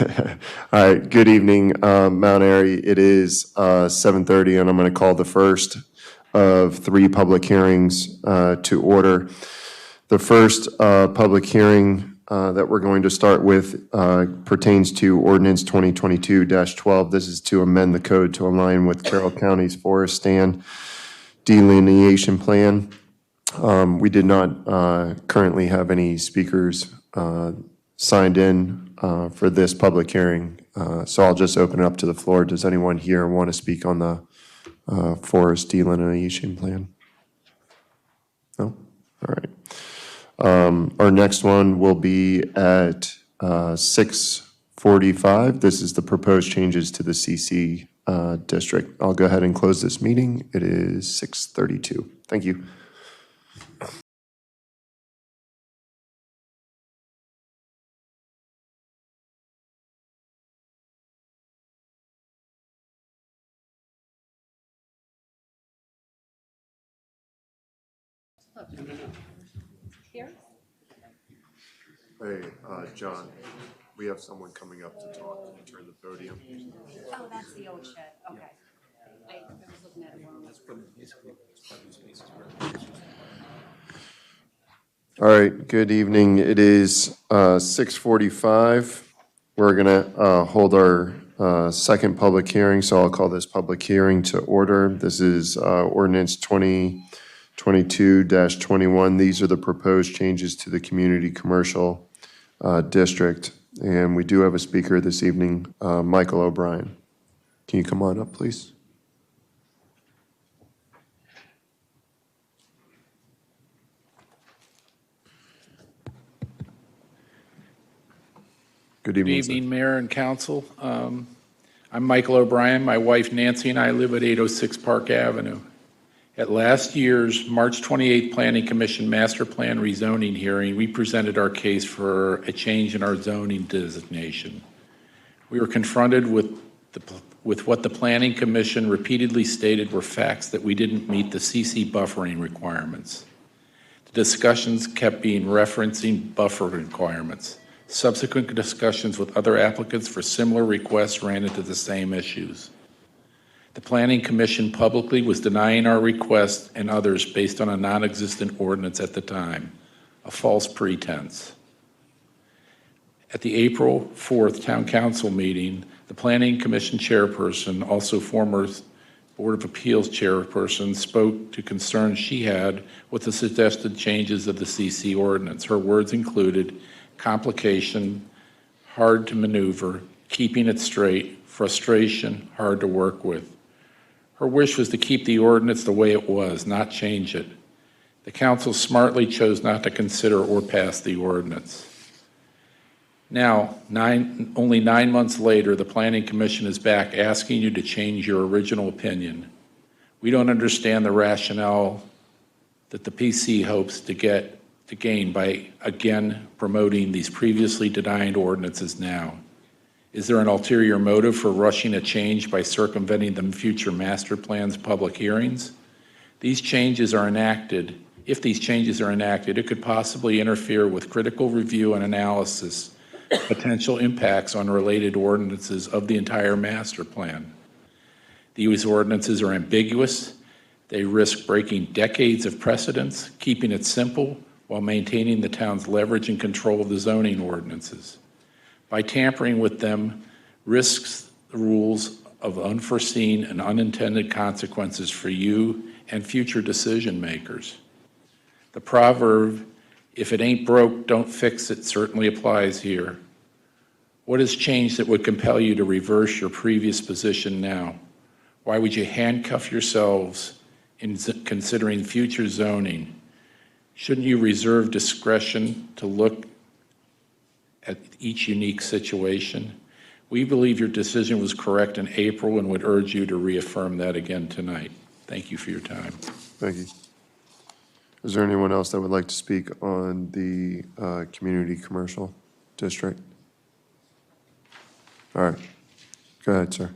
All right, good evening, Mount Airy. It is 7:30, and I'm going to call the first of 3 public hearings to order. The first public hearing that we're going to start with pertains to Ordinance 2022-12. This is to amend the code to align with Carroll County's forest stand delineation plan. We did not currently have any speakers signed in for this public hearing, so I'll just open it up to the floor. Does anyone here want to speak on the forest delineation plan? No? All right. Our next one will be at 6:45. This is the proposed changes to the CC district. I'll go ahead and close this meeting. It is 6:32. Thank you. Here? Hey, John, we have someone coming up to talk. Can you turn the podium? Oh, that's the old shed. Okay. I was looking at it wrong. All right, good evening. It is 6:45. We're going to hold our second public hearing, so I'll call this public hearing to order. This is Ordinance 2022-21. These are the proposed changes to the community commercial district. And we do have a speaker this evening, Michael O'Brien. Can you come on up, please? Good evening. Good evening, Mayor and Council. I'm Michael O'Brien. My wife Nancy and I live at 806 Park Avenue. At last year's March 28th Planning Commission Master Plan rezoning hearing, we presented our case for a change in our zoning designation. We were confronted with what the Planning Commission repeatedly stated were facts that we didn't meet the CC buffering requirements. The discussions kept being referencing buffer requirements. Subsequent discussions with other applicants for similar requests ran into the same issues. The Planning Commission publicly was denying our request and others based on a non-existent ordinance at the time, a false pretense. At the April 4th Town Council meeting, the Planning Commission chairperson, also former Board of Appeals chairperson, spoke to concerns she had with the suggested changes of the CC ordinance. Her words included complication, hard to maneuver, keeping it straight, frustration, hard to work with. Her wish was to keep the ordinance the way it was, not change it. The council smartly chose not to consider or pass the ordinance. Now, only 9 months later, the Planning Commission is back asking you to change your original opinion. We don't understand the rationale that the PC hopes to gain by, again, promoting these previously denied ordinances now. Is there an ulterior motive for rushing a change by circumventing the future master plan's public hearings? These changes are enacted. If these changes are enacted, it could possibly interfere with critical review and analysis, potential impacts on related ordinances of the entire master plan. These ordinances are ambiguous. They risk breaking decades of precedents, keeping it simple, while maintaining the town's leverage and control of the zoning ordinances. By tampering with them, risks the rules of unforeseen and unintended consequences for you and future decision makers. The proverb, if it ain't broke, don't fix it, certainly applies here. What has changed that would compel you to reverse your previous position now? Why would you handcuff yourselves in considering future zoning? Shouldn't you reserve discretion to look at each unique situation? We believe your decision was correct in April and would urge you to reaffirm that again tonight. Thank you for your time. Thank you. Is there anyone else that would like to speak on the community commercial district? All right. Go ahead, sir.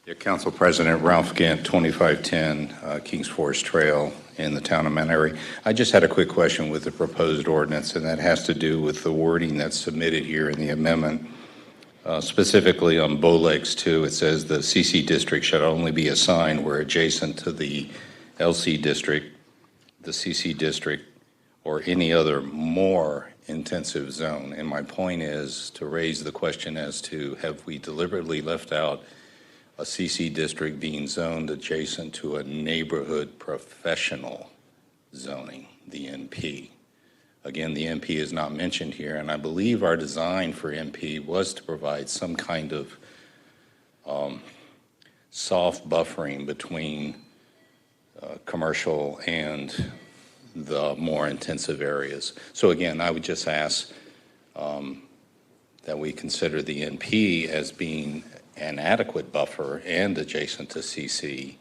Yeah, Council President Ralph Gant, 2510 Kings Forest Trail in the town of Mount Airy. I just had a quick question with the proposed ordinance, and that has to do with the wording that's submitted here in the amendment. Specifically on Bowlegs 2, it says the CC district shall only be assigned where adjacent to the LC district, the CC district, or any other more intensive zone. And my point is to raise the question as to, have we deliberately left out a CC district being zoned adjacent to a neighborhood professional zoning, the NP? Again, the NP is not mentioned here, and I believe our design for NP was to provide some kind of soft buffering between commercial and the more intensive areas. So again, I would just ask that we consider the NP as being an adequate buffer and adjacent to CC,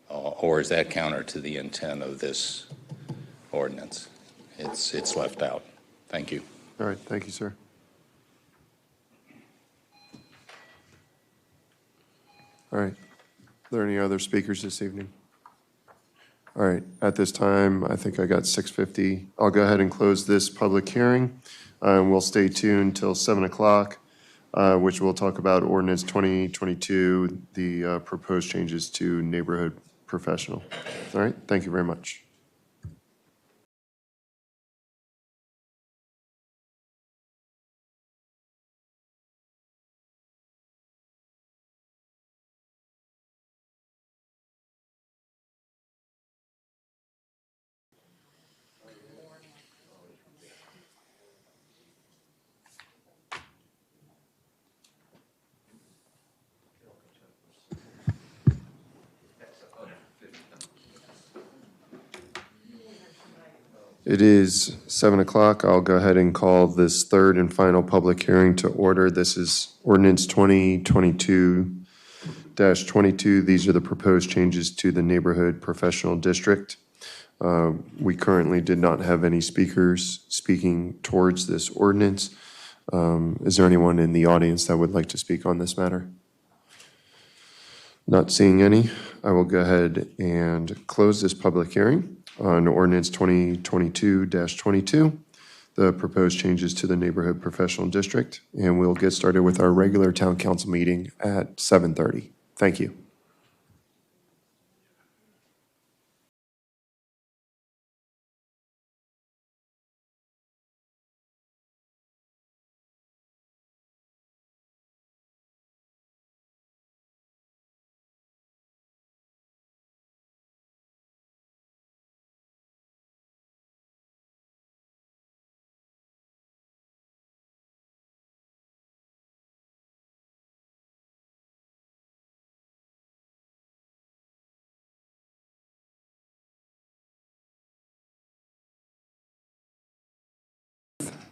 or is that counter to the intent of this ordinance? It's left out. Thank you. All right, thank you, sir. All right, are there any other speakers this evening? All right, at this time, I think I got 6:50. I'll go ahead and close this public hearing. We'll stay tuned till 7 o'clock, which we'll talk about ordinance 2022, the proposed changes to neighborhood professional. All right, thank you very much. It is 7 o'clock. I'll go ahead and call this third and final public hearing to order. This is ordinance 2022-22. These are the proposed changes to the neighborhood professional district. We currently did not have any speakers speaking towards this ordinance. Is there anyone in the audience that would like to speak on this matter? Not seeing any. I will go ahead and close this public hearing on ordinance 2022-22, the proposed changes to the neighborhood professional district, and we'll get started with our regular town council meeting at 7:30. Thank you.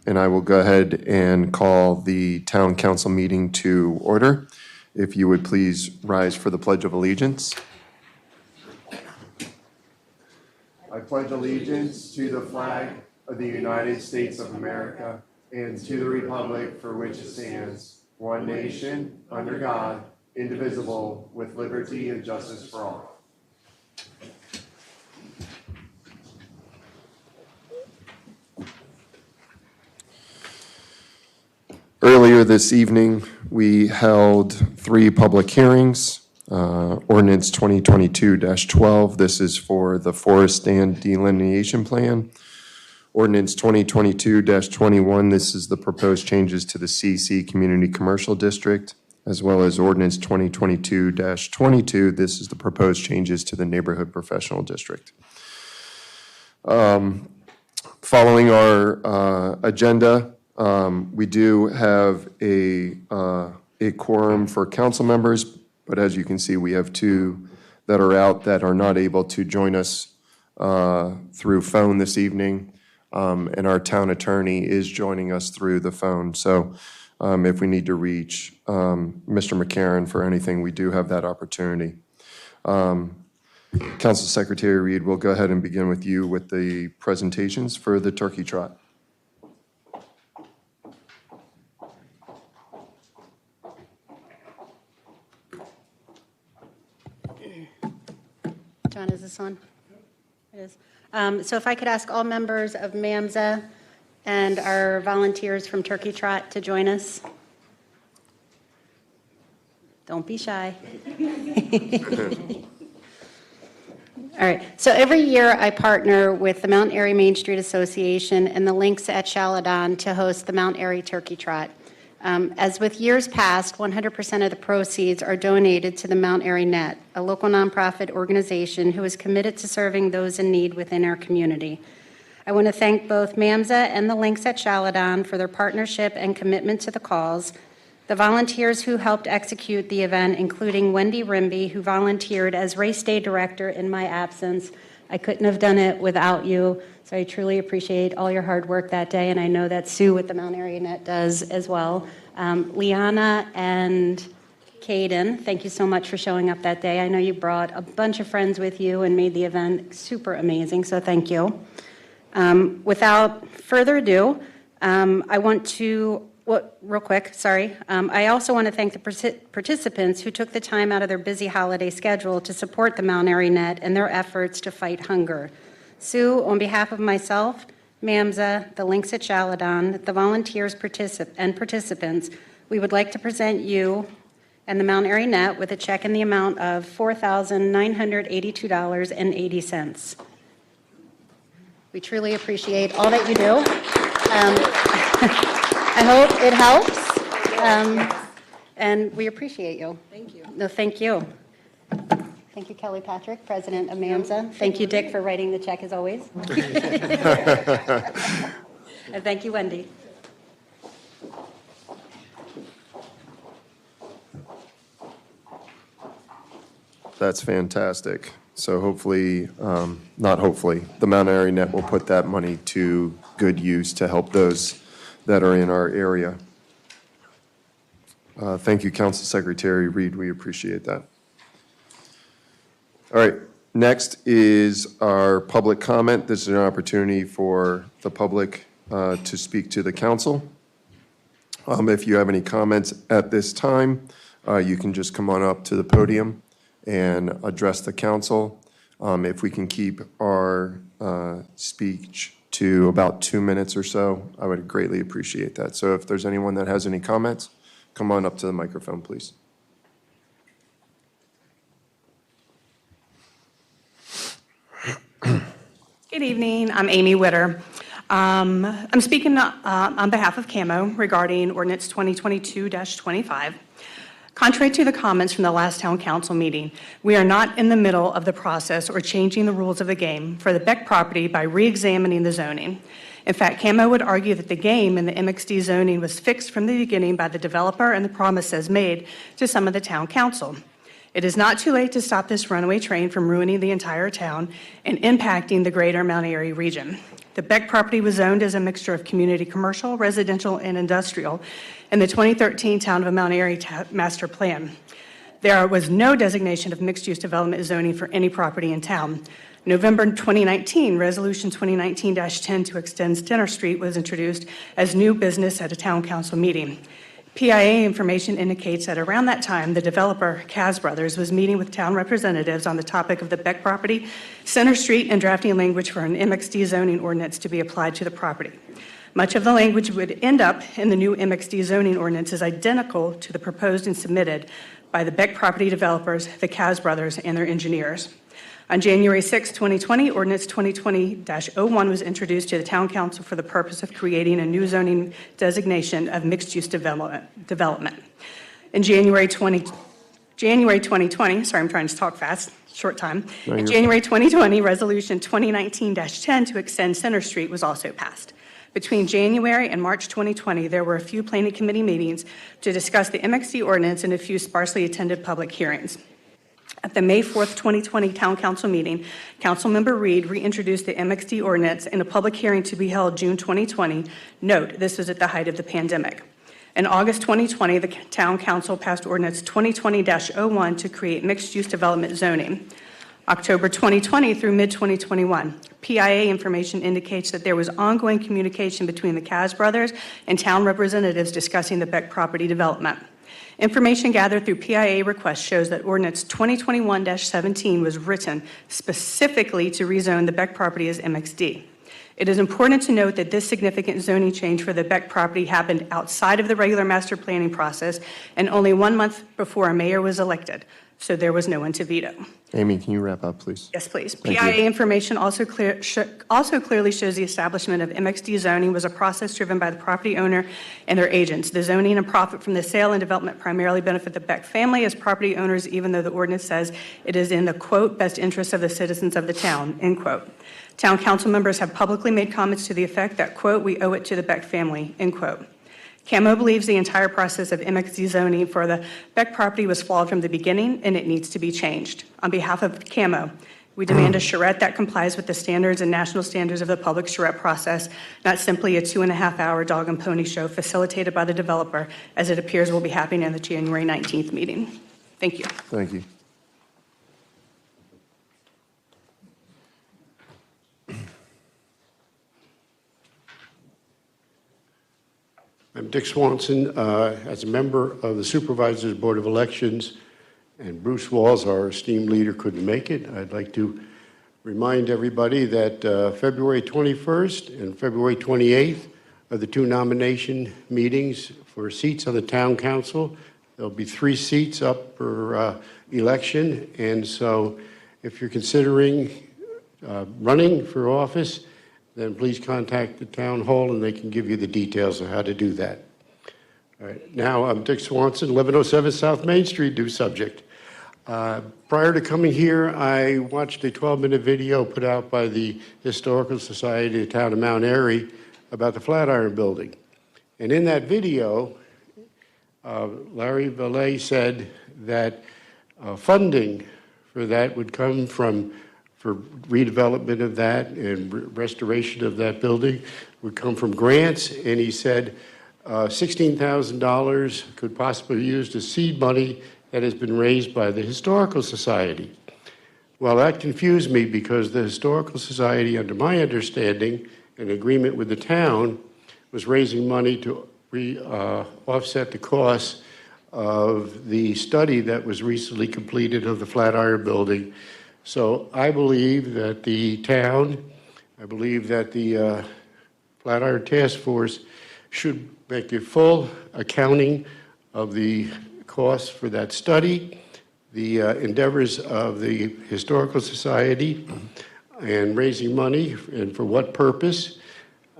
And I will go ahead and call the town council meeting to order. If you would please rise for the Pledge of Allegiance. I pledge allegiance to the flag of the United States of America and to the republic for which it stands, one nation, under God, indivisible, with liberty and justice for all. Earlier this evening, we held 3 public hearings. Ordinance 2022-12, this is for the forest stand delineation plan. Ordinance 2022-21, this is the proposed changes to the CC Community Commercial District, as well as Ordinance 2022-22, this is the proposed changes to the Neighborhood Professional District. Following our agenda, we do have a quorum for council members, but as you can see, we have 2 that are out that are not able to join us through phone this evening, and our town attorney is joining us through the phone. So if we need to reach Mr. McCarron for anything, we do have that opportunity. Council Secretary Reed, we'll go ahead and begin with you with the presentations for the turkey trot. John, is this on? It is. So if I could ask all members of MAMSA and our volunteers from Turkey Trot to join us. Don't be shy. All right, so every year I partner with the Mount Airy Main Street Association and the Links at Chaladon to host the Mount Airy Turkey Trot. As with years past, 100% of the proceeds are donated to the Mount Airy Net, a local nonprofit organization who is committed to serving those in need within our community. I want to thank both MAMSA and the Links at Chaladon for their partnership and commitment to the cause, the volunteers who helped execute the event, including Wendy Rimby, who volunteered as race day director in my absence. I couldn't have done it without you, so I truly appreciate all your hard work that day, and I know that Sue with the Mount Airy Net does as well. Liana and Caden, thank you so much for showing up that day. I know you brought a bunch of friends with you and made the event super amazing, so thank you. Without further ado, I want to real quick, sorry. I also want to thank the participants who took the time out of their busy holiday schedule to support the Mount Airy Net and their efforts to fight hunger. Sue, on behalf of myself, MAMSA, the Links at Chaladon, the volunteers and participants, we would like to present you and the Mount Airy Net with a check in the amount of $4,982.80. We truly appreciate all that you do. I hope it helps, and we appreciate you. Thank you. No, thank you. Thank you, Kelly Patrick, President of MAMSA. Thank you, Dick, for writing the check, as always. And thank you, Wendy. That's fantastic. So hopefully, not hopefully, the Mount Airy Net will put that money to good use to help those that are in our area. Thank you, Council Secretary Reed. We appreciate that. All right, next is our public comment. This is an opportunity for the public to speak to the council. If you have any comments at this time, you can just come on up to the podium and address the council. If we can keep our speech to about 2 minutes or so, I would greatly appreciate that. So if there's anyone that has any comments, come on up to the microphone, please. Good evening. I'm Amy Witter. I'm speaking on behalf of CAMO regarding Ordinance 2022-25. Contrary to the comments from the last town council meeting, we are not in the middle of the process or changing the rules of the game for the Beck property by re-examining the zoning. In fact, CAMO would argue that the game in the MXD zoning was fixed from the beginning by the developer and the promises made to some of the town council. It is not too late to stop this runaway train from ruining the entire town and impacting the greater Mount Airy region. The Beck property was zoned as a mixture of community commercial, residential, and industrial in the 2013 Town of Mount Airy Master Plan. There was no designation of mixed-use development zoning for any property in town. November 2019, Resolution 2019-10 to extend Center Street was introduced as new business at a town council meeting. PIA information indicates that around that time, the developer, Kaz Brothers, was meeting with town representatives on the topic of the Beck property, Center Street, and drafting language for an MXD zoning ordinance to be applied to the property. Much of the language would end up in the new MXD zoning ordinance is identical to the proposed and submitted by the Beck property developers, the Kaz Brothers, and their engineers. On January 6, 2020, Ordinance 2020-01 was introduced to the Town Council for the purpose of creating a new zoning designation of mixed-use development. In January 2020, sorry, I'm trying to talk fast, short time. In January 2020, Resolution 2019-10 to extend Center Street was also passed. Between January and March 2020, there were a few planning committee meetings to discuss the MXD ordinance and a few sparsely attended public hearings. At the May 4th, 2020 Town Council meeting, Councilmember Reed reintroduced the MXD ordinance in a public hearing to be held June 2020. Note, this was at the height of the pandemic. In August 2020, the Town Council passed Ordinance 2020-01 to create mixed-use development zoning. October 2020 through mid-2021, PIA information indicates that there was ongoing communication between the Kaz Brothers and town representatives discussing the Beck property development. Information gathered through PIA requests shows that Ordinance 2021-17 was written specifically to rezone the Beck property as MXD. It is important to note that this significant zoning change for the Beck property happened outside of the regular master planning process and only 1 month before a mayor was elected, so there was no one to veto. Amy, can you wrap up, please? Yes, please. Thank PIA you. information also clearly shows the establishment of MXD zoning was a process driven by the property owner and their agents. The zoning and profit from the sale and development primarily benefit the Beck family as property owners, even though the ordinance says it is in the, quote, best interest of the citizens of the town, end quote. Town council members have publicly made comments to the effect that, quote, we owe it to the Beck family, end quote. CAMO believes the entire process of MXD zoning for the Beck property was flawed from the beginning and it needs to be changed. On behalf of CAMO, we demand a charrette that complies with the standards and national standards of the public charrette process, not simply a 2.5-hour dog and pony show facilitated by the developer, as it appears will be happening in the January 19th meeting. Thank you. Thank you. I'm Dick Swanson. As a member of the Supervisors Board of Elections, and Bruce Walls, our esteemed leader, couldn't make it, I'd like to remind everybody that February 21st and February 28th are the two nomination meetings for seats on the Town Council. There'll be 3 seats up for election, and so if you're considering running for office, then please contact the town hall and they can give you the details of how to do that. All right, now I'm Dick Swanson, 1107 South Main Street, new subject. Prior to coming here, I watched a 12-minute video put out by the Historical Society of the town of Mount Airy about the Flatiron Building. And in that video, Larry Valet said that funding for that would come for redevelopment of that and restoration of that building would come from grants, and he said $16,000 could possibly be used as seed money that has been raised by the Historical Society. Well, that confused me because the Historical Society, under my understanding, in agreement with the town, was raising money to offset the costs of the study that was recently completed of the Flatiron Building. So I believe that the town, I believe that the Flatiron Task Force should make a full accounting of the costs for that study, the endeavors of the Historical Society, and raising money, and for what purpose.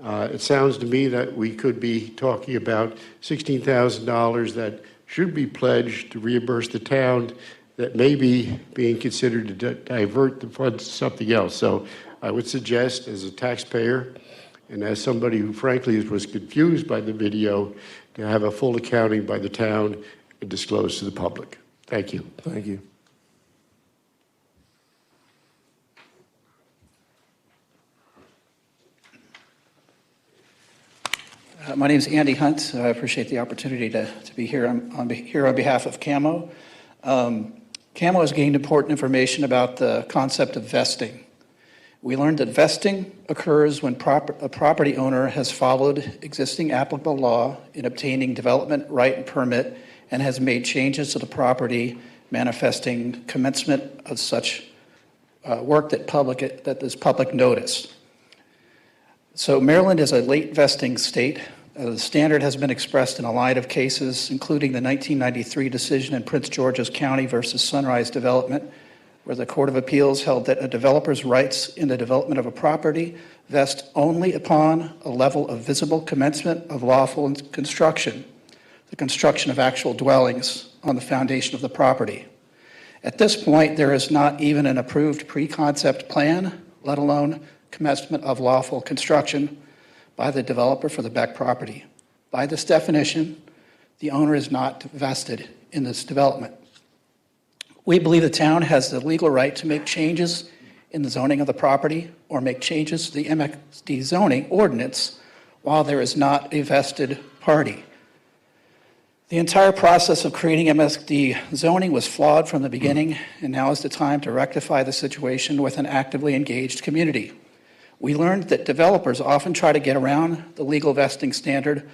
It sounds to me that we could be talking about $16,000 that should be pledged to reimburse the town that may be being considered to divert the funds to something else. So I would suggest, as a taxpayer and as somebody who frankly was confused by the video, to have a full accounting by the town and disclose to the public. Thank you. Thank you. My name is Andy Hunt. I appreciate the opportunity to be here. I'm here on behalf of CAMO. CAMO has gained important information about the concept of vesting. We learned that vesting occurs when a property owner has followed existing applicable law in obtaining development right and permit and has made changes to the property manifesting commencement of such work that is public notice. So Maryland is a late vesting state. The standard has been expressed in a line of cases, including the 1993 decision in Prince George's County versus Sunrise Development, where the Court of Appeals held that a developer's rights in the development of a property vest only upon a level of visible commencement of lawful construction, the construction of actual dwellings on the foundation of the property. At this point, there is not even an approved pre-concept plan, let alone commencement of lawful construction by the developer for the Beck property. By this definition, the owner is not vested in this development. We believe the town has the legal right to make changes in the zoning of the property or make changes to the MXD zoning ordinance while there is not a vested party. The entire process of creating MXD zoning was flawed from the beginning, and now is the time to rectify the situation with an actively engaged community. We learned that developers often try to get around the legal vesting standard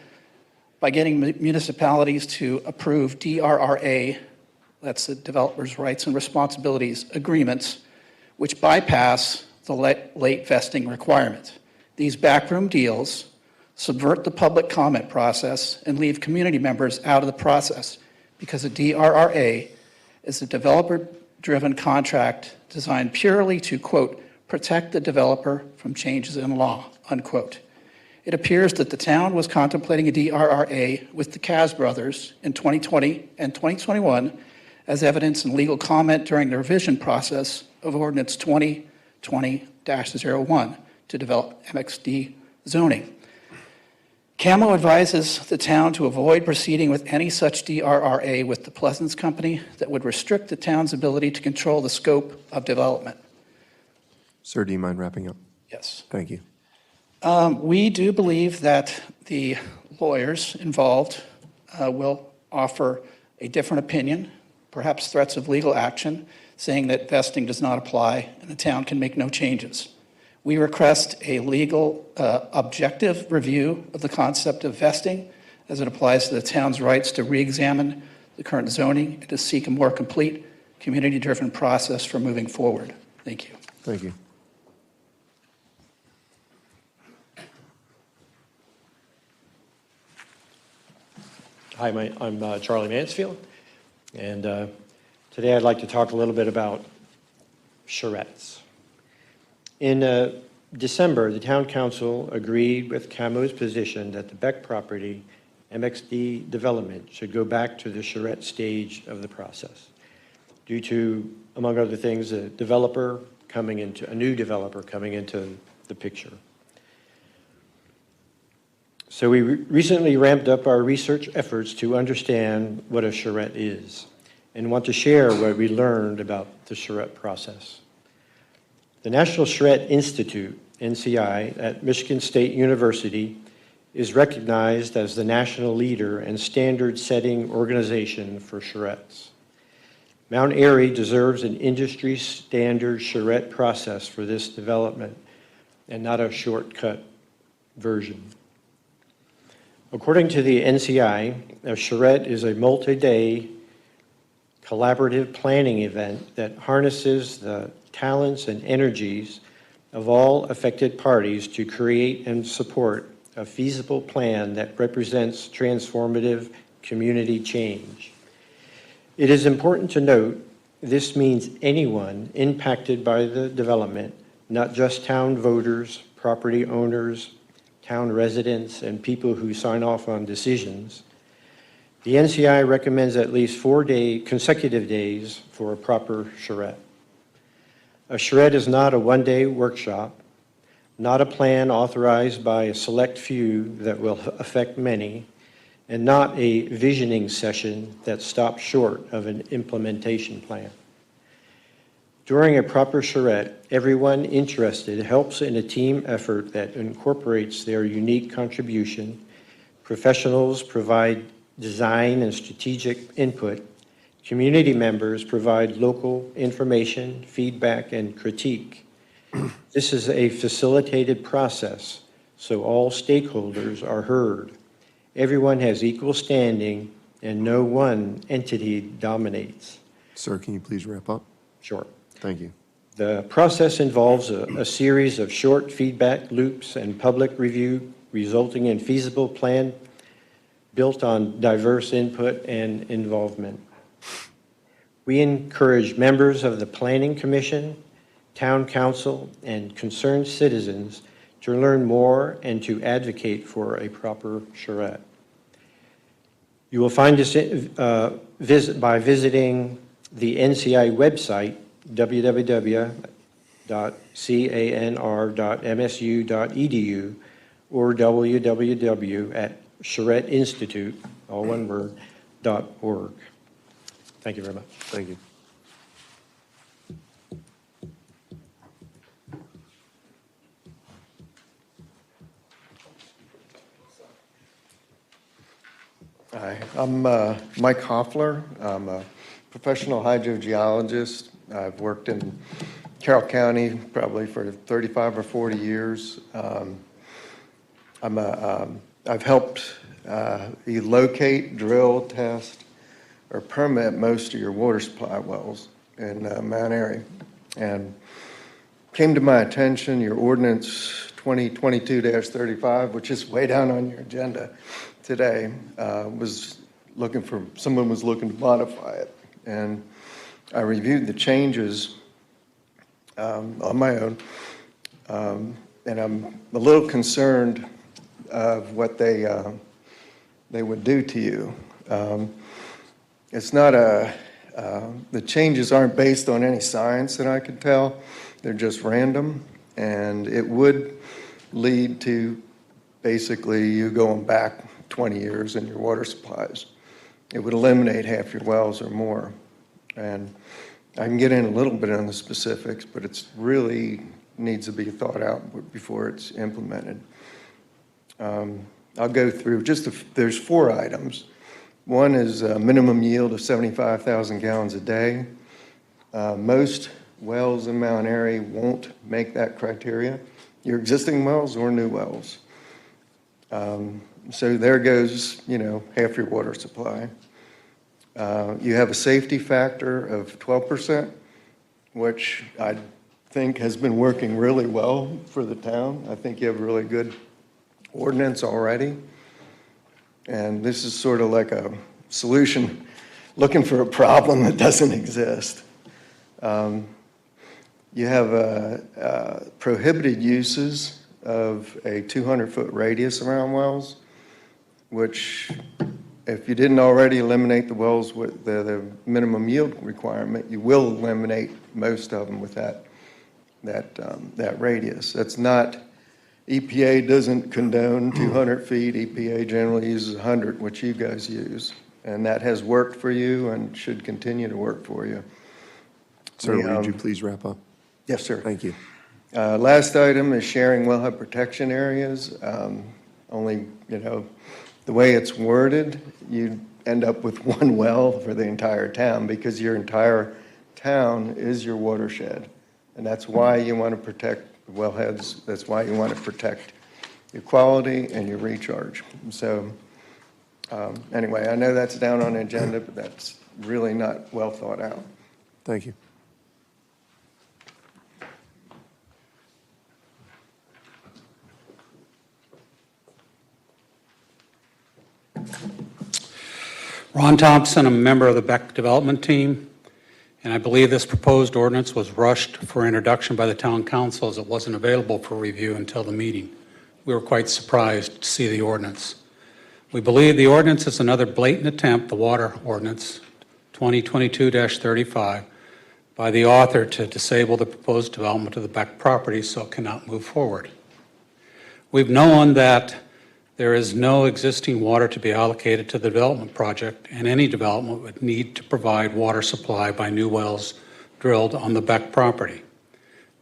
by getting municipalities to approve DRRA, that's the Developers' Rights and Responsibilities Agreements, which bypass the late vesting requirement. These backroom deals subvert the public comment process and leave community members out of the process because a DRRA is a developer-driven contract designed purely to, quote, protect the developer from changes in law, unquote. It appears that the town was contemplating a DRRA with the Kaz brothers in 2020 and 2021 as evidence in legal comment during the revision process of Ordinance 2020-01 to develop MXD zoning. CAMO advises the town to avoid proceeding with any such DRRA with the Pleasance Company that would restrict the town's ability to control the scope of development. Sir, do you mind wrapping up? Yes. Thank you. We do believe that the lawyers involved will offer a different opinion, perhaps threats of legal action, saying that vesting does not apply and the town can make no changes. We request a legal objective review of the concept of vesting as it applies to the town's rights to re-examine the current zoning and to seek a more complete community-driven process for moving forward. Thank you. Thank you. Hi, I'm Charlie Mansfield, and today I'd like to talk a little bit about charrettes. In December, the Town Council agreed with CAMO's position that the Beck property MXD development should go back to the charrette stage of the process due to, among other things, a new developer coming into the picture. So we recently ramped up our research efforts to understand what a charrette is and want to share what we learned about the charrette process. The National Charrette Institute, NCI, at Michigan State University is recognized as the national leader and standard-setting organization for charrettes. Mount Airy deserves an industry-standard charrette process for this development and not a shortcut version. According to the NCI, a charrette is a multi-day collaborative planning event that harnesses the talents and energies of all affected parties to create and support a feasible plan that represents transformative community change. It is important to note this means anyone impacted by the development, not just town voters, property owners, town residents, and people who sign off on decisions. The NCI recommends at least 4 consecutive days for a proper charrette. A charrette is not a one-day workshop, not a plan authorized by a select few that will affect many, and not a visioning session that stops short of an implementation plan. During a proper charrette, everyone interested helps in a team effort that incorporates their unique contribution. Professionals provide design and strategic input. Community members provide local information, feedback, and critique. This is a facilitated process, so all stakeholders are heard. Everyone has equal standing, and no one entity dominates. Sir, can you please wrap up? Sure. Thank you. The process involves a series of short feedback loops and public review, resulting in feasible plan built on diverse input and involvement. We encourage members of the Planning Commission, Town Council, and concerned citizens to learn more and to advocate for a proper charrette. You will find this by visiting the NCI website, www.canr.msu.edu or www.charretteinstitute, all one word, .org. Thank you very much. Thank you. Hi, I'm Mike Hoffler. I'm a professional hydrogeologist. I've worked in Carroll County probably for 35 or 40 years. I've helped you locate, drill, test, or permit most of your water supply wells in Mount Airy. And came to my attention, your ordinance 2022-35, which is way down on your agenda today, someone was looking to modify it. And I reviewed the changes on my own, and I'm a little concerned of what they would do to you. It's not the changes aren't based on any science that I could tell. They're just random, and it would lead to basically you going back 20 years in your water supplies. It would eliminate half your wells or more. And I can get in a little bit on the specifics, but it's really needs to be thought out before it's implemented. I'll go through there's 4 items. One is a minimum yield of 75,000 gallons a day. Most wells in Mount Airy won't make that criteria, your existing wells or new wells. So there goes, half your water supply. You have a safety factor of 12%, which I think has been working really well for the town. I think you have a really good ordinance already. And this is sort of like a solution looking for a problem that doesn't exist. You have prohibited uses of a 200-foot radius around wells, which if you didn't already eliminate the wells with the minimum yield requirement, you will eliminate most of them with that radius. That's not, EPA doesn't condone 200 feet. EPA generally uses 100, which you guys use. And that has worked for you and should continue to work for you. Sir, would you please wrap up? Yes, sir. Thank you. Last item is sharing wellhead protection areas. Only, the way it's worded, you end up with one well for the entire town because your entire town is your watershed. And that's why you want to protect the wellheads. That's why you want to protect your quality and your recharge. So anyway, I know that's down on the agenda, but that's really not well thought out. Thank you. Ron Thompson, I'm a member of the Beck Development Team, and I believe this proposed ordinance was rushed for introduction by the Town Council as it wasn't available for review until the meeting. We were quite surprised to see the ordinance. We believe the ordinance is another blatant attempt, the Water Ordinance 2022-35, by the author to disable the proposed development of the Beck property so it cannot move forward. We've known that there is no existing water to be allocated to the development project, and any development would need to provide water supply by new wells drilled on the Beck property.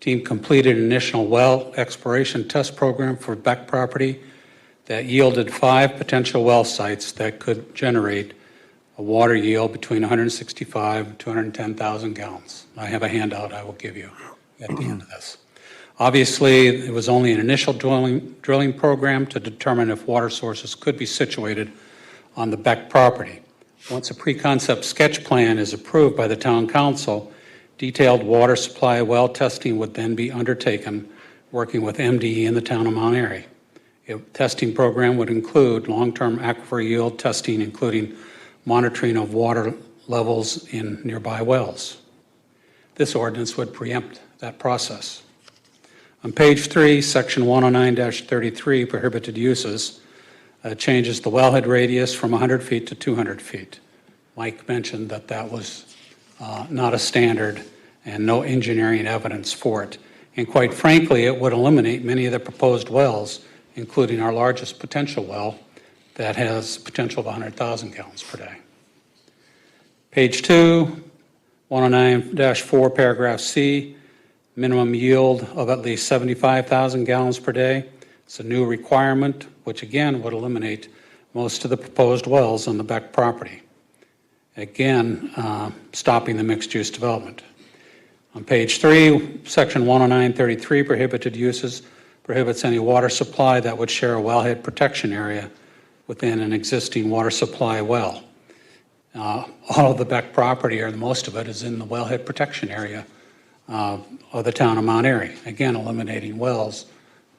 Team completed an initial well exploration test program for Beck property that yielded 5 potential well sites that could generate a water yield between 165 and 210,000 gallons. I have a handout I will give you at the end of this. Obviously, it was only an initial drilling program to determine if water sources could be situated on the Beck property. Once a pre-concept sketch plan is approved by the Town Council, detailed water supply well testing would then be undertaken, working with MDE in the town of Mount Airy. A testing program would include long-term aquifer yield testing, including monitoring of water levels in nearby wells. This ordinance would preempt that process. On page 3, section 109-33, prohibited uses, changes the wellhead radius from 100 feet to 200 feet. Mike mentioned that that was not a standard and no engineering evidence for it. And quite frankly, it would eliminate many of the proposed wells, including our largest potential well that has potential of 100,000 gallons per day. Page 2, 109-4, paragraph C, minimum yield of at least 75,000 gallons per day. It's a new requirement, which again would eliminate most of the proposed wells on the Beck property. Again, stopping the mixed-use development. On page 3, section 109-33, prohibited uses, prohibits any water supply that would share a wellhead protection area within an existing water supply well. All of the Beck property, or most of it, is in the wellhead protection area of the town of Mount Airy. Again, eliminating wells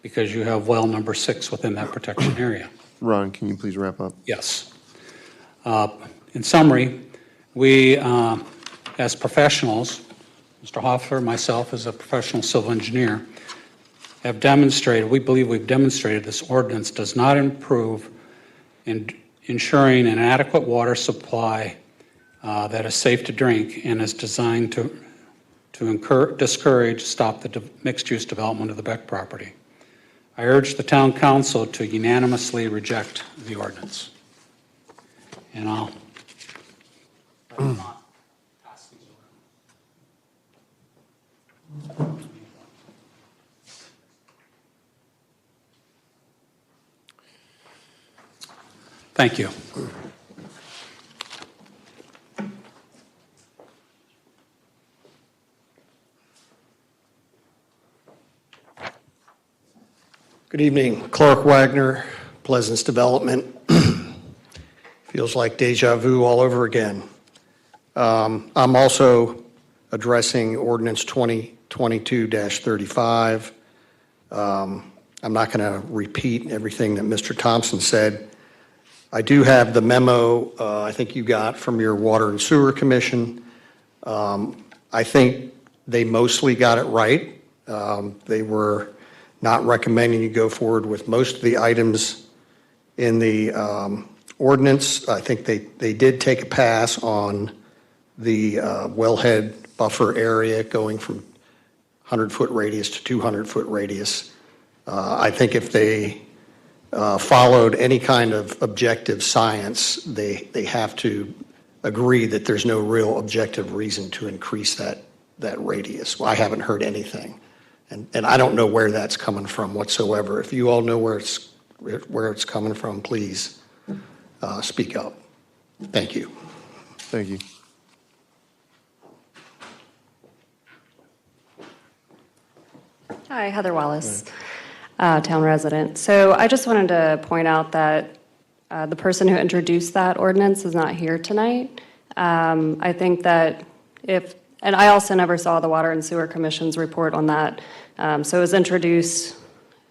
because you have well number 6 within that protection area. Ron, can you please wrap up? Yes. In summary, we, as professionals, Mr. Hoffler, myself as a professional civil engineer, have demonstrated, we believe we've demonstrated this ordinance does not improve in ensuring an adequate water supply that is safe to drink and is designed to discourage, stop the mixed-use development of the Beck property. I urge the town council to unanimously reject the ordinance. And I'll pass these around. Thank you. Good evening. Clark Wagner, Pleasance Development. Feels like deja vu all over again. I'm also addressing Ordinance 2022-35. I'm not going to repeat everything that Mr. Thompson said. I do have the memo I think you got from your Water and Sewer Commission. I think they mostly got it right. They were not recommending you go forward with most of the items in the ordinance. I think they did take a pass on the wellhead buffer area going from 100-foot radius to 200-foot radius. I think if they followed any kind of objective science, they have to agree that there's no real objective reason to increase that radius. Well, I haven't heard anything. And I don't know where that's coming from whatsoever. If you all know where it's coming from, please speak up. Thank you. Thank you. Hi, Heather Wallace, town resident. So I just wanted to point out that the person who introduced that ordinance is not here tonight. I think that and I also never saw the Water and Sewer Commission's report on that. So it was introduced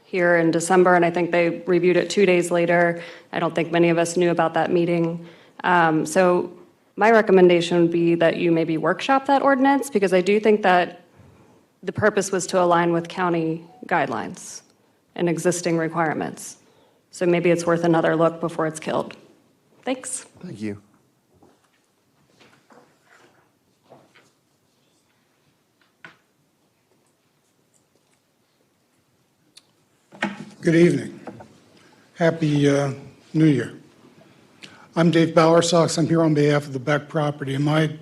here in December, and I think they reviewed it 2 days later. I don't think many of us knew about that meeting. So my recommendation would be that you maybe workshop that ordinance, because I do think that the purpose was to align with county guidelines and existing requirements. So maybe it's worth another look before it's killed. Thanks. Thank you. Good evening. Happy New Year. I'm Dave Bowersox. I'm here on behalf of the Beck property. Am I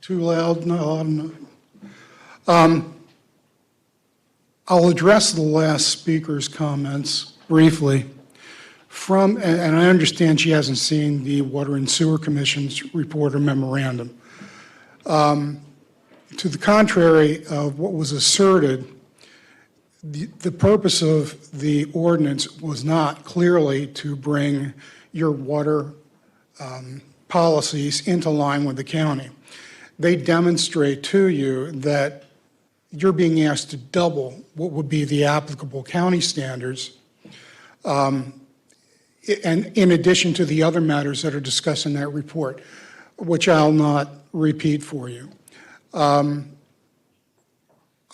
too loud? Not loud enough. I'll address the last speaker's comments briefly. And I understand she hasn't seen the Water and Sewer Commission's report or memorandum. To the contrary of what was asserted, the purpose of the ordinance was not clearly to bring your water policies into line with the county. They demonstrate to you that you're being asked to double what would be the applicable county standards, and in addition to the other matters that are discussed in that report, which I'll not repeat for you.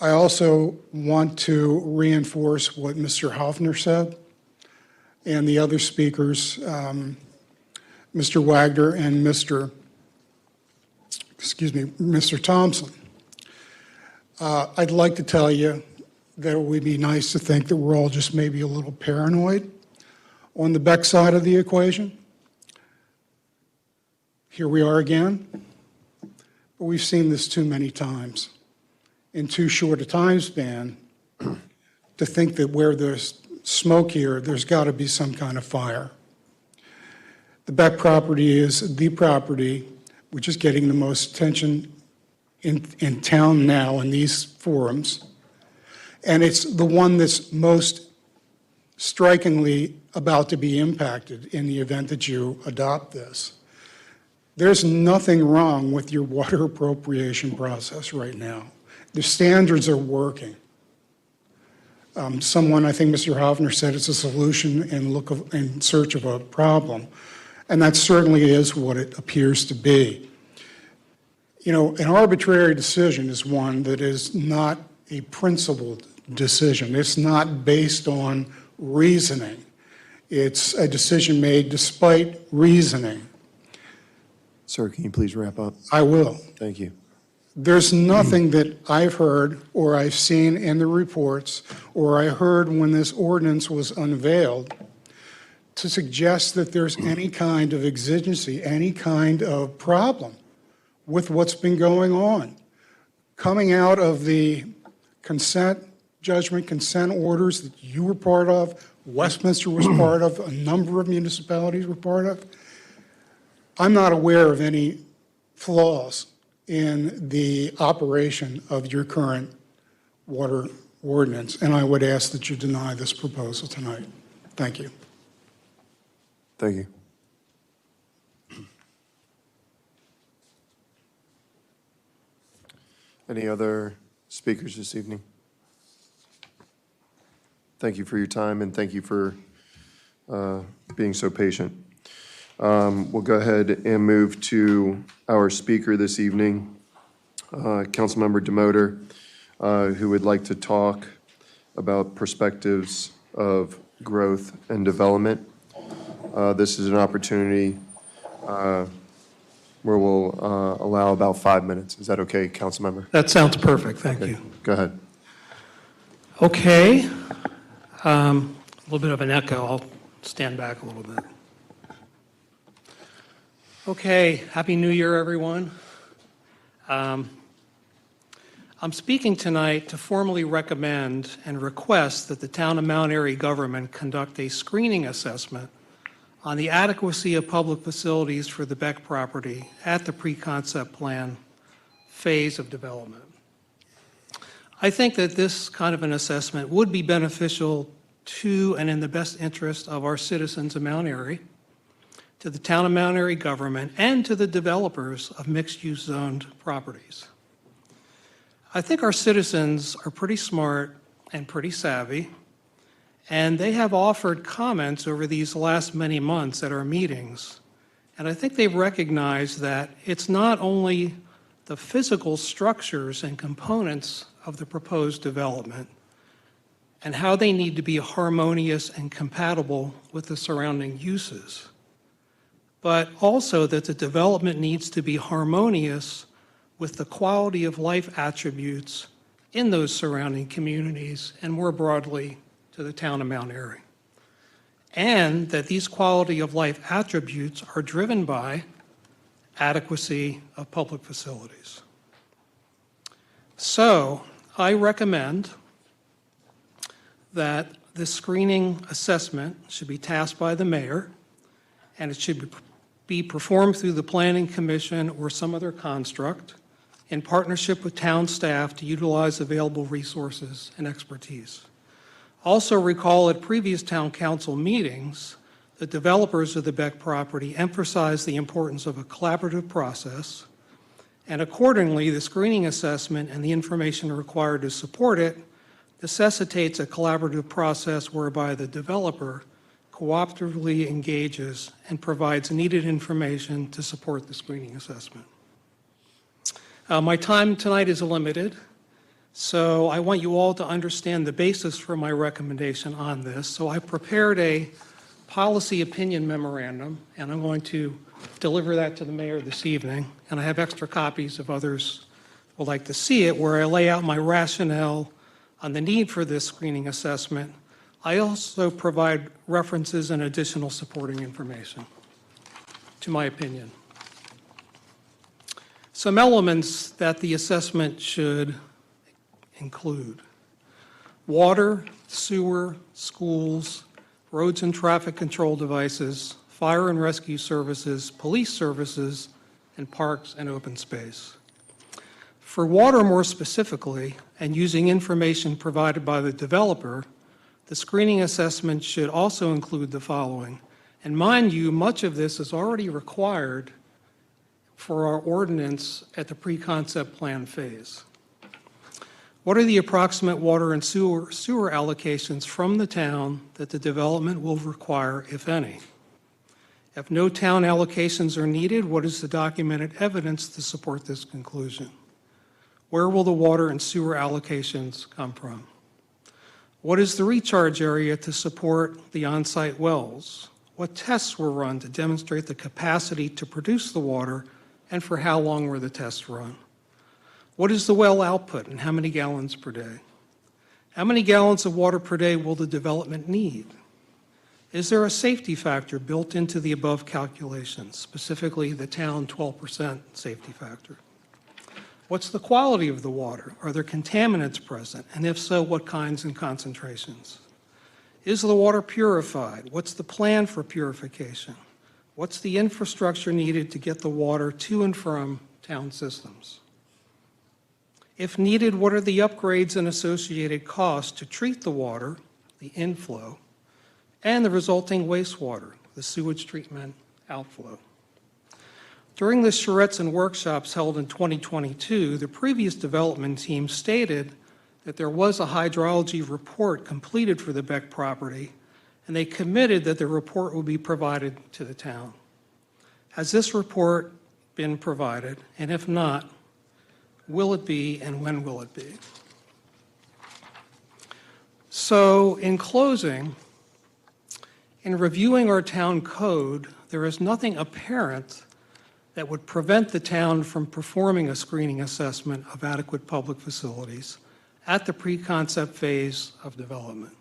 I also want to reinforce what Mr. Hoffner said and the other speakers, Mr. Wagner and Mr. Thompson. I'd like to tell you that it would be nice to think that we're all just maybe a little paranoid on the Beck side of the equation. Here we are again, but we've seen this too many times in too short a time span to think that where there's smoke here, there's got to be some kind of fire. The Beck property is the property which is getting the most attention in town now in these forums, and it's the one that's most strikingly about to be impacted in the event that you adopt this. There's nothing wrong with your water appropriation process right now. The standards are working. Someone, I think Mr. Hoffner said it's a solution in search of a problem, and that certainly is what it appears to be. You know, an arbitrary decision is one that is not a principled decision. It's not based on reasoning. It's a decision made despite reasoning. Sir, can you please wrap up? I will. Thank you. There's nothing that I've heard or I've seen in the reports or I heard when this ordinance was unveiled to suggest that there's any kind of exigency, any kind of problem with what's been going on. Coming out of the consent judgment, consent orders that you were part of, Westminster was part of, a number of municipalities were part of, I'm not aware of any flaws in the operation of your current water ordinance, and I would ask that you deny this proposal tonight. Thank you. Thank you. Any other speakers this evening? Thank you for your time, and thank you for being so patient. We'll go ahead and move to our speaker this evening, Councilmember Demotor, who would like to talk about perspectives of growth and development. This is an opportunity where we'll allow about 5 minutes. Is that okay, Councilmember? That sounds perfect, thank you. Go ahead. Okay. A little bit of an echo. I'll stand back a little bit. Okay, Happy New Year, everyone. I'm speaking tonight to formally recommend and request that the Town of Mount Airy government conduct a screening assessment on the adequacy of public facilities for the Beck property at the pre-concept plan phase of development. I think that this kind of an assessment would be beneficial to and in the best interest of our citizens of Mount Airy, to the Town of Mount Airy government, and to the developers of mixed-use zoned properties. I think our citizens are pretty smart and pretty savvy, and they have offered comments over these last many months at our meetings. And I think they've recognized that it's not only the physical structures and components of the proposed development and how they need to be harmonious and compatible with the surrounding uses, but also that the development needs to be harmonious with the quality of life attributes in those surrounding communities and more broadly to the Town of Mount Airy. And that these quality of life attributes are driven by adequacy of public facilities. So I recommend that this screening assessment should be tasked by the mayor, and it should be performed through the Planning Commission or some other construct in partnership with town staff to utilize available resources and expertise. Also recall at previous town council meetings, the developers of the Beck property emphasized the importance of a collaborative process, and accordingly, the screening assessment and the information required to support it necessitates a collaborative process whereby the developer cooperatively engages and provides needed information to support the screening assessment. My time tonight is limited, so I want you all to understand the basis for my recommendation on this. So I prepared a policy opinion memorandum, and I'm going to deliver that to the mayor this evening, and I have extra copies if others would like to see it, where I lay out my rationale on the need for this screening assessment. I also provide references and additional supporting information, to my opinion. Some elements that the assessment should include: water, sewer, schools, roads and traffic control devices, fire and rescue services, police services, and parks and open space. For water more specifically, and using information provided by the developer, The screening assessment should also include the following. And mind you, much of this is already required for our ordinance at the pre-concept plan phase. What are the approximate water and sewer allocations from the town that the development will require, if any? If no town allocations are needed, what is the documented evidence to support this conclusion? Where will the water and sewer allocations come from? What is the recharge area to support the on-site wells? What tests were run to demonstrate the capacity to produce the water, and for how long were the tests run? What is the well output and how many gallons per day? How many gallons of water per day will the development need? Is there a safety factor built into the above calculations, specifically the town 12% safety factor? What's the quality of the water? Are there contaminants present? And if so, what kinds and concentrations? Is the water purified? What's the plan for purification? What's the infrastructure needed to get the water to and from town systems? If needed, what are the upgrades and associated costs to treat the water, the inflow, and the resulting wastewater, the sewage treatment outflow? During the charrettes and workshops held in 2022, the previous development team stated that there was a hydrology report completed for the Beck property, and they committed that the report would be provided to the town. Has this report been provided? And if not, will it be, and when will it be? So, in closing, in reviewing our town code, there is nothing apparent that would prevent the town from performing a screening assessment of adequate public facilities at the pre-concept phase of development.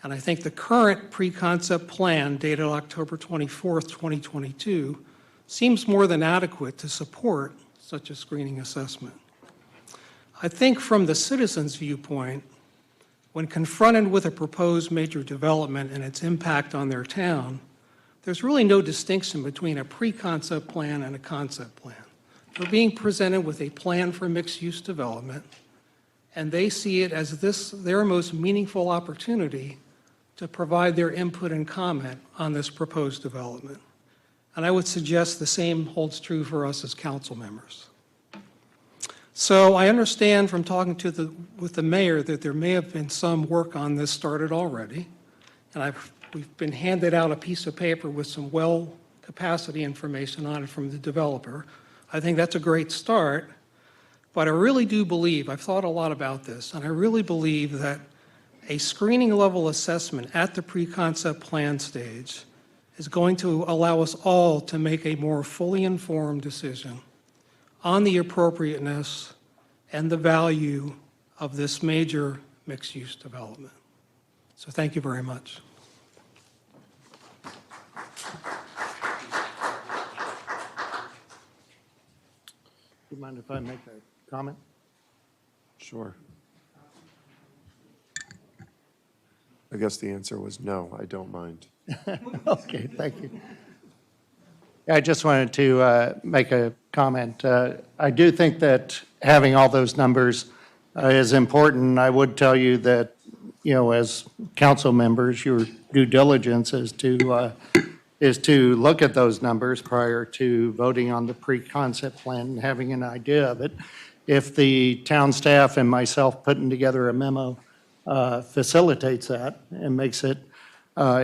And I think the current pre-concept plan, dated October 24th, 2022, seems more than adequate to support such a screening assessment. I think from the citizens' viewpoint, when confronted with a proposed major development and its impact on their town, there's really no distinction between a pre-concept plan and a concept plan. They're being presented with a plan for mixed-use development, and they see it as their most meaningful opportunity to provide their input and comment on this proposed development. And I would suggest the same holds true for us as council members. So I understand from talking with the mayor that there may have been some work on this started already, and we've been handed out a piece of paper with some well capacity information on it from the developer. I think that's a great start, but I really do believe, I've thought a lot about this, and I really believe that a screening level assessment at the pre-concept plan stage is going to allow us all to make a more fully informed decision on the appropriateness and the value of this major mixed-use development. So thank you very much. Do you mind if I make a comment? Sure. I guess the answer was no, I don't mind. Okay, thank you. I just wanted to make a comment. I do think that having all those numbers is important. I would tell you that, you know, as council members, your due diligence is to look at those numbers prior to voting on the pre-concept plan and having an idea of it. If the town staff and myself putting together a memo facilitates that and makes it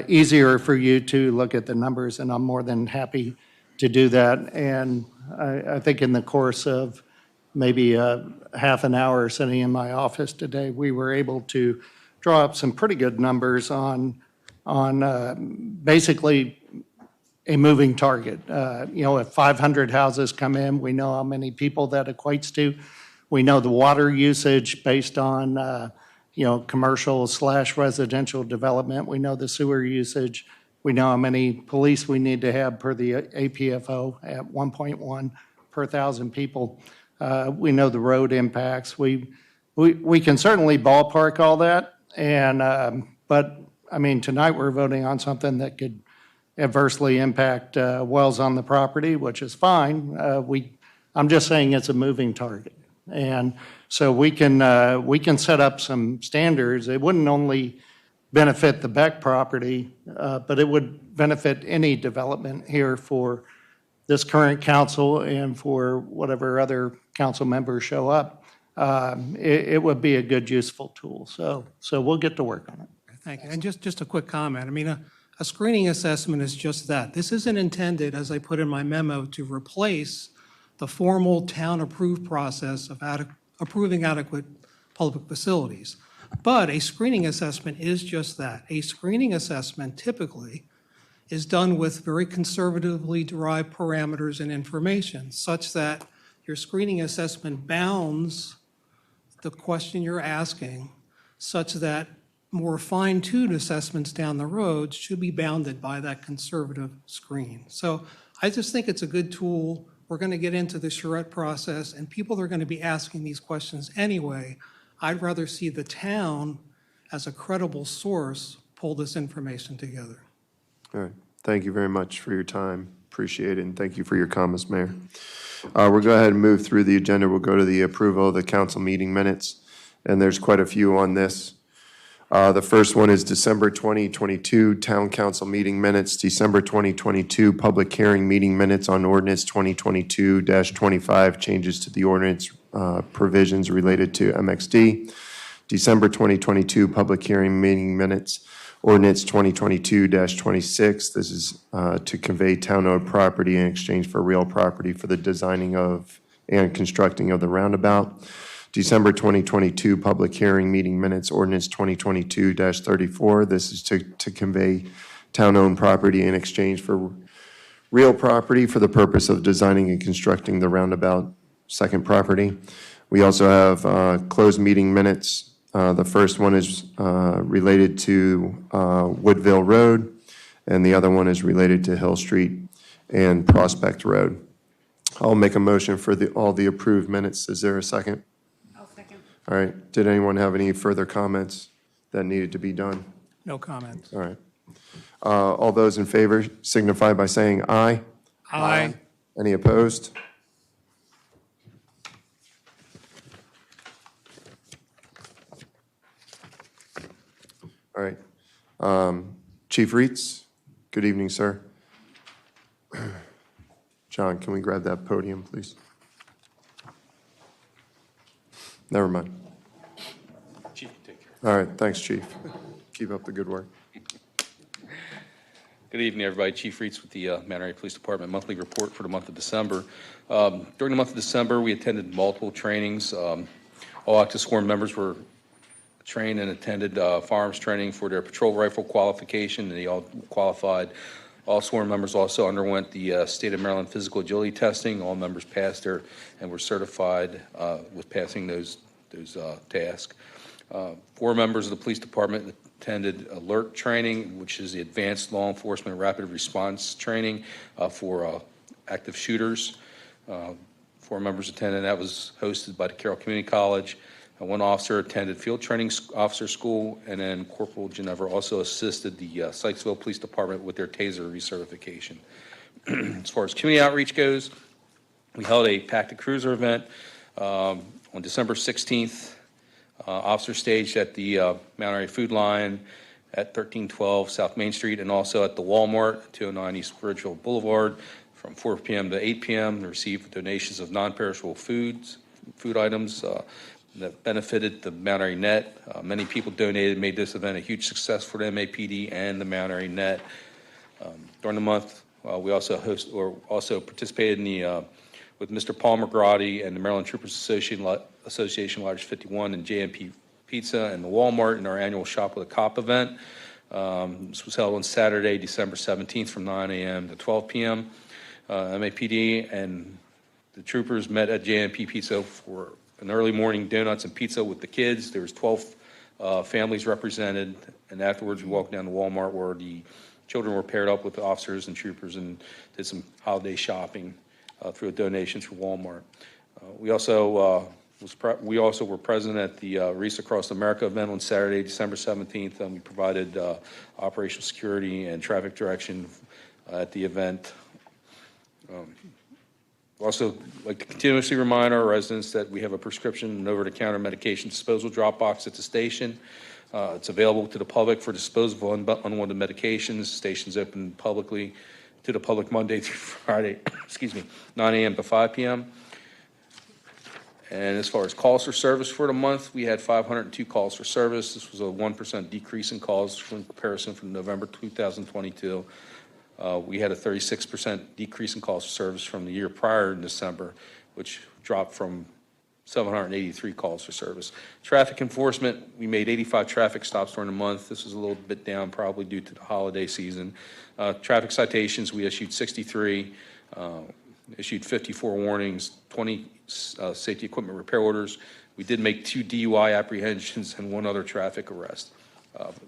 easier for you to look at the numbers, and I'm more than happy to do that. And I think in the course of maybe half an hour sitting in my office today, we were able to draw up some pretty good numbers on basically a moving target. You know, if 500 houses come in, we know how many people that equates to. We know the water usage based on you know, commercial/residential development. We know the sewer usage. We know how many police we need to have per the APFO at 1.1 per 1,000 people. We know the road impacts. We can certainly ballpark all that, and but I mean, tonight we're voting on something that could adversely impact wells on the property, which is fine. I'm just saying it's a moving target. And so we can set up some standards. It wouldn't only benefit the Beck property, but it would benefit any development here for this current council and for whatever other council members show up. It would be a good, useful tool. So we'll get to work on it. Thank you. And just a quick comment. I mean, a screening assessment is just that. This isn't intended, as I put in my memo, to replace the formal town-approved process of approving adequate public facilities. But a screening assessment is just that. A screening assessment typically is done with very conservatively derived parameters and information, such that your screening assessment bounds the question you're asking, such that more fine-tuned assessments down the road should be bounded by that conservative screen. So I just think it's a good tool. We're going to get into the charrette process, and people are going to be asking these questions anyway. I'd rather see the town as a credible source pull this information together. All right. Thank you very much for your time. Appreciate it, and thank you for your comments, Mayor. We'll go ahead and move through the agenda. We'll go to the approval of the council meeting minutes, and there's quite a few on this. The first one is December 2022 Town Council meeting minutes, December 2022 public hearing meeting minutes on Ordinance 2022-25, changes to the ordinance provisions related to MXD. December 2022 public hearing meeting minutes, Ordinance 2022-26. This is to convey town-owned property in exchange for real property for the designing of and constructing of the roundabout. December 2022 public hearing meeting minutes, Ordinance 2022-34. This is to convey town-owned property in exchange for real property for the purpose of designing and constructing the roundabout second property. We also have closed meeting minutes. The first one is related to Woodville Road, and the other one is related to Hill Street and Prospect Road. I'll make a motion for all the approved minutes. Is there a second? All right. Did anyone have any further comments that needed to be done? No comments. All right. All those in favor signify by saying aye. Aye. Any opposed? All right. Chief Reitz, good evening, sir. John, can we grab that podium, please? Never mind. Chief, take care. All right, thanks, Chief. Keep up the good work. Good evening, everybody. Chief Reitz with the Mount Airy Police Department monthly report for the month of December. During the month of December, we attended multiple trainings. All active sworn members were trained and attended firearms training for their patrol rifle qualification, and they all qualified. All sworn members also underwent the State of Maryland physical agility testing. All members passed there and were certified with passing those tasks. 4 members of the police department attended alert training, which is the advanced law enforcement rapid response training for active shooters. 4 members attended. That was hosted by the Carroll Community College. 1 officer attended field training officer school, and then Corporal Ginevra also assisted the Sykesville Police Department with their TASER recertification. As far as community outreach goes, we held a Pack the Cruiser event on December 16th. Officer staged at the Mount Airy Food Line at 1312 South Main Street, and also at the Walmart, 209 East Spiritual Boulevard, from 4 p.m. to 8 p.m. to receive donations of non-perishable food items that benefited the Mount Airy Net. Many people donated, made this event a huge success for the MAPD and the Mount Airy Net. During the month, we also participated in the with Mr. Paul McGrady and the Maryland Troopers Association Lodge 51 and JMP Pizza and the Walmart in our annual Shop with a Cop event. This was held on Saturday, December 17th from 9 a.m. to 12 p.m. MAPD and the troopers met at JMP Pizza for an early morning donuts and pizza with the kids. There was 12 families represented, and afterwards we walked down to Walmart where the children were paired up with the officers and troopers and did some holiday shopping through a donation through Walmart. We also were present at the Reitz Across America event on Saturday, December 17th, and we provided operational security and traffic direction at the event. Also, like to continuously remind our residents that we have a prescription and over-the-counter medication disposal drop box at the station. It's available to the public for disposal of unwanted medications. Station's open publicly to the public Monday through Friday, 9 a.m. to 5 p.m. And as far as calls for service for the month, we had 502 calls for service. This was a 1% decrease in calls in comparison from November 2022. We had a 36% decrease in calls for service from the year prior in December, which dropped from 783 calls for service. Traffic enforcement, we made 85 traffic stops during the month. This was a little bit down, probably due to the holiday season. Traffic citations, we issued 63, issued 54 warnings, 20 safety equipment repair orders. We did make 2 DUI apprehensions and 1 other traffic arrest.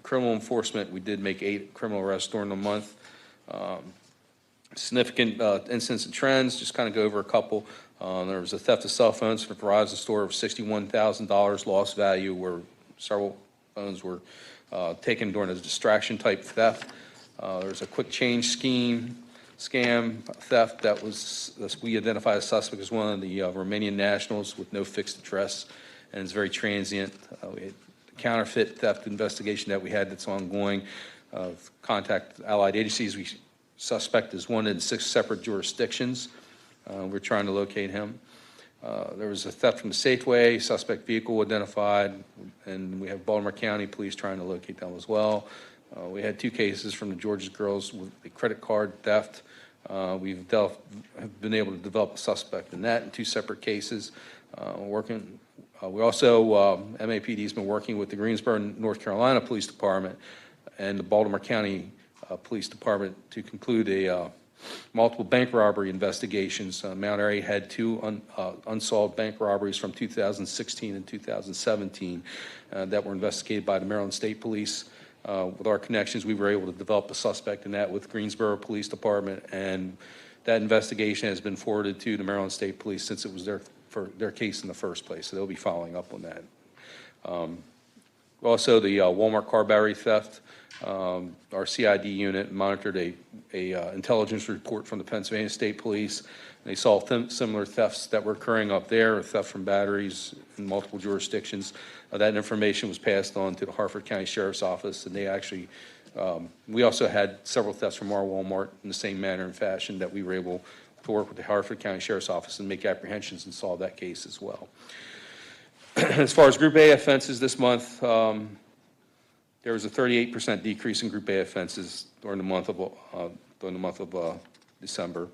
Criminal enforcement, we did make 8 criminal arrests during the month. Significant incidents and trends, just kind of go over a couple. There was a theft of cell phones from a Verizon store of $61,000 lost value, where several phones were taken during a distraction type theft. There was a quick change scam theft that we identified a suspect as one of the Romanian nationals with no fixed address, and it's very transient. We had a counterfeit theft investigation that we had that's ongoing. Contact allied agencies. We suspect is wanted in 6 separate jurisdictions. We're trying to locate him. There was a theft from the Safeway, suspect vehicle identified, and we have Baltimore County Police trying to locate them as well. We had 2 cases from the Georgia girls with a credit card theft. We've have been able to develop a suspect in that in 2 separate cases. We also, MAPD has been working with the Greensboro, North Carolina Police Department and the Baltimore County Police Department to conclude a multiple bank robbery investigations. Mount Airy had 2 unsolved bank robberies from 2016 and 2017 that were investigated by the Maryland State Police. With our connections, we were able to develop a suspect in that with Greensboro Police Department, and that investigation has been forwarded to the Maryland State Police since it was their case in the first place, so they'll be following up on that. Also, the Walmart car battery theft. Our CID unit monitored a intelligence report from the Pennsylvania State Police. They saw similar thefts that were occurring up there, or theft from batteries in multiple jurisdictions. That information was passed on to the Harford County Sheriff's Office, and they actually, we also had several thefts from our Walmart in the same manner and fashion that we were able to work with the Harford County Sheriff's Office and make apprehensions and solve that case as well. As far as Group A offenses this month, there was a 38% decrease in Group A offenses during the month of December.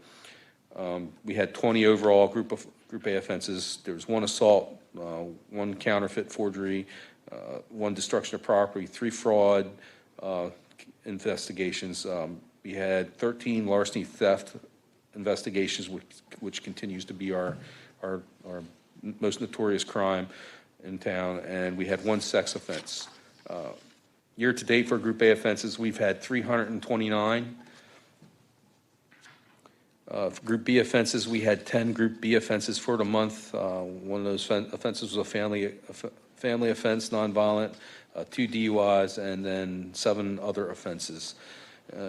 We had 20 overall Group A offenses. There was 1 assault, 1 counterfeit forgery, 1 destruction of property, 3 fraud investigations. We had 13 larceny theft investigations, which continues to be our most notorious crime in town, and we had 1 sex offense. Year to date for Group A offenses, we've had 329. Group B offenses, we had 10 Group B offenses for the month. One of those offenses was a family offense, nonviolent, 2 DUIs, and then 7 other offenses.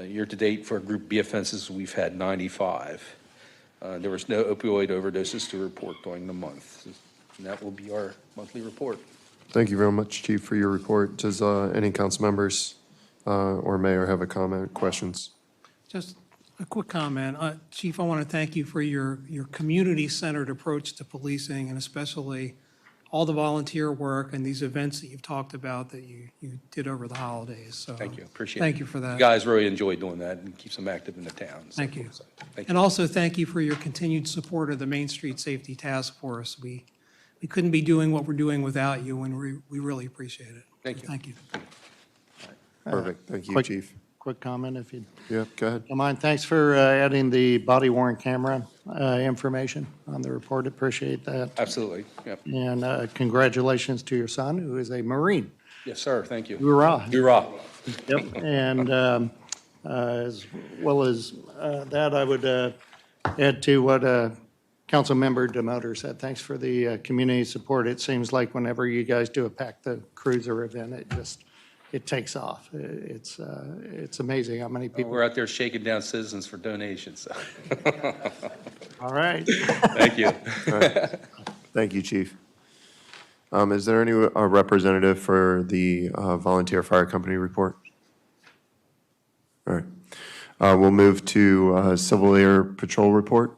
Year to date for Group B offenses, we've had 95. There was no opioid overdoses to report during the month. And that will be our monthly report. Thank you very much, Chief, for your report. Does any council members or mayor have a comment, questions? Just a quick comment. Chief, I want to thank you for your community-centered approach to policing, and especially all the volunteer work and these events that you've talked about that you did over the holidays. So Thank you. Appreciate it. Thank you for that. You guys really enjoy doing that and keeps them active in the town. So, Thank you. Thank you. And also thank you for your continued support of the Main Street Safety Task Force. We couldn't be doing what we're doing without you, and we really appreciate it. Thank you. Thank you. Perfect. Thank you, Quick- Chief. Quick comment, if you Yeah, go ahead. don't mind. Thanks for adding the body-worn camera information on the report. Appreciate that. Absolutely. Yep. And congratulations to your son, who is a Marine. Yes, sir. Thank you. Hoorah. Hoorah. Yep. And as well as that, I would add to what Councilmember Demotor said. Thanks for the community support. It seems like whenever you guys do a Pack the Cruiser event, it takes off. It's amazing how many people. We're out there shaking down citizens for donations. So. All right. Thank you. All right. Thank you, Chief. Is there any representative for the volunteer fire company report? All right. We'll move to Civil Air Patrol report.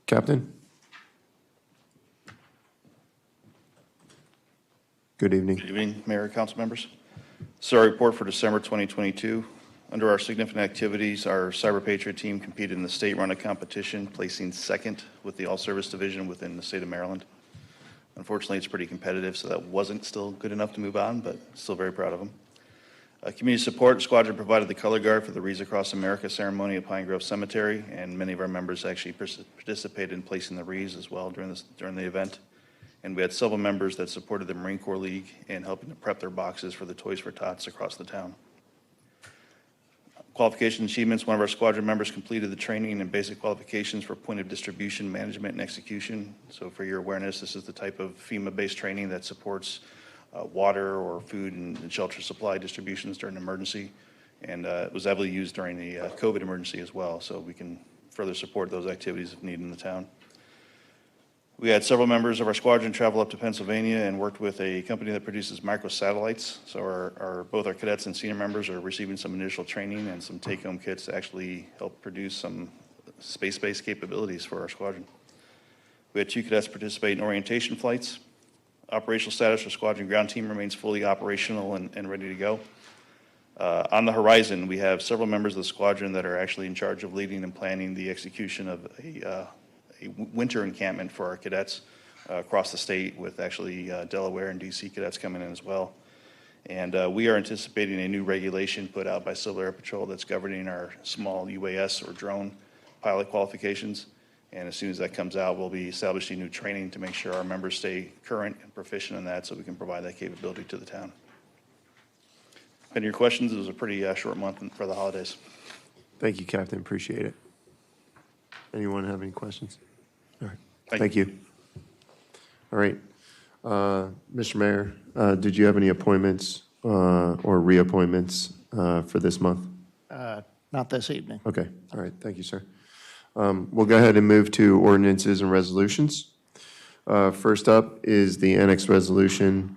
Captain? Good evening. Good evening, Mayor, council members. This is our report for December 2022. Under our significant activities, our Cyber Patriot team competed in the state-run competition, placing second with the All-Service Division within the state of Maryland. Unfortunately, it's pretty competitive, so that wasn't still good enough to move on, but still very proud of them. Community Support Squadron provided the color guard for the Wreaths Across America ceremony at Pine Grove Cemetery, and many of our members actually participated in placing the wreaths as well during the event. And we had several members that supported the Marine Corps League in helping to prep their boxes for the Toys for Tots across the town. Qualification achievements, one of our squadron members completed the training and basic qualifications for point of distribution, management, and execution. So for your awareness, this is the type of FEMA-based training that supports water or food and shelter supply distributions during an emergency. And it was heavily used during the COVID emergency as well, so we can further support those activities if needed in the town. We had several members of our squadron travel up to Pennsylvania and worked with a company that produces microsatellites. So both our cadets and senior members are receiving some initial training and some take-home kits to actually help produce some space-based capabilities for our squadron. We had 2 cadets participate in orientation flights. Operational status for squadron ground team remains fully operational and ready to go. On the horizon, we have several members of the squadron that are actually in charge of leading and planning the execution of a winter encampment for our cadets across the state, with actually Delaware and DC cadets coming in as well. And we are anticipating a new regulation put out by Civil Air Patrol that's governing our small UAS or drone pilot qualifications. And as soon as that comes out, we'll be establishing new training to make sure our members stay current and proficient in that so we can provide that capability to the town. Any of your questions? It was a pretty short month for the holidays. Thank you, Captain. Appreciate it. Anyone have any questions? All right. Thank you. All right. Mr. Mayor, did you have any appointments or reappointments for this month? Not this evening. Okay. All right. Thank you, sir. We'll go ahead and move to ordinances and resolutions. First up is the Annex Resolution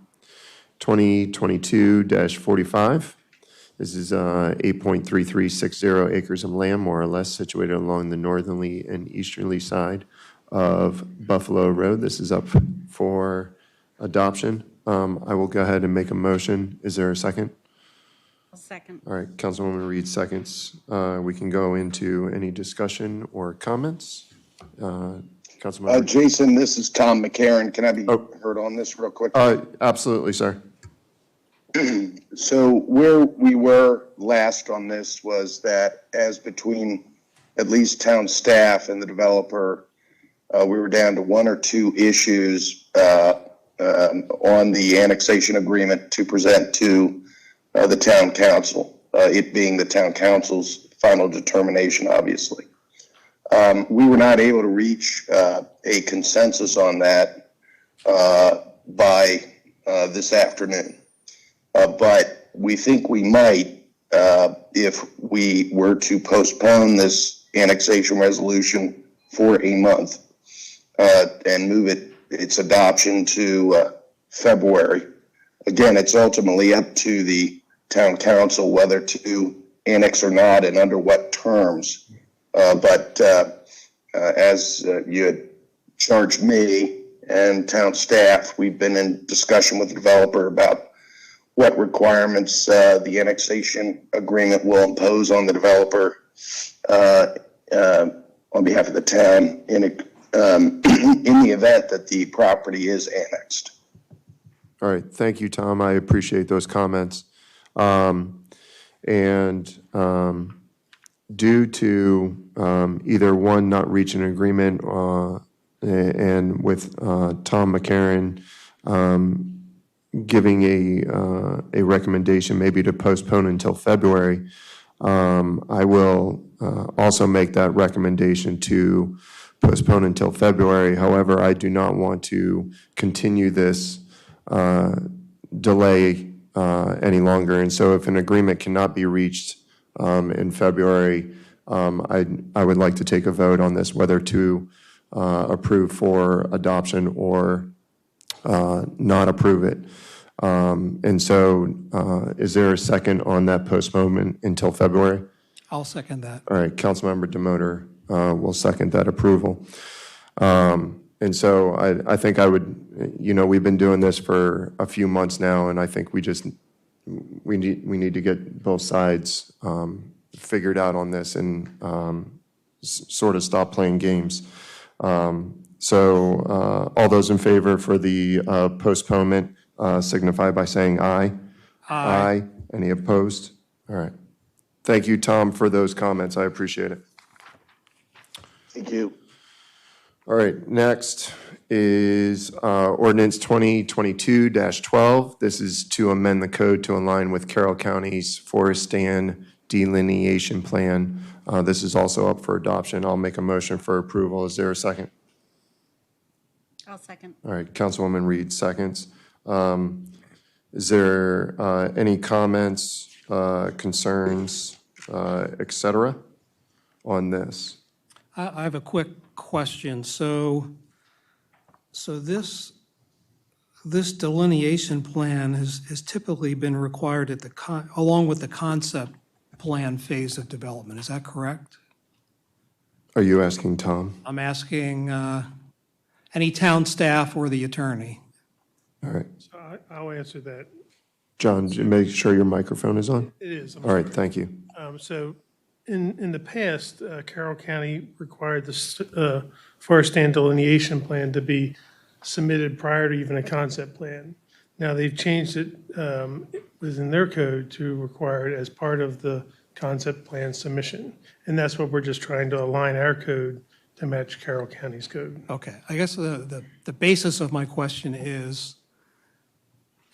2022-45. This is 8.3360 acres of land, more or less, situated along the northerly and easterly side of Buffalo Road. This is up for adoption. I will go ahead and make a motion. Is there a second? I'll second. All right, Councilwoman Reed seconds. We can go into any discussion or comments. Councilmember. Jason, this is Tom McCarron. Can I be heard on this real quick? Absolutely, sir. So where we were last on this was that as between at least town staff and the developer, we were down to 1 or 2 issues on the annexation agreement to present to the town council, it being the town council's final determination, obviously. We were not able to reach a consensus on that by this afternoon. But we think we might if we were to postpone this annexation resolution for a month and move its adoption to February. Again, it's ultimately up to the town council whether to annex or not and under what terms. But as you had charged me and town staff, we've been in discussion with the developer about what requirements the annexation agreement will impose on the developer on behalf of the town in the event that the property is annexed. All right, thank you, Tom. I appreciate those comments. Due to either one, not reaching an agreement, and with Tom McCarron giving a recommendation maybe to postpone until February, I will also make that recommendation to postpone until February. However, I do not want to continue this delay any longer. And so if an agreement cannot be reached in February, I would like to take a vote on this, whether to approve for adoption or not approve it. And so is there a second on that postponement until February? I'll second that. All right, Councilmember Demotor will second that approval. And so I think I would, we've been doing this for a few months now, and I think we need to get both sides figured out on this and sort of stop playing games. So all those in favor for the postponement signify by saying aye. Aye. Any opposed? All right. Thank you, Tom, for those comments. I appreciate it. Thank you. All right, next is Ordinance 2022-12. This is to amend the code to align with Carroll County's Forest Stand Delineation Plan. This is also up for adoption. I'll make a motion for approval. Is there a second? I'll second. All right, Councilwoman Reed seconds. Is there any comments, concerns, et cetera, on this? I have a quick question. So this delineation plan has typically been required at along with the concept plan phase of development. Is that correct? Are you asking Tom? I'm asking any town staff or the attorney. All right. So I'll answer that. John, make sure your microphone is on. It is. All right, thank you. So in the past, Carroll County required the forest stand delineation plan to be submitted prior to even a concept plan. Now, they've changed it within their code to require it as part of the concept plan submission. And that's what we're just trying to align our code to match Carroll County's code. Okay. I guess the basis of my question is,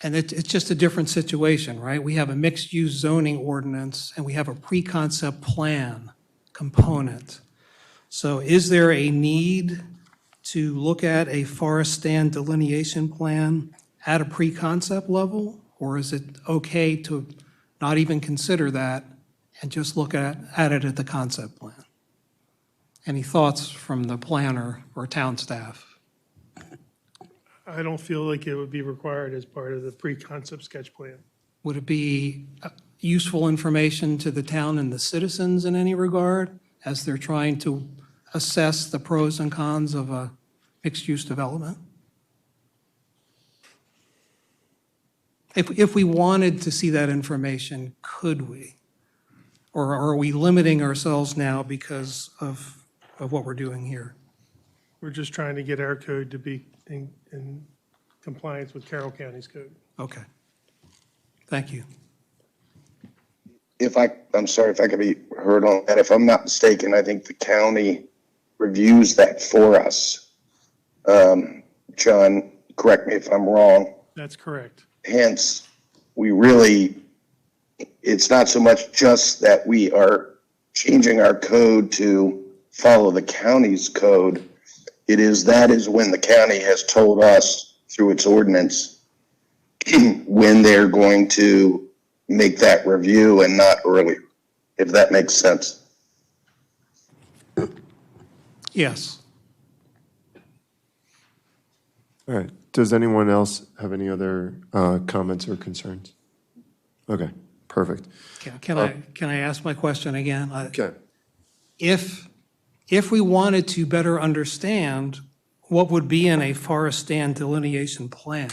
and it's just a different situation, right? We have a mixed-use zoning ordinance, and we have a pre-concept plan component. So is there a need to look at a forest stand delineation plan at a pre-concept level? Or is it okay to not even consider that and just look at it at the concept plan? Any thoughts from the planner or town staff? I don't feel like it would be required as part of the pre-concept sketch plan. Would it be useful information to the town and the citizens in any regard as they're trying to assess the pros and cons of a mixed-use development? If we wanted to see that information, could we? Or are we limiting ourselves now because of what we're doing here? We're just trying to get our code to be in compliance with Carroll County's code. Okay. Thank you. I'm sorry if I could be heard on that. If I'm not mistaken, I think the county reviews that for us. John, correct me if I'm wrong. That's correct. Hence, it's not so much just that we are changing our code to follow the county's code. That is when the county has told us through its ordinance when they're going to make that review and not earlier, if that makes sense. Yes. All right. Does anyone else have any other comments or concerns? Okay, perfect. Can I ask my question again? Okay. If we wanted to better understand what would be in a forest stand delineation plan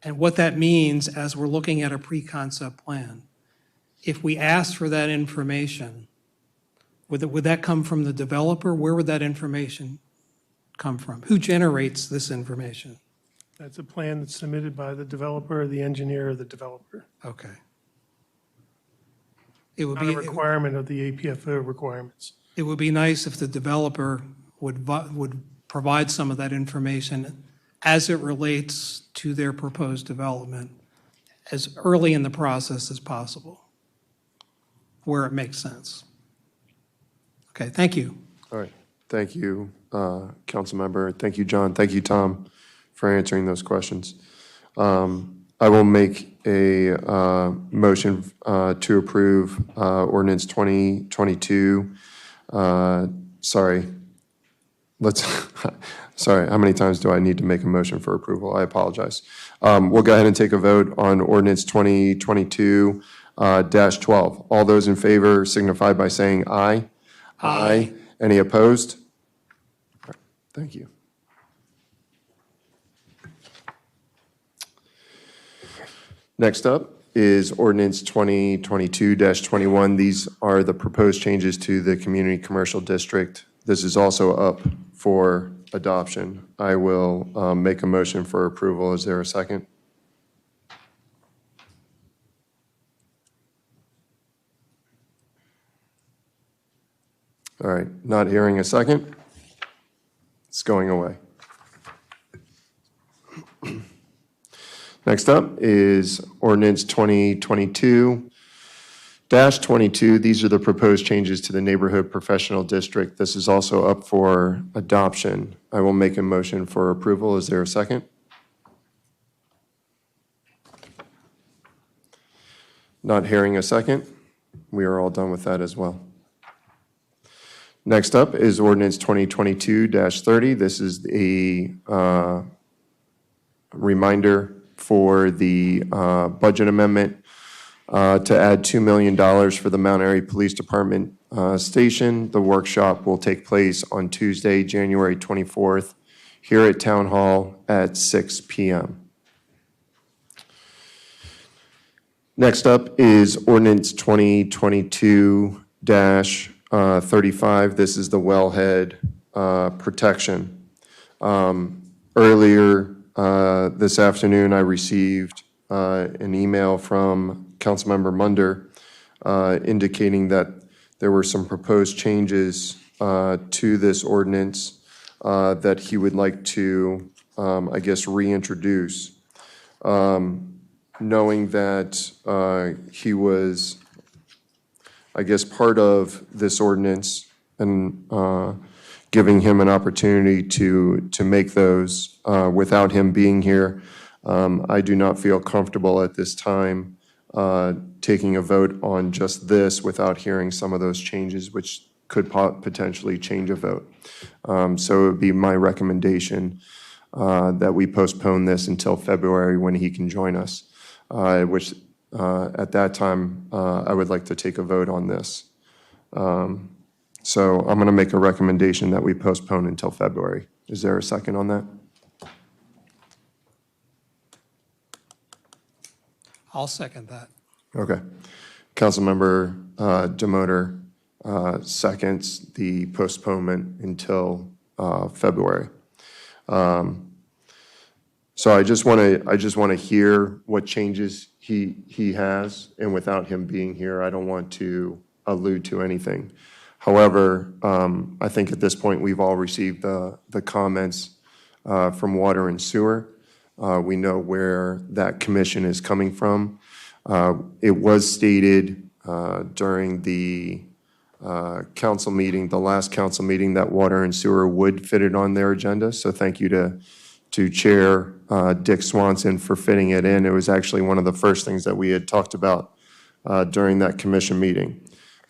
and what that means as we're looking at a pre-concept plan, if we asked for that information, would that come from the developer? Where would that information come from? Who generates this information? That's a plan that's submitted by the developer, the engineer, or the developer. Okay. It would Not be a requirement of the APFO requirements. It would be nice if the developer would provide some of that information as it relates to their proposed development as early in the process as possible, where it makes sense. Okay, thank you. All right. Thank you, Councilmember. Thank you, John. Thank you, Tom, for answering those questions. I will make a motion to approve Ordinance 2022, let's, sorry, how many times do I need to make a motion for approval? I apologize. We'll go ahead and take a vote on ordinance 2022-12. All those in favor signify by saying aye. Aye. Any opposed? Thank you. Next up is ordinance 2022-21. These are the proposed changes to the community commercial district. This is also up for adoption. I will make a motion for approval. Is there a second? All right, not hearing a second. It's going away. Next up is ordinance 2022-22. These are the proposed changes to the neighborhood professional district. This is also up for adoption. I will make a motion for approval. Is there a second? Not hearing a second. We are all done with that as well. Next up is ordinance 2022-30. This is a reminder for the budget amendment to add $2 million for the Mount Airy Police Department station. The workshop will take place on Tuesday, January 24th, here at Town Hall at 6 p.m. Next up is ordinance 2022-35. This is the wellhead protection. Earlier this afternoon, I received an email from Councilmember Munder indicating that there were some proposed changes to this ordinance that he would like to, I guess, reintroduce. Knowing that he was, I guess, part of this ordinance and giving him an opportunity to make those without him being here, I do not feel comfortable at this time taking a vote on just this without hearing some of those changes, which could potentially change a vote. So it would be my recommendation that we postpone this until February when he can join us, which at that time I would like to take a vote on this. So I'm going to make a recommendation that we postpone until February. Is there a second on that? I'll second that. Okay. Councilmember Demotor seconds the postponement until February. So I just want to hear what changes he has, and without him being here, I don't want to allude to anything. However, I think at this point we've all received the comments from Water and Sewer. We know where that commission is coming from. It was stated during the council meeting, the last council meeting, that Water and Sewer would fit it on their agenda. So thank you to Chair Dick Swanson for fitting it in. It was actually one of the first things that we had talked about during that commission meeting.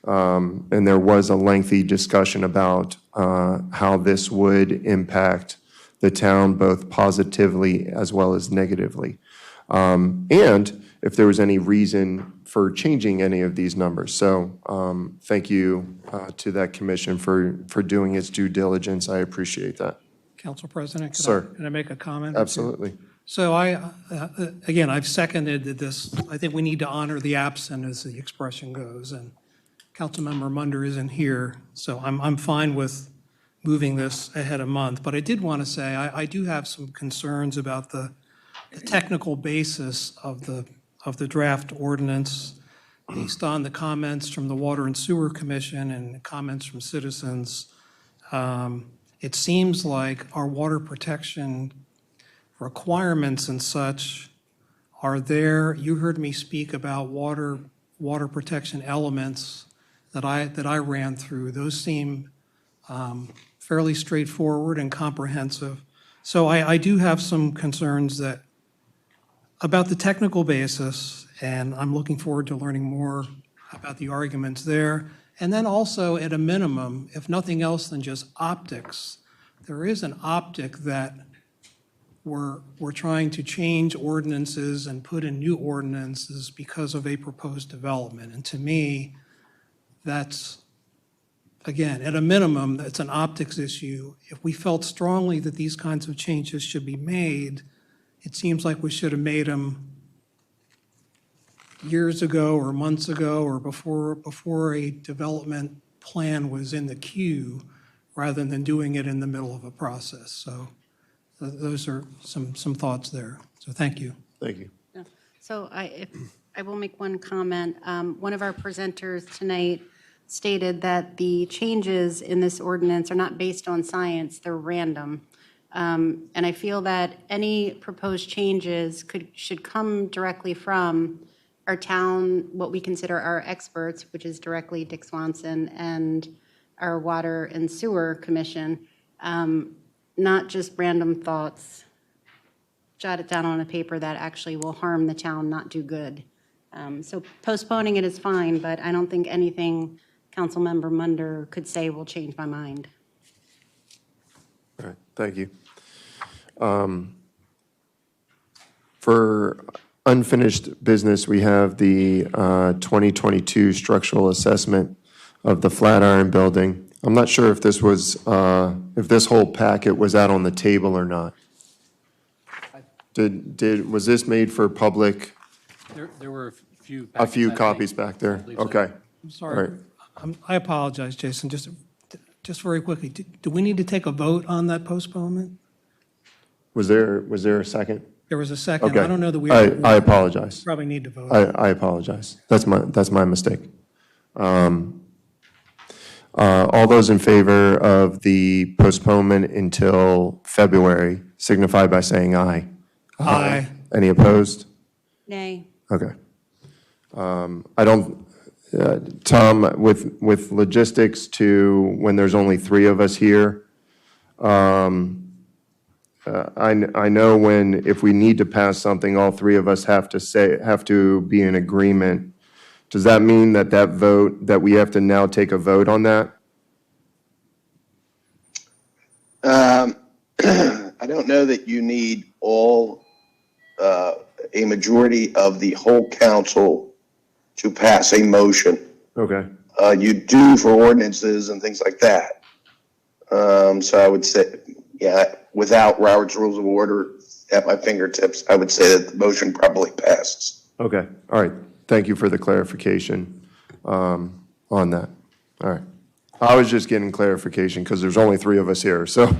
And there was a lengthy discussion about how this would impact the town both positively as well as negatively. And if there was any reason for changing any of these numbers. So thank you to that commission for doing its due diligence. I appreciate that. Council President, Sir. Can I make a comment? Absolutely. So again, I've seconded this. I think we need to honor the absent, as the expression goes, and Councilmember Munder isn't here, so I'm fine with moving this ahead a month. But I did want to say I do have some concerns about the technical basis of the draft ordinance based on the comments from the Water and Sewer Commission and comments from citizens. It seems like our water protection requirements and such are there. You heard me speak about water protection elements that I ran through. Those seem fairly straightforward and comprehensive. So I do have some concerns about the technical basis, and I'm looking forward to learning more about the arguments there. And then also, at a minimum, if nothing else than just optics, there is an optic that we're trying to change ordinances and put in new ordinances because of a proposed development. And to me, that's, again, at a minimum, that's an optics issue. If we felt strongly that these kinds of changes should be made, it seems like we should have made them years ago or months ago or before a development plan was in the queue, rather than doing it in the middle of a process. So those are some thoughts there. So thank you. Thank you. So I will make one comment. One of our presenters tonight stated that the changes in this ordinance are not based on science, they're random. And I feel that any proposed changes should come directly from our town, what we consider our experts, which is directly Dick Swanson and our Water and Sewer Commission, not just random thoughts jotted down on a paper that actually will harm the town, not do good. So postponing it is fine, but I don't think anything Councilmember Munder could say will change my mind. All right, thank you. For unfinished business, we have the 2022 structural assessment of the Flatiron Building. I'm not sure if this was, if this whole packet was out on the table or not. Was this made for public? There were A few copies back there? Okay. I'm sorry. I apologize, Jason. Just very quickly, do we need to take a vote on that postponement? Was there a second? There was a second. Okay. I don't know that we. I apologize. Probably need to vote. I apologize. That's my mistake. All those in favor of the postponement until February signify by saying aye. Aye. Any opposed? Nay. Okay. I don't, Tom, with logistics to when there's only three of us here, I know if we need to pass something, all three of us have to be in agreement. Does that mean that vote, that we have to now take a vote on that? I don't know that you need a majority of the whole council to pass a motion. Okay. You do for ordinances and things like that. So I would say, yeah, without Robert's Rules of Order at my fingertips, I would say that the motion probably passes. Okay. All right. Thank you for the clarification on that. All right. I was just getting clarification because there's only three of us here, so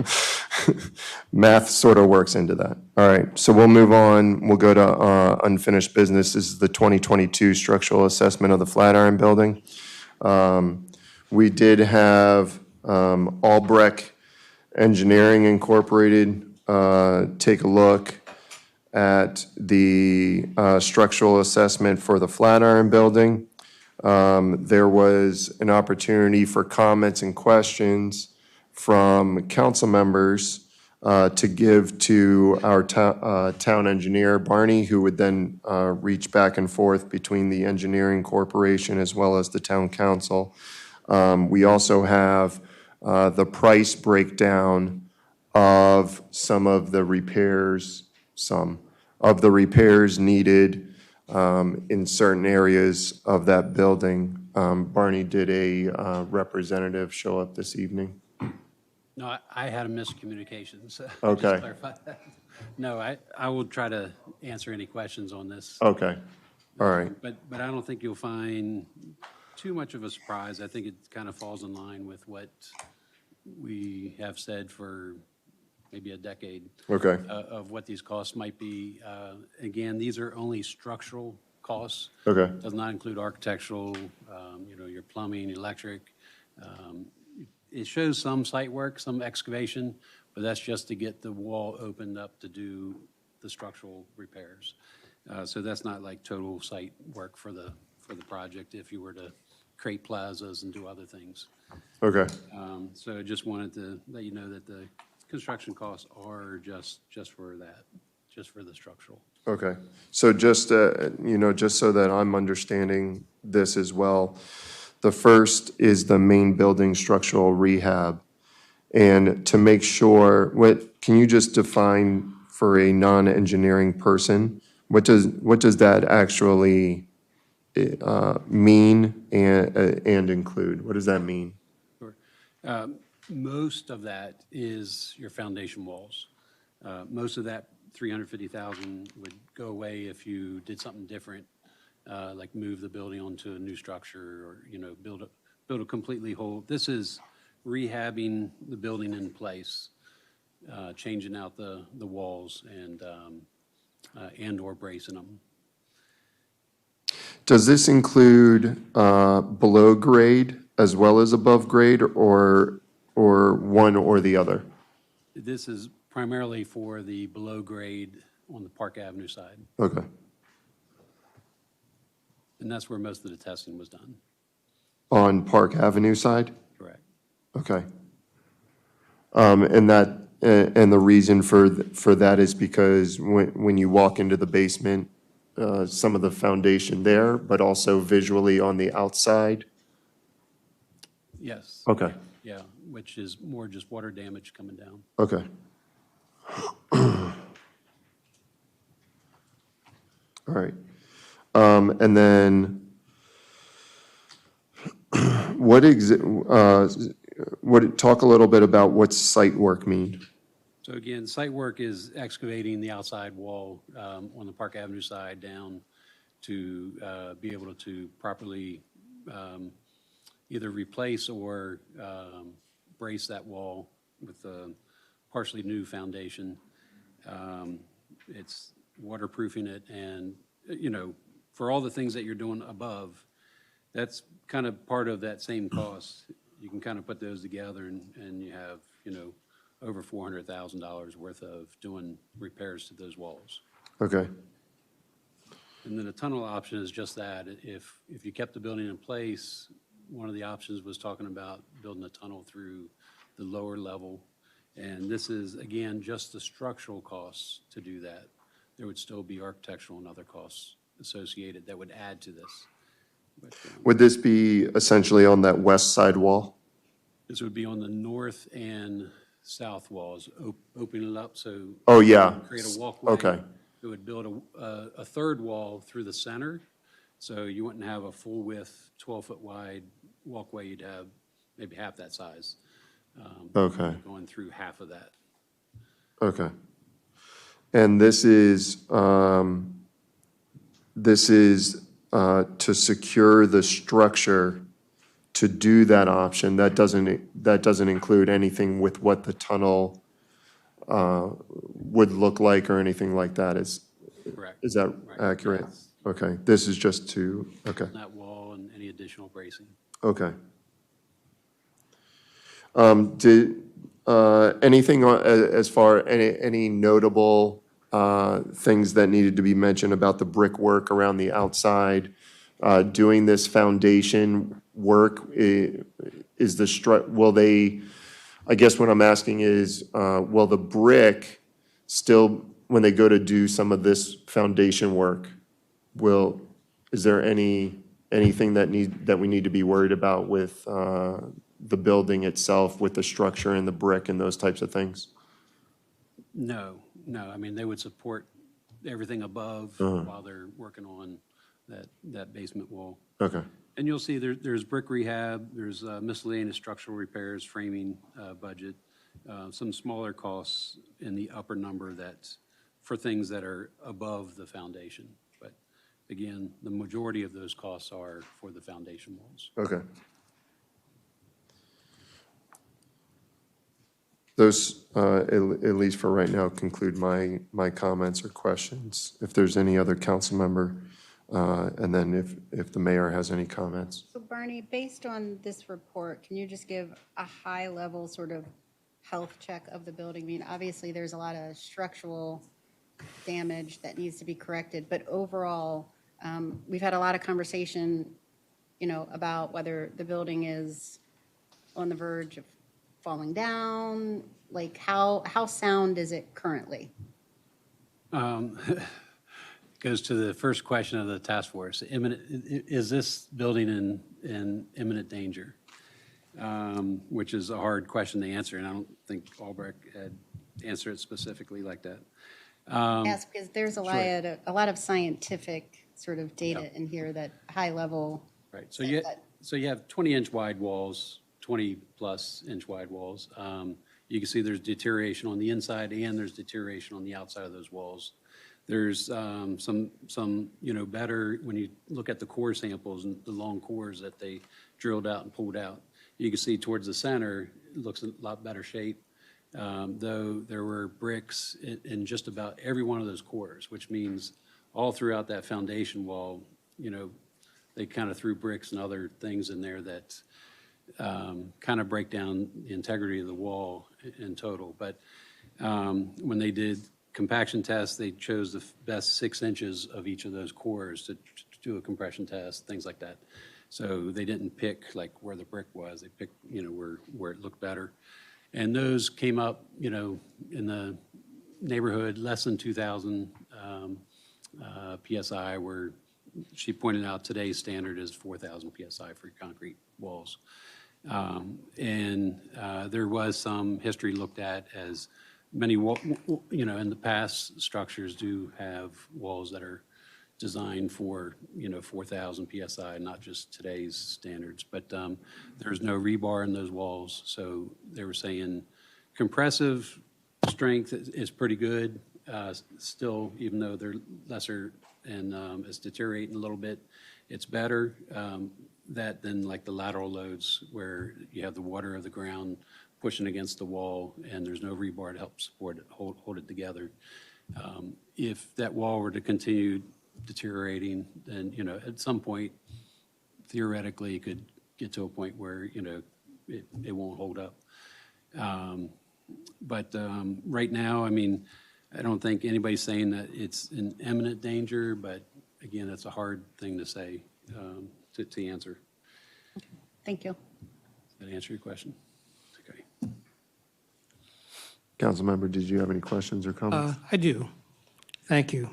math sort of works into that. All right, so we'll move on. We'll go to unfinished business. This is the 2022 structural assessment of the Flatiron Building. We did have Albrecht Engineering Incorporated take a look at the structural assessment for the Flatiron Building. There was an opportunity for comments and questions from council members to give to our town engineer, Barney, who would then reach back and forth between the engineering corporation as well as the town council. We also have the price breakdown of some of the repairs needed in certain areas of that building. Barney, did a representative show up this evening? No, I had a miscommunication, so. Okay. Just clarify that. No, I will try to answer any questions on this. Okay, all right. But I don't think you'll find too much of a surprise. I think it kind of falls in line with what we have said for maybe a decade. Okay. Of what these costs might be. Again, these are only structural costs. Okay. Does not include architectural, your plumbing, electric. It shows some site work, some excavation, but that's just to get the wall opened up to do the structural repairs. So that's not like total site work for the project if you were to create plazas and do other things. Okay. So I just wanted to let you know that the construction costs are just for that, just for the structural. Okay. So just so that I'm understanding this as well, the first is the main building structural rehab. And to make sure, can you just define for a non-engineering person, what does that actually mean and include? What does that mean? Sure. Most of that is your foundation walls. Most of that 350,000 would go away if you did something different, like move the building onto a new structure or, build a completely whole. This is rehabbing the building in place, changing out the walls and or bracing them. Does this include below grade as well as above grade, or one or the other? This is primarily for the below grade on the Park Avenue side. Okay. And that's where most of the testing was done. On Park Avenue side? Correct. Okay. And the reason for that is because when you walk into the basement, some of the foundation there, but also visually on the outside? Yes. Okay. Yeah, which is more just water damage coming down. Okay. All right. And then talk a little bit about what site work mean? So again, site work is excavating the outside wall on the Park Avenue side down to be able to properly either replace or brace that wall with a partially new foundation. It's waterproofing it, and for all the things that you're doing above, that's kind of part of that same cost. You can kind of put those together and you have, over $400,000 worth of doing repairs to those walls. Okay. And then the tunnel option is just that. If you kept the building in place, one of the options was talking about building a tunnel through the lower level. And this is, again, just the structural costs to do that. There would still be architectural and other costs associated that would add to this. But, Would this be essentially on that west side wall? this would be on the north and south walls, opening it up so. Oh, yeah. Create a walkway. Okay. It would build a third wall through the center, so you wouldn't have a full width, 12-foot wide walkway. You'd have maybe half that size. Okay. Going through half of that. Okay. And this is to secure the structure to do that option. That doesn't include anything with what the tunnel would look like or anything like that. Correct. Is that accurate? Okay. This is just to, okay. That wall and any additional bracing. Okay. Did anything as far, any notable things that needed to be mentioned about the brickwork around the outside? Doing this foundation work, will they, I guess what I'm asking is, will the brick still, when they go to do some of this foundation work, is there anything that we need to be worried about with the building itself, with the structure and the brick and those types of things? No. I mean, they would support everything above while they're working on that basement wall. Okay. And you'll see there's brick rehab, there's miscellaneous structural repairs, framing budget, some smaller costs in the upper number that's for things that are above the foundation. But again, the majority of those costs are for the foundation walls. Okay. Those, at least for right now, conclude my comments or questions. If there's any other council member, and then if the mayor has any comments. So Barney, based on this report, can you just give a high-level sort of health check of the building? I mean, obviously, there's a lot of structural damage that needs to be corrected, but overall, we've had a lot of conversation, about whether the building is on the verge of falling down. Like, how sound is it currently? Goes to the first question of the task force. Is this building in imminent danger? which is a hard question to answer, and I don't think Albrecht had answered it specifically like that. Yes, because there's a lot of scientific sort of data in here that high level. Right, so you have 20-inch wide walls, 20-plus inch wide walls. You can see there's deterioration on the inside and there's deterioration on the outside of those walls. There's some better, when you look at the core samples and the long cores that they drilled out and pulled out, you can see towards the center, it looks a lot better shape, though there were bricks in just about every one of those cores, which means all throughout that foundation wall, they kind of threw bricks and other things in there that kind of break down the integrity of the wall in total. But when they did compaction tests, they chose the best 6 inches of each of those cores to do a compression test, things like that. So they didn't pick like where the brick was. They picked, where it looked better. And those came up, in the neighborhood less than 2,000 PSI, where she pointed out today's standard is 4,000 PSI for concrete walls. There was some history looked at as many, in the past, structures do have walls that are designed for, 4,000 PSI, not just today's standards. But there's no rebar in those walls, so they were saying compressive strength is pretty good. Still, even though they're lesser and it's deteriorating a little bit, it's better. That than like the lateral loads where you have the water of the ground pushing against the wall and there's no rebar to help support it, hold it together. If that wall were to continue deteriorating, then, at some point, theoretically, it could get to a point where, it won't hold up. But right now, I don't think anybody's saying that it's in imminent danger, but again, that's a hard thing to say, to answer. Thank you. Did that answer your question? Okay. Councilmember, did you have any questions or comments? I do. Thank you.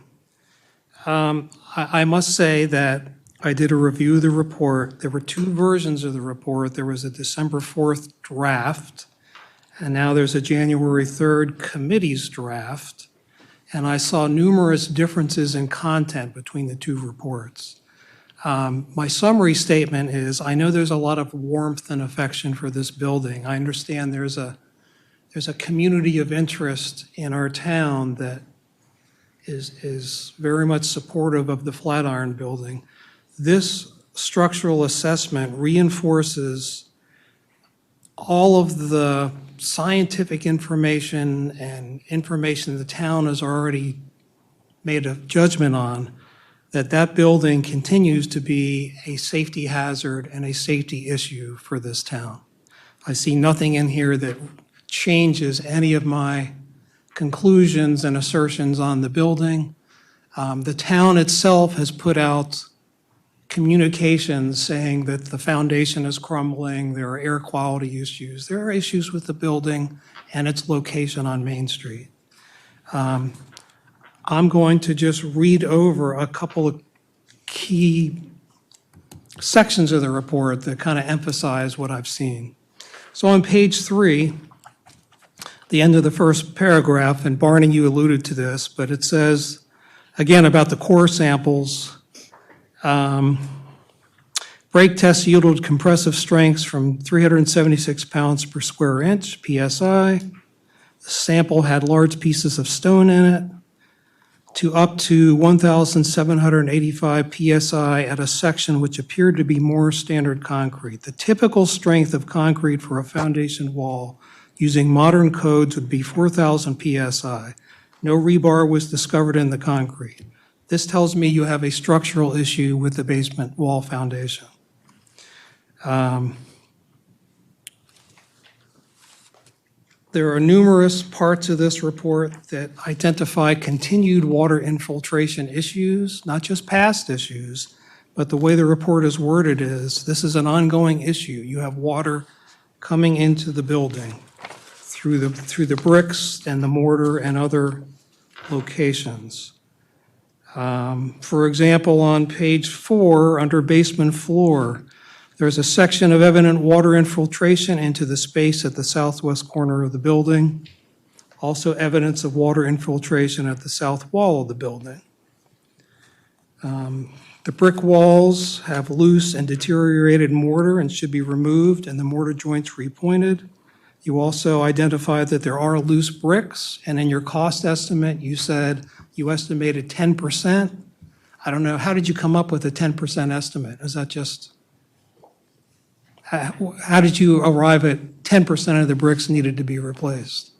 I must say that I did a review of the report. There were 2 versions of the report. There was a December 4th draft, and now there's a January 3rd committee's draft. And I saw numerous differences in content between the 2 reports. My summary statement is, I know there's a lot of warmth and affection for this building. I understand there's a community of interest in our town that is very much supportive of the Flatiron Building. This structural assessment reinforces all of the scientific information and information the town has already made a judgment on, that building continues to be a safety hazard and a safety issue for this town. I see nothing in here that changes any of my conclusions and assertions on the building. The town itself has put out communications saying that the foundation is crumbling, there are air quality issues, there are issues with the building and its location on Main Street. I'm going to just read over a couple of key sections of the report that kind of emphasize what I've seen. So on page 3, the end of the first paragraph, and Barney, you alluded to this, but it says, again, about the core samples, brake tests yielded compressive strengths from 376 pounds per square inch, PSI. The sample had large pieces of stone in it, to up to 1,785 PSI at a section which appeared to be more standard concrete. The typical strength of concrete for a foundation wall using modern codes would be 4,000 PSI. No rebar was discovered in the concrete. This tells me you have a structural issue with the basement wall foundation. There are numerous parts of this report that identify continued water infiltration issues, not just past issues, but the way the report is worded is, this is an ongoing issue. You have water coming into the building through the bricks and the mortar and other locations. For example, on page 4, under basement floor, There's a section of evident water infiltration into the space at the southwest corner of the building. Also evidence of water infiltration at the south wall of the building. The brick walls have loose and deteriorated mortar and should be removed and the mortar joints repointed. You also identified that there are loose bricks, and in your cost estimate, you said you estimated 10%. I don't know, how did you come up with a 10% estimate? Is that just, how did you arrive at 10% of the bricks needed to be replaced?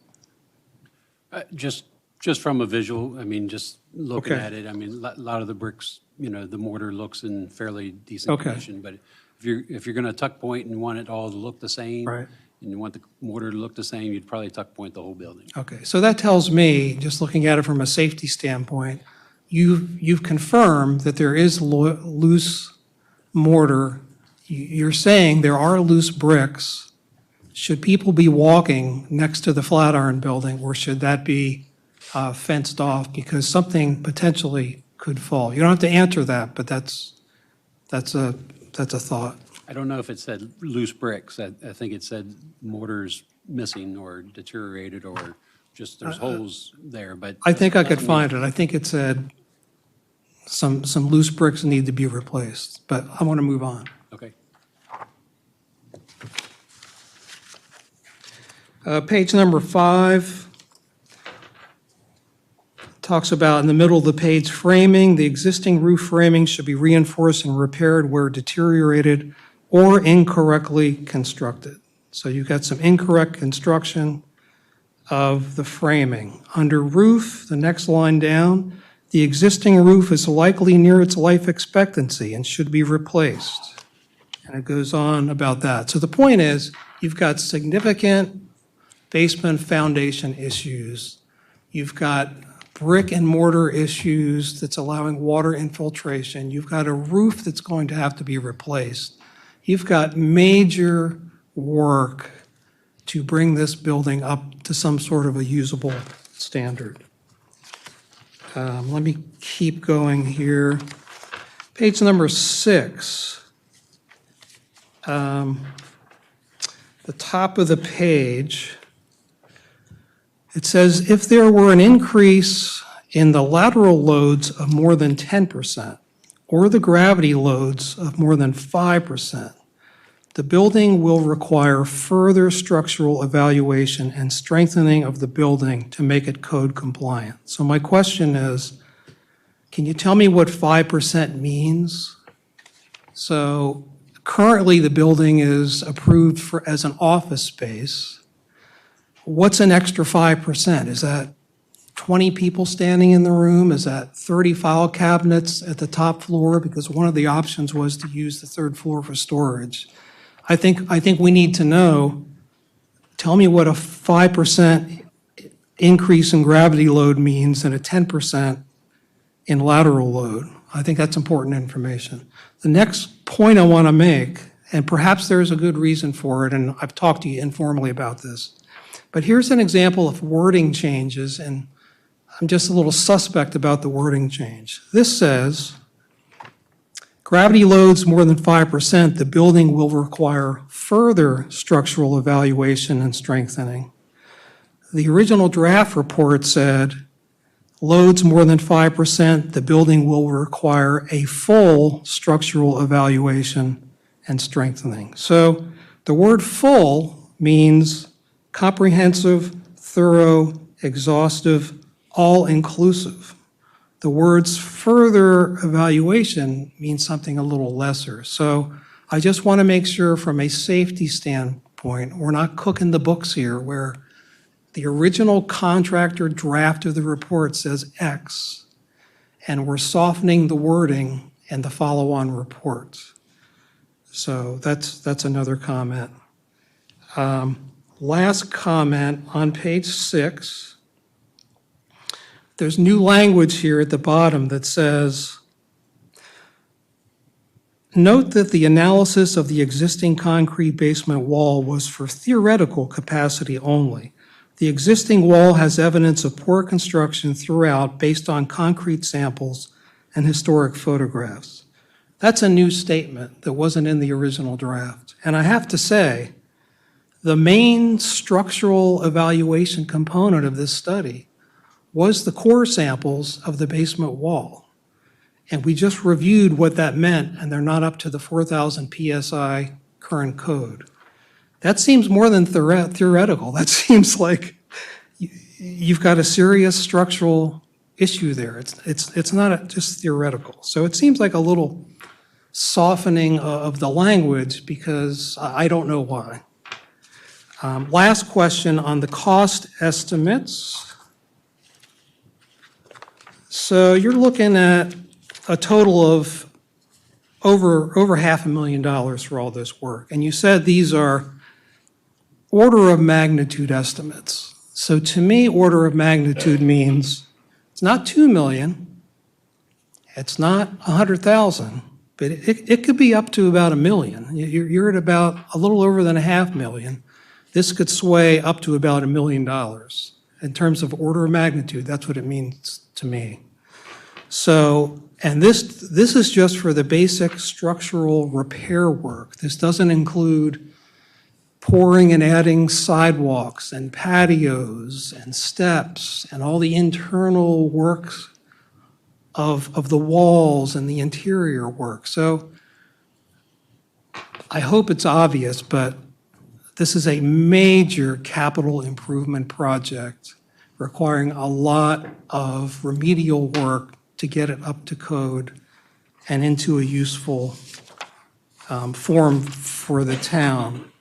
Just from a visual, I mean, just looking Okay. at it, I mean, a lot of the bricks, you know, the mortar looks in fairly decent Okay. condition, but if you're going to tuck point and want it all to look the same, Right. and you want the mortar to look the same, you'd probably tuck point the whole building. Okay, so that tells me, just looking at it from a safety standpoint, you've confirmed that there is loose mortar. You're saying there are loose bricks. Should people be walking next to the Flatiron Building, or should that be fenced off because something potentially could fall? You don't have to answer that, but that's a thought. I don't know if it said loose bricks. I think it said mortar's missing or deteriorated or just there's holes there, but. I think I could doesn't find mean- it. I think it said some loose bricks need to be replaced, but I want to move on. Okay. Page number 5 talks about, in the middle of the page, framing. The existing roof framing should be reinforced and repaired where deteriorated or incorrectly constructed. So you've got some incorrect construction of the framing. Under roof, the next line down, the existing roof is likely near its life expectancy and should be replaced. And it goes on about that. So the point is, you've got significant basement foundation issues. You've got brick and mortar issues that's allowing water infiltration. You've got a roof that's going to have to be replaced. You've got major work to bring this building up to some sort of a usable standard. Let me keep going here. Page number 6. The top of the page, it says, if there were an increase in the lateral loads of more than 10% or the gravity loads of more than 5%, the building will require further structural evaluation and strengthening of the building to make it code compliant. So my question is, can you tell me what 5% means? So currently the building is approved as an office space. What's an extra 5%? Is that 20 people standing in the room? Is that 30 file cabinets at the top floor? Because one of the options was to use the third floor for storage. I think we need to know, tell me what a 5% increase in gravity load means and a 10% in lateral load. I think that's important information. The next point I want to make, and perhaps there's a good reason for it, and I've talked to you informally about this, but here's an example of wording changes, and I'm just a little suspect about the wording change. This says, gravity loads more than 5%, the building will require further structural evaluation and strengthening. The original draft report said, loads more than 5%, the building will require a full structural evaluation and strengthening. So the word full means comprehensive, thorough, exhaustive, all-inclusive. The words further evaluation means something a little lesser. So I just want to make sure from a safety standpoint, we're not cooking the books here where the original contractor draft of the report says X, and we're softening the wording and the follow-on reports. So that's another comment. Last comment on page 6. There's new language here at the bottom that says, note that the analysis of the existing concrete basement wall was for theoretical capacity only. The existing wall has evidence of poor construction throughout based on concrete samples and historic photographs. That's a new statement that wasn't in the original draft. And I have to say, the main structural evaluation component of this study was the core samples of the basement wall. And we just reviewed what that meant, and they're not up to the 4,000 PSI current code. That seems more than theoretical. That seems like you've got a serious structural issue there. It's not just theoretical. So it seems like a little softening of the language because I don't know why. Last question on the cost estimates. So you're looking at a total of over $500,000 for all this work. And you said these are order of magnitude estimates. So to me, order of magnitude means it's not 2 million, it's not 100,000, but it could be up to about 1 million. You're at about a little over than $500,000. This could sway up to about $1 million. In terms of order of magnitude, that's what it means to me. So, and this is just for the basic structural repair work. This doesn't include pouring and adding sidewalks and patios and steps and all the internal works of the walls and the interior work. So I hope it's obvious, but this is a major capital improvement project requiring a lot of remedial work to get it up to code and into a useful form for the town.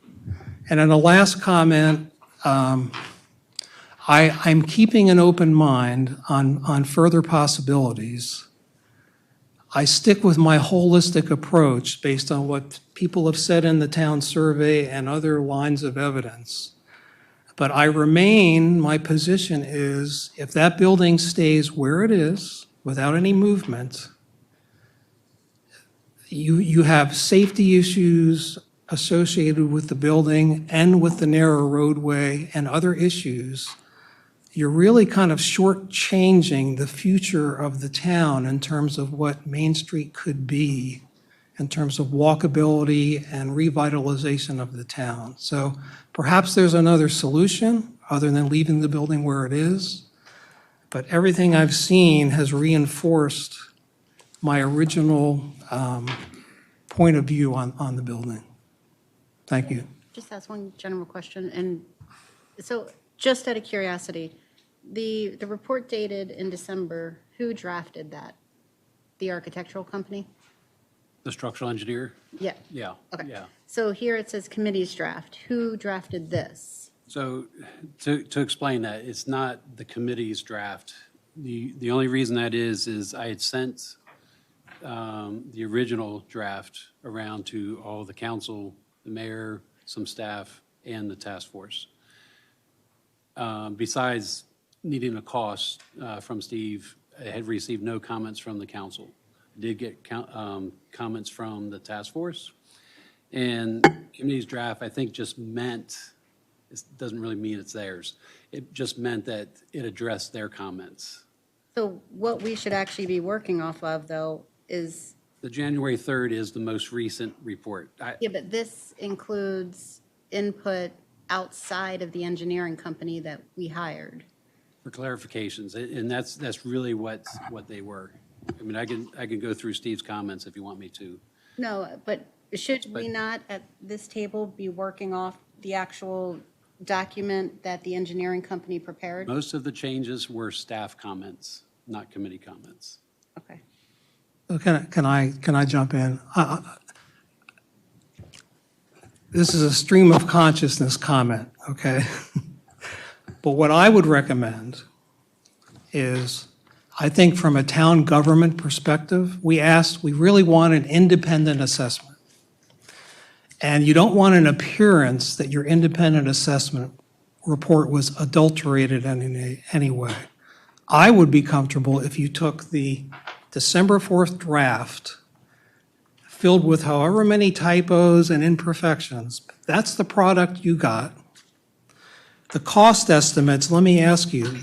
And in the last comment, I'm keeping an open mind on further possibilities. I stick with my holistic approach based on what people have said in the town survey and other lines of evidence. But my position is, if that building stays where it is, without any movement, you have safety issues associated with the building and with the narrow roadway and other issues. You're really kind of shortchanging the future of the town in terms of what Main Street could be, in terms of walkability and revitalization of the town. So perhaps there's another solution other than leaving the building where it is. But everything I've seen has reinforced my original point of view on the building. Thank you. Just ask one general question. And so just out of curiosity, the report dated in December, who drafted that? The architectural company? The structural engineer? Yeah. Yeah. Okay. Yeah. So here it says committee's draft. Who drafted this? So to explain that, it's not the committee's draft. The only reason that is I had sent the original draft around to all the council, the mayor, some staff, and the task force. Besides needing a cost from Steve, I had received no comments from the council. I did get comments from the task force. And committee's draft, I think, just meant, it doesn't really mean it's theirs. It just meant that it addressed their comments. So what we should actually be working off of, though, is... The January 3rd is the most recent report. Yeah, but this includes input outside of the engineering company that we hired. For clarifications, and that's really what they were. I mean, I can go through Steve's comments if you want me to. No, but should we not at this table be working off the actual document that the engineering company prepared? Most of the changes were staff comments, not committee comments. Okay. Can I jump in? This is a stream of consciousness comment, okay? But what I would recommend is, I think from a town government perspective, we really want an independent assessment. And you don't want an appearance that your independent assessment report was adulterated in any way. I would be comfortable if you took the December 4th draft filled with however many typos and imperfections. That's the product you got. The cost estimates, let me ask you,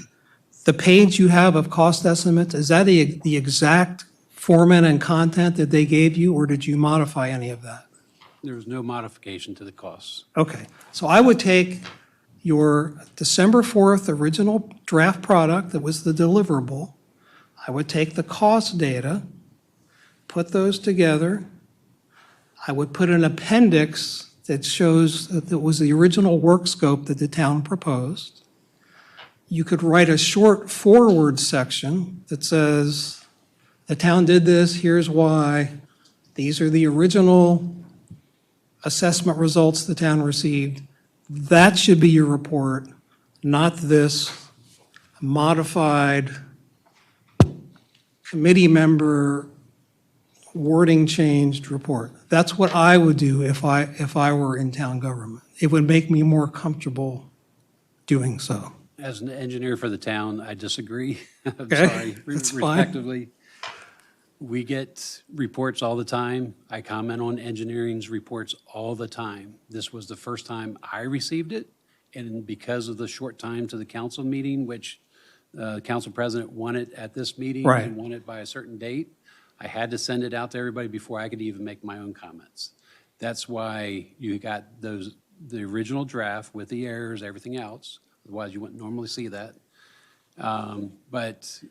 the page you have of cost estimates, is that the exact format and content that they gave you, or did you modify any of that? There was no modification to the costs. Okay, so I would take your December 4th original draft product that was the deliverable. I would take the cost data, put those together. I would put an appendix that shows that it was the original work scope that the town proposed. You could write a short forward section that says, the town did this, here's why. These are the original assessment results the town received. That should be your report, not this modified committee member wording changed report. That's what I would do if I were in town government. It would make me more comfortable doing so. As an engineer for the town, I disagree. I'm Okay, sorry, that's fine. respectively. We get reports all the time. I comment on engineering's reports all the time. This was the first time I received it, and because of the short time to the council meeting, which the council president wanted at this meeting Right. and wanted by a certain date, I had to send it out to everybody before I could even make my own comments. That's why you got the original draft with the errors, everything else. Otherwise, you wouldn't normally see that. But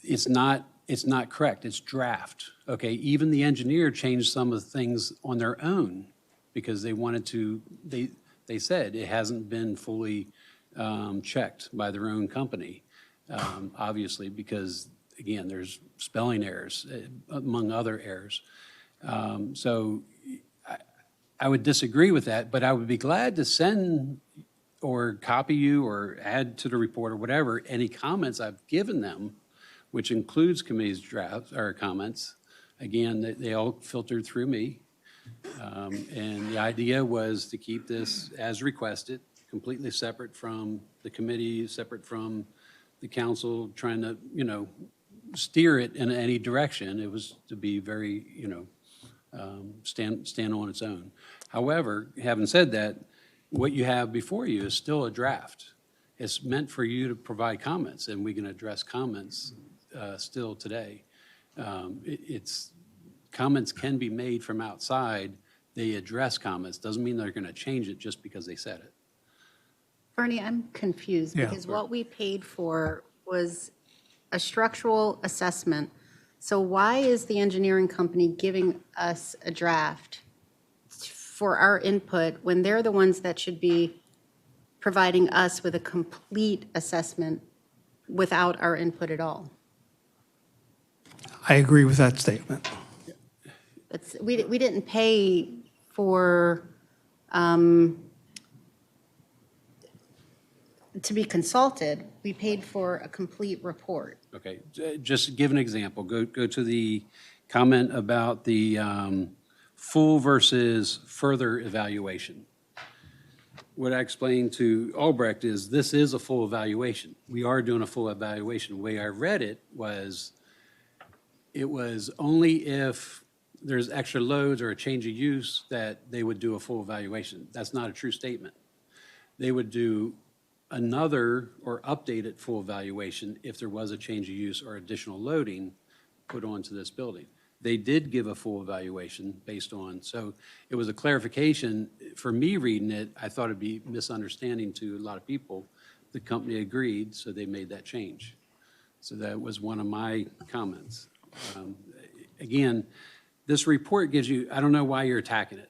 it's not correct. It's draft. Okay, even the engineer changed some of the things on their own because they wanted to, they said it hasn't been fully checked by their own company, obviously, because, again, there's spelling errors, among other errors. So I would disagree with that, but I would be glad to send or copy you or add to the report or whatever, any comments I've given them, which includes committee's drafts or comments. Again, they all filtered through me. And the idea was to keep this as requested, completely separate from the committee, separate from the council, trying to, steer it in any direction. It was to be very, stand on its own. However, having said that, what you have before you is still a draft. It's meant for you to provide comments, and we can address comments still today. Comments can be made from outside. They address comments. Doesn't mean they're going to change it just because they said it. Bernie, I'm confused Yeah. because what we paid for was a structural assessment. So why is the engineering company giving us a draft for our input when they're the ones that should be providing us with a complete assessment without our input at all? I agree with that statement. We didn't pay for, to be consulted. We paid for a complete report. Okay, just to give an example, go to the comment about the full versus further evaluation. What I explained to Albrecht is this is a full evaluation. We are doing a full evaluation. The way I read it was only if there's extra loads or a change of use that they would do a full evaluation. That's not a true statement. They would do another or updated full evaluation if there was a change of use or additional loading put onto this building. They did give a full evaluation based on, so it was a clarification. For me reading it, I thought it'd be misunderstanding to a lot of people. The company agreed, so they made that change. So that was one of my comments. Again, this report gives you, I don't know why you're attacking it.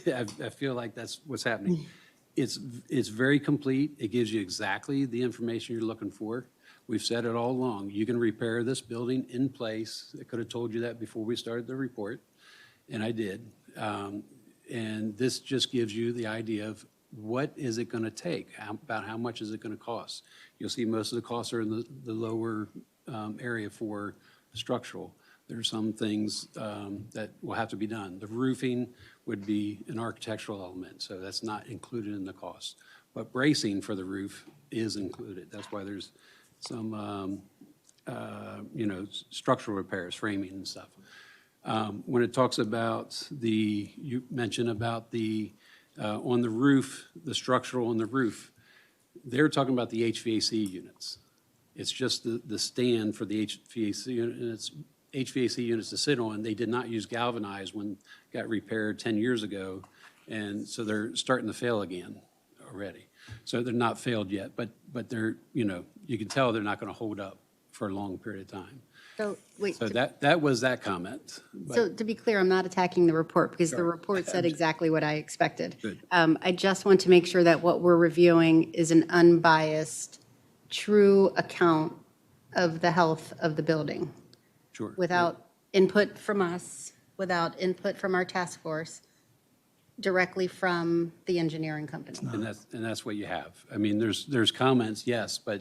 I feel like that's what's happening. It's very complete. It gives you exactly the information you're looking for. We've said it all along. You can repair this building in place. I could have told you that before we started the report, and I did. And this just gives you the idea of what is it going to take, about how much is it going to cost. You'll see most of the costs are in the lower area for structural. There are some things that will have to be done. The roofing would be an architectural element, so that's not included in the cost. But bracing for the roof is included. That's why there's some, structural repairs, framing and stuff. When it talks about you mentioned about on the roof, the structural on the roof, they're talking about the HVAC units. It's just the stand for the HVAC units to sit on. They did not use galvanized when it got repaired 10 years ago, and so they're starting to fail again already. So they're not failed yet, but they're, you can tell they're not going to hold up for a long period of time. So, wait. So that was that comment. But- So to be clear, I'm not attacking the report because the report said exactly what I expected. I just want to make sure that what we're reviewing is an unbiased, true account of the health of the building. Sure. Without input from us, without input from our task force, directly from the engineering company. And that's what you have. I mean, there's comments, yes, but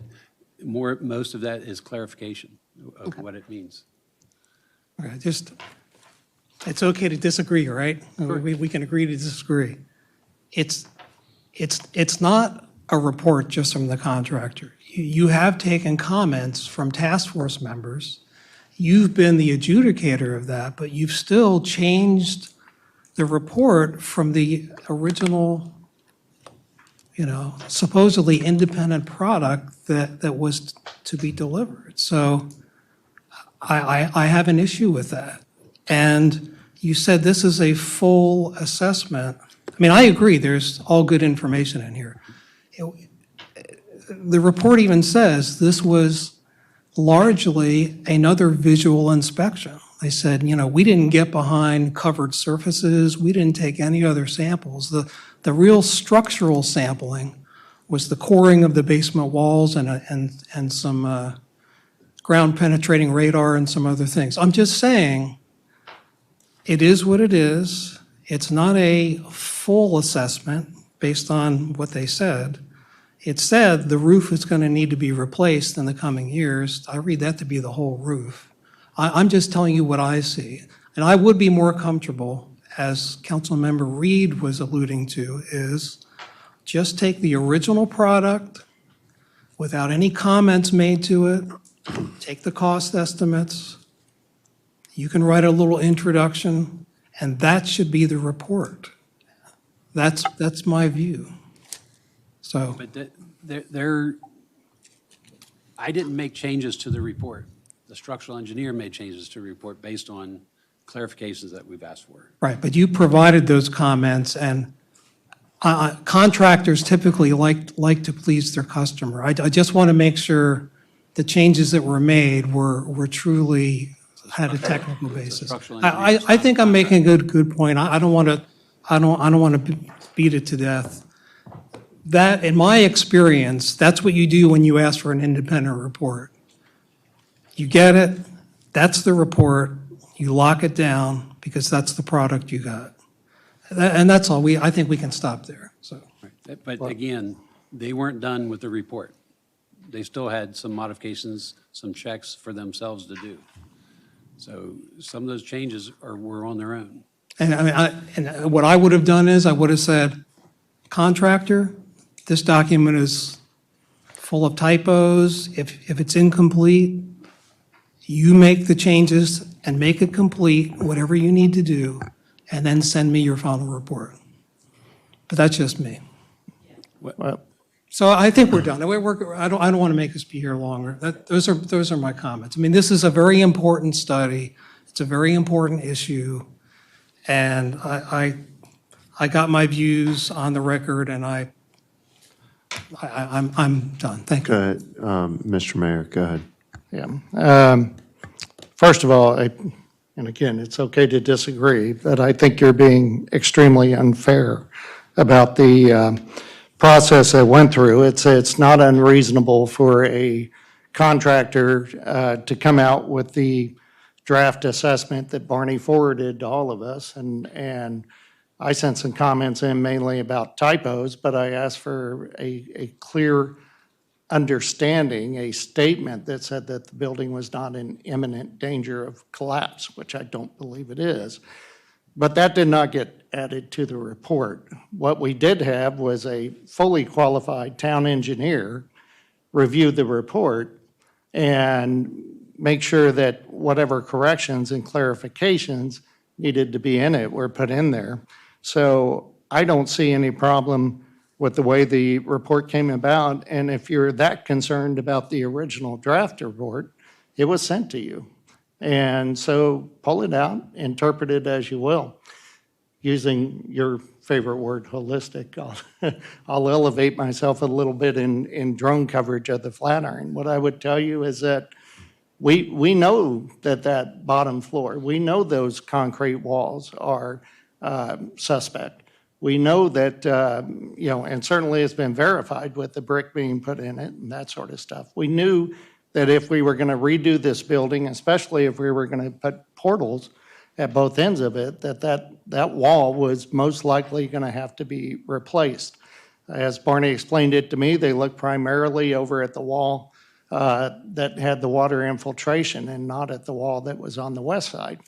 most of that is clarification of what it means. Okay, it's okay to disagree, right? We can agree to disagree. It's not a report just from the contractor. You have taken comments from task force members. You've been the adjudicator of that, but you've still changed the report from the original, supposedly independent product that was to be delivered. So I have an issue with that. And you said this is a full assessment. I mean, I agree, there's all good information in here. The report even says this was largely another visual inspection. They said, we didn't get behind covered surfaces. We didn't take any other samples. The real structural sampling was the coring of the basement walls and some ground penetrating radar and some other things. I'm just saying, it is what it is. It's not a full assessment based on what they said. It said the roof is going to need to be replaced in the coming years. I read that to be the whole roof. I'm just telling you what I see. And I would be more comfortable, as Councilmember Reed was alluding to, is just take the original product without any comments made to it, take the cost estimates, you can write a little introduction, and that should be the report. That's my view. So. But I didn't make changes to the report. The structural engineer made changes to the report based on clarifications that we've asked for. Right, but you provided those comments, and contractors typically like to please their customer. I just want to make sure the changes that were made were truly had a technical basis. I think I'm making a good point. I don't want to beat it to death. That, in my experience, that's what you do when you ask for an independent report. You get it, that's the report, you lock it down because that's the product you got. And that's all. I think we can stop there, so. But again, they weren't done with the report. They still had some modifications, some checks for themselves to do. So some of those changes were on their own. And and what I would have done is I would have said, contractor, this document is full of typos. If it's incomplete, you make the changes and make it complete, whatever you need to do, and then send me your final report. But that's just me. So I think we're done. I don't want to make us be here longer. Those are my comments. I mean, this is a very important study. It's a very important issue. And I got my views on the record, and I'm done. Thank you. Go ahead, Mr. Mayor, go ahead. Yeah. First of all, and again, it's okay to disagree, but I think you're being extremely unfair about the process I went through. It's not unreasonable for a contractor to come out with the draft assessment that Barney forwarded to all of us, and I sent some comments in mainly about typos, but I asked for a clear understanding, a statement that said that the building was not in imminent danger of collapse, which I don't believe it is. But that did not get added to the report. What we did have was a fully qualified town engineer review the report and make sure that whatever corrections and clarifications needed to be in it were put in there. So I don't see any problem with the way the report came about. And if you're that concerned about the original draft report, it was sent to you. And so pull it out, interpret it as you will. Using your favorite word, holistic, I'll elevate myself a little bit in drone coverage of the Flatiron. What I would tell you is that we know that bottom floor, we know those concrete walls are suspect. We know that, and certainly it's been verified with the brick being put in it and that sort of stuff. We knew that if we were going to redo this building, especially if we were going to put portals at both ends of it, that wall was most likely going to have to be replaced. As Barney explained it to me, they looked primarily over at the wall that had the water infiltration and not at the wall that was on the west side.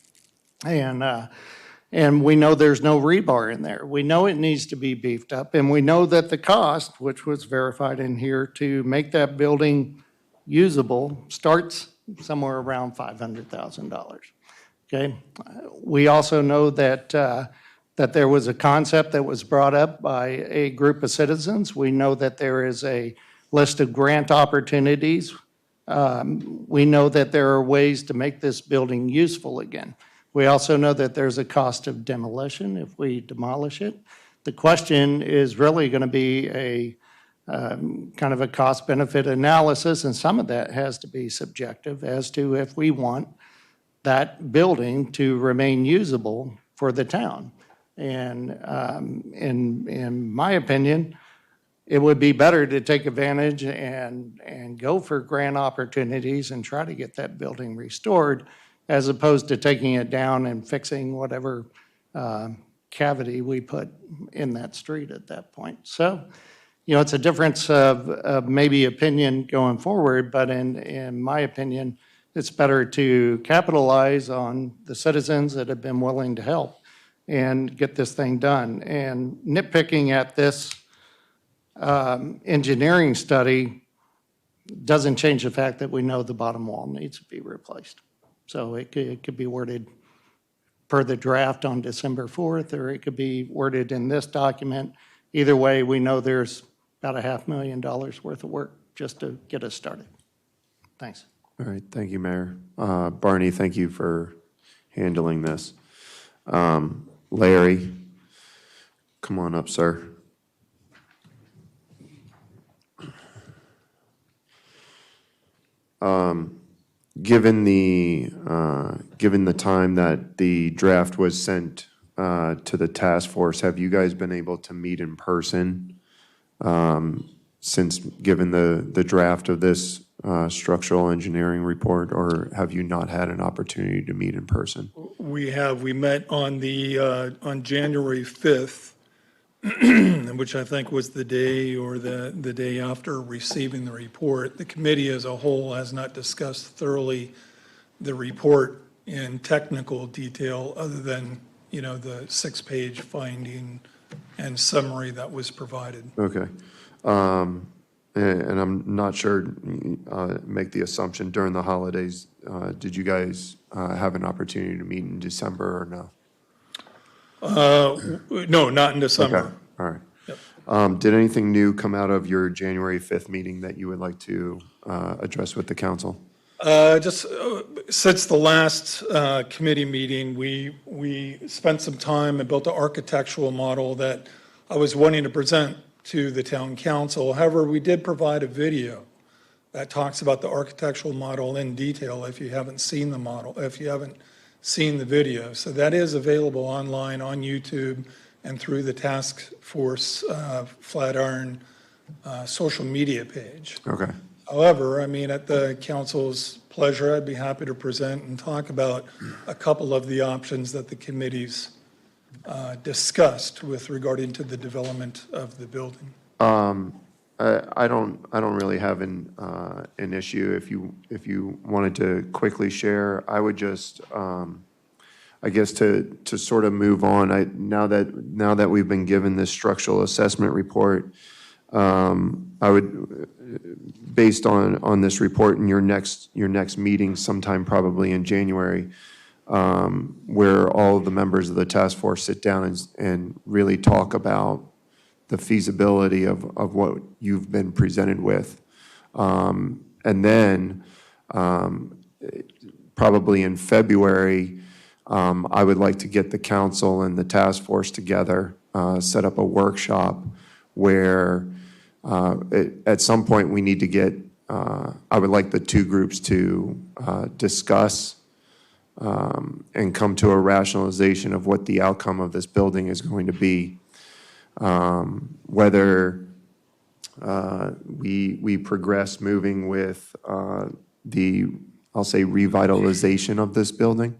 And we know there's no rebar in there. We know it needs to be beefed up, and we know that the cost, which was verified in here, to make that building usable starts somewhere around $500,000. Okay. We also know that there was a concept that was brought up by a group of citizens. We know that there is a list of grant opportunities. We know that there are ways to make this building useful again. We also know that there's a cost of demolition if we demolish it. The question is really going to be a kind of a cost-benefit analysis, and some of that has to be subjective as to if we want that building to remain usable for the town. And in my opinion, it would be better to take advantage and go for grant opportunities and try to get that building restored, as opposed to taking it down and fixing whatever cavity we put in that street at that point. So, it's a difference of maybe opinion going forward, but in my opinion, it's better to capitalize on the citizens that have been willing to help and get this thing done. And nitpicking at this engineering study doesn't change the fact that we know the bottom wall needs to be replaced. So it could be worded per the draft on December 4th, or it could be worded in this document. Either way, we know there's about $500,000 worth of work just to get us started. Thanks. All right, thank you, Mayor. Barney, thank you for handling this. Larry, come on up, sir. Given the time that the draft was sent to the task force, have you guys been able to meet in person since given the draft of this structural engineering report, or have you not had an opportunity to meet in person? We have. We met on January 5th, which I think was the day or the day after receiving the report. The committee as a whole has not discussed thoroughly the report in technical detail, other than, the 6-page finding and summary that was provided. Okay. And I'm not sure, make the assumption during the holidays, did you guys have an opportunity to meet in December or no? No, not in December. Okay. All right. Yep. Did anything new come out of your January 5th meeting that you would like to address with the council? Just since the last committee meeting, we spent some time and built an architectural model that I was wanting to present to the town council. However, we did provide a video that talks about the architectural model in detail if you haven't seen the model, if you haven't seen the video. So that is available online on YouTube and through the task force Flatiron social media page. Okay. However, at the council's pleasure, I'd be happy to present and talk about a couple of the options that the committees discussed with regarding to the development of the building. I don't really have an issue. If you wanted to quickly share, I would just, I guess to sort of move on. Now that we've been given this structural assessment report, I would, based on this report in your next meeting, sometime probably in January, where all of the members of the task force sit down and really talk about the feasibility of what you've been presented with. And then probably in February, I would like to get the council and the task force together, set up a workshop where at some point we need to get, I would like the two groups to discuss and come to a rationalization of what the outcome of this building is going to be. Whether we progress moving with I'll say revitalization of this building,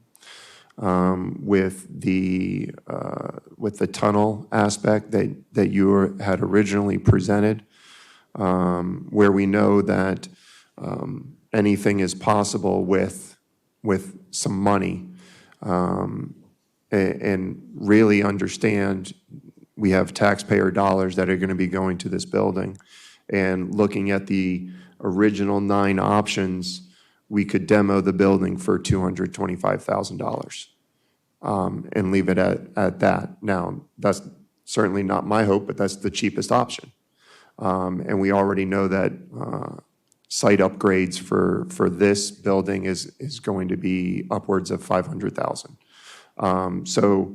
with the tunnel aspect that you had originally presented, where we know that anything is possible with some money, and really understand we have taxpayer dollars that are going to be going to this building, and looking at the original 9 options, we could demo the building for $225,000 and leave it at that. Now, that's certainly not my hope, but that's the cheapest option. And we already know that site upgrades for this building is going to be upwards of $500,000. So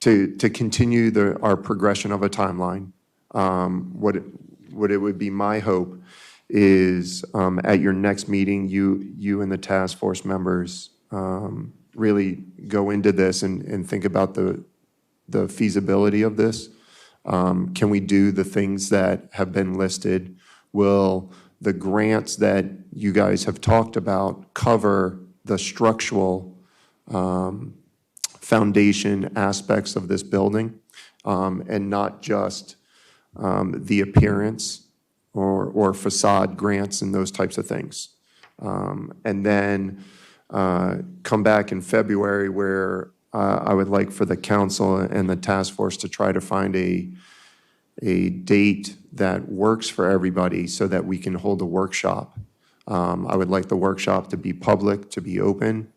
to continue our progression of a timeline, what it would be my hope is at your next meeting, you and the task force members really go into this and think about the feasibility of this. Can we do the things that have been listed? Will the grants that you guys have talked about cover the structural foundation aspects of this building, and not just the appearance or facade grants and those types of things? And then come back in February where I would like for the council and the task force to try to find a date that works for everybody so that we can hold a workshop. I would like the workshop to be public, to be open,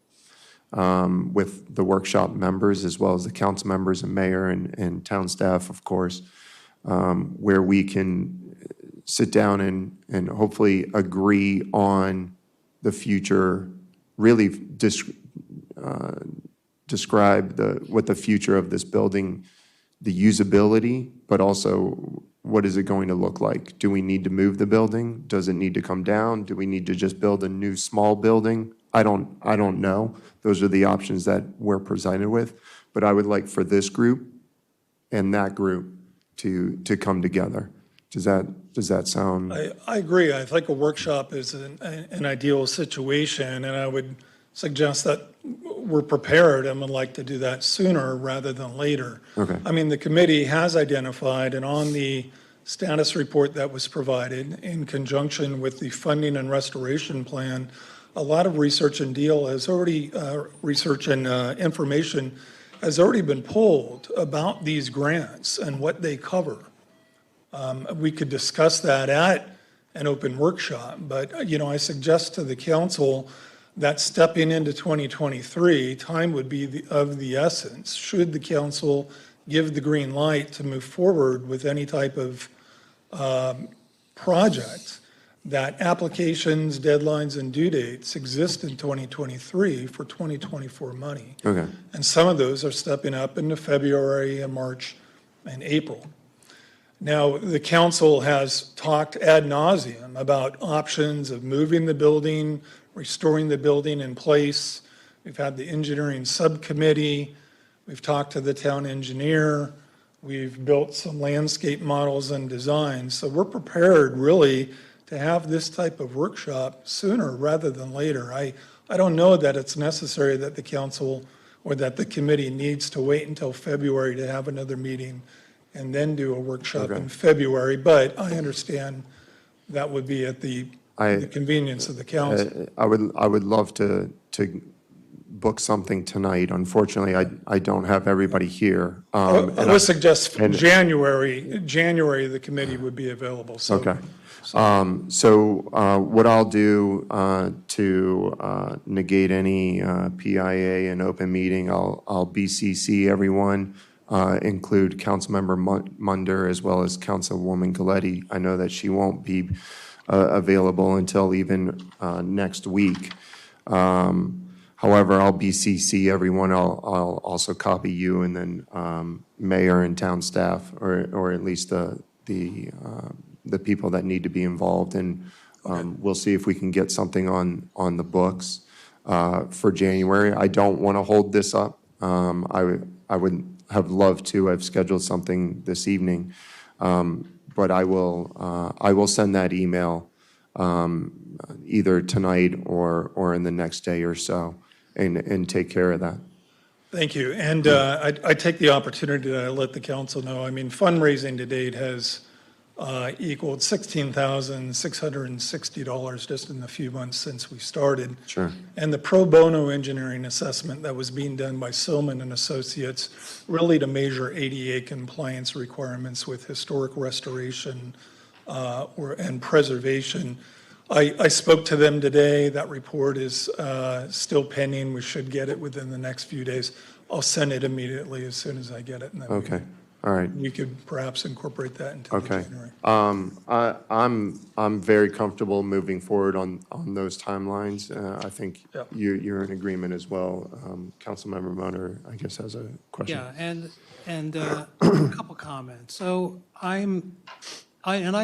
with the workshop members as well as the council members and mayor and town staff, of course, where we can sit down and hopefully agree on the future, really describe what the future of this building, the usability, but also what is it going to look like? Do we need to move the building? Does it need to come down? Do we need to just build a new small building? I don't know. Those are the options that we're presented with. But I would like for this group and that group to come together. Does that sound? I agree. I think a workshop is an ideal situation, and I would suggest that we're prepared and would like to do that sooner rather than later. Okay. I mean, the committee has identified, and on the status report that was provided in conjunction with the funding and restoration plan, a lot of research and information has already been pulled about these grants and what they cover. We could discuss that at an open workshop, but, I suggest to the council that stepping into 2023, time would be of the essence. Should the council give the green light to move forward with any type of project, that applications, deadlines, and due dates exist in 2023 for 2024 money. Okay. And some of those are stepping up into February and March and April. Now, the council has talked ad nauseum about options of moving the building, restoring the building in place. We've had the engineering subcommittee. We've talked to the town engineer. We've built some landscape models and designs. So we're prepared really to have this type of workshop sooner rather than later. I don't know that it's necessary that the council or that the committee needs to wait until February to have another meeting and then do a workshop in February, but I understand that would be at the convenience of the council. I would love to book something tonight. Unfortunately, I don't have everybody here. I would suggest January, the committee would be available. So, okay. So what I'll do to negate any PIA and open meeting, I'll BCC everyone include Councilmember Munder as well as Councilwoman Galetti. I know that she won't be available until even next week. However, I'll BCC everyone. I'll also copy you and then mayor and town staff, or at least the people that need to be involved. And we'll see if we can get something on the books for January. I don't want to hold this up. I would have loved to have scheduled something this evening, but I will send that email either tonight or in the next day or so, and take care of that. Thank you. And I take the opportunity to let the council know, I mean, fundraising to date has equaled $16,660 just in the few months since we started. Sure. And the pro bono engineering assessment that was being done by Silman and Associates, really to measure ADA compliance requirements with historic restoration and preservation. I spoke to them today. That report is still pending. We should get it within the next few days. I'll send it immediately as soon as I get it. And then Okay. All right. we could perhaps incorporate that into the Okay. January. I'm very comfortable moving forward on those timelines. I think Yeah. you're in agreement as well. Councilmember Munder, I guess, has a question. Yeah, and a couple comments. So I've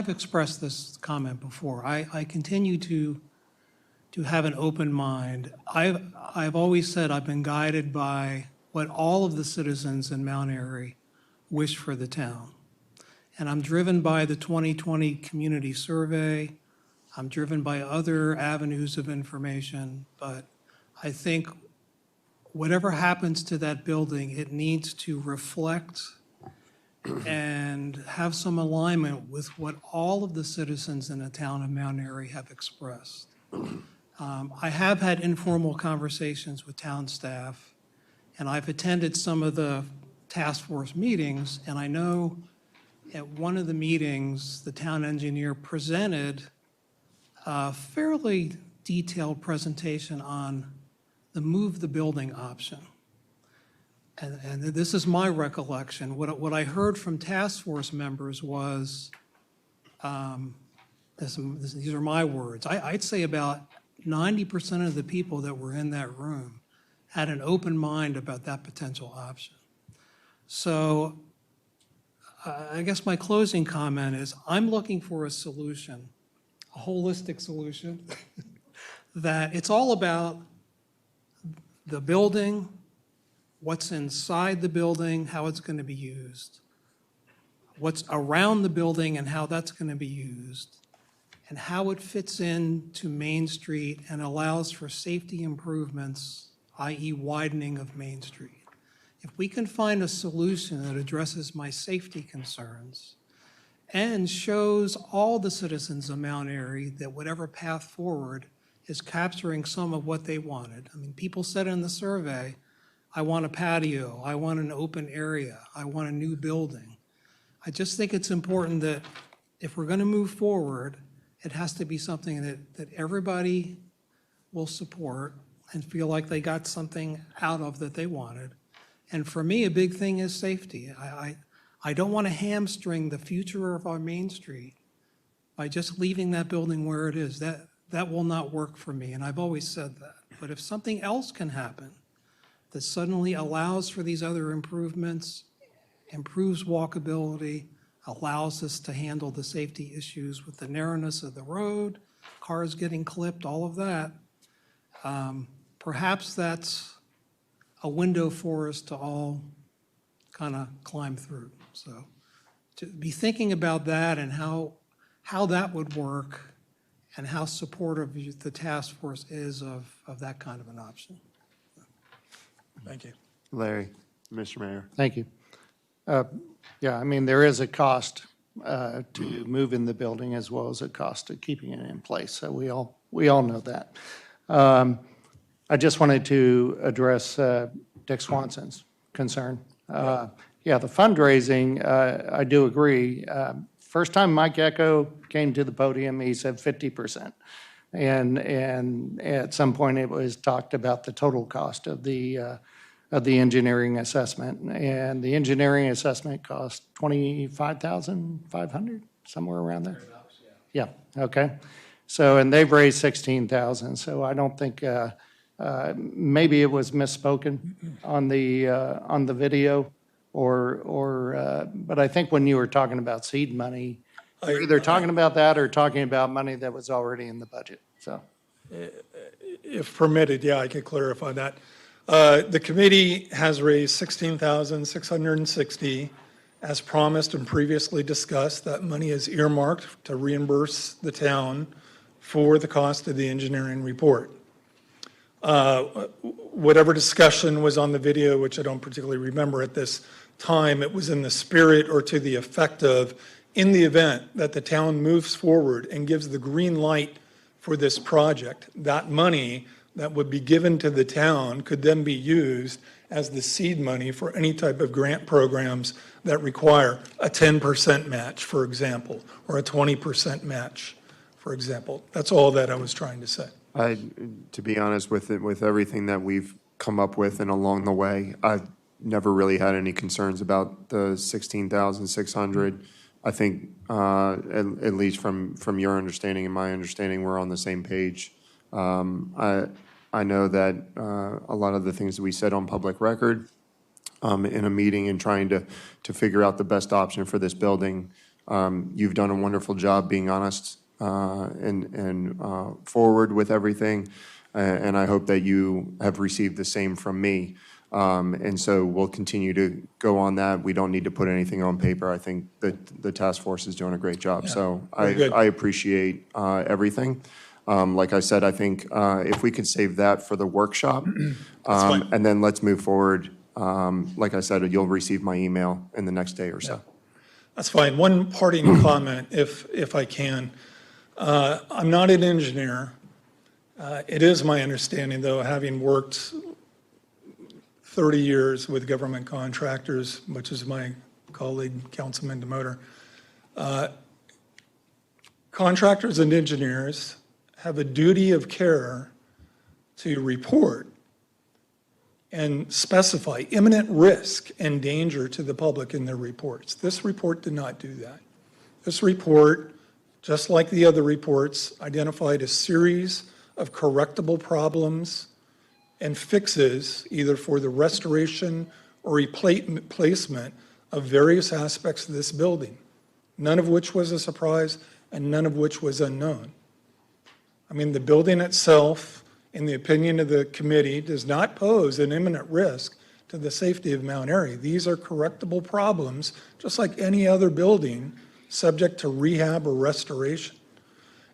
expressed this comment before. I continue to have an open mind. I've always said I've been guided by what all of the citizens in Mount Airy wish for the town. And I'm driven by the 2020 community survey. I'm driven by other avenues of information, but I think whatever happens to that building, it needs to reflect and have some alignment with what all of the citizens in the town of Mount Airy have expressed. I have had informal conversations with town staff, and I've attended some of the task force meetings, and I know at one of the meetings, the town engineer presented a fairly detailed presentation on the move the building option. And this is my recollection. What I heard from task force members was, these are my words, I'd say about 90% of the people that were in that room had an open mind about that potential option. So I guess my closing comment is I'm looking for a solution, a holistic solution, that it's all about the building, what's inside the building, how it's going to be used, what's around the building and how that's going to be used, and how it fits into Main Street and allows for safety improvements, i.e. widening of Main Street. If we can find a solution that addresses my safety concerns and shows all the citizens of Mount Airy that whatever path forward is capturing some of what they wanted. I mean, people said in the survey, I want a patio, I want an open area, I want a new building. I just think it's important that if we're going to move forward, it has to be something that everybody will support and feel like they got something out of that they wanted. And for me, a big thing is safety. I don't want to hamstring the future of our Main Street by just leaving that building where it is. That will not work for me, and I've always said that. But if something else can happen that suddenly allows for these other improvements, improves walkability, allows us to handle the safety issues with the narrowness of the road, cars getting clipped, all of that, perhaps that's a window for us to all kind of climb through. So to be thinking about that and how that would work and how supportive the task force is of that kind of an option. Thank you. Larry, Mr. Mayor. Thank you. Yeah, I mean, there is a cost to moving the building as well as a cost of keeping it in place. So we all know that. I just wanted to address Dick Swanson's concern. Yeah, the fundraising, I do agree. First time Mike Echo came to the podium, he said 50%. And at some point it was talked about the total cost of the of the engineering assessment. And the engineering assessment cost $25,500, somewhere around there? Yeah, okay. So, and they've raised 16,000, so I don't think, maybe it was misspoken on the video, but I think when you were talking about seed money, you're either talking about that or talking about money that was already in the budget, so. If permitted, yeah, I could clarify that. The committee has raised $16,660. As promised and previously discussed, that money is earmarked to reimburse the town for the cost of the engineering report. Whatever discussion was on the video, which I don't particularly remember at this time, it was in the spirit or to the effect of, in the event that the town moves forward and gives the green light for this project, that money that would be given to the town could then be used as the seed money for any type of grant programs that require a 10% match, for example, or a 20% match, for example. That's all that I was trying to say. To be honest with it, with everything that we've come up with and along the way, I've never really had any concerns about the 16,600. I think, at least from your understanding and my understanding, we're on the same page. I know that a lot of the things that we said on public record in a meeting and trying to figure out the best option for this building, you've done a wonderful job being honest and forward with everything, and I hope that you have received the same from me. And so we'll continue to go on that. We don't need to put anything on paper. I think that the task force is doing a great job. Yeah, so very I appreciate everything. Like I said, I think if we could save that for the workshop, and then let's move forward. Like I said, you'll receive my email in the next day or so. Yeah. That's fine. One parting comment, if I can. I'm not an engineer. It is my understanding, though, having worked 30 years with government contractors, which is my colleague, Councilman Demotor. Contractors and engineers have a duty of care to report and specify imminent risk and danger to the public in their reports. This report did not do that. This report, just like the other reports, identified a series of correctable problems and fixes, either for the restoration or replacement of various aspects of this building, none of which was a surprise and none of which was unknown. I mean, the building itself, in the opinion of the committee, does not pose an imminent risk to the safety of Mount Airy. These are correctable problems, just like any other building, subject to rehab or restoration.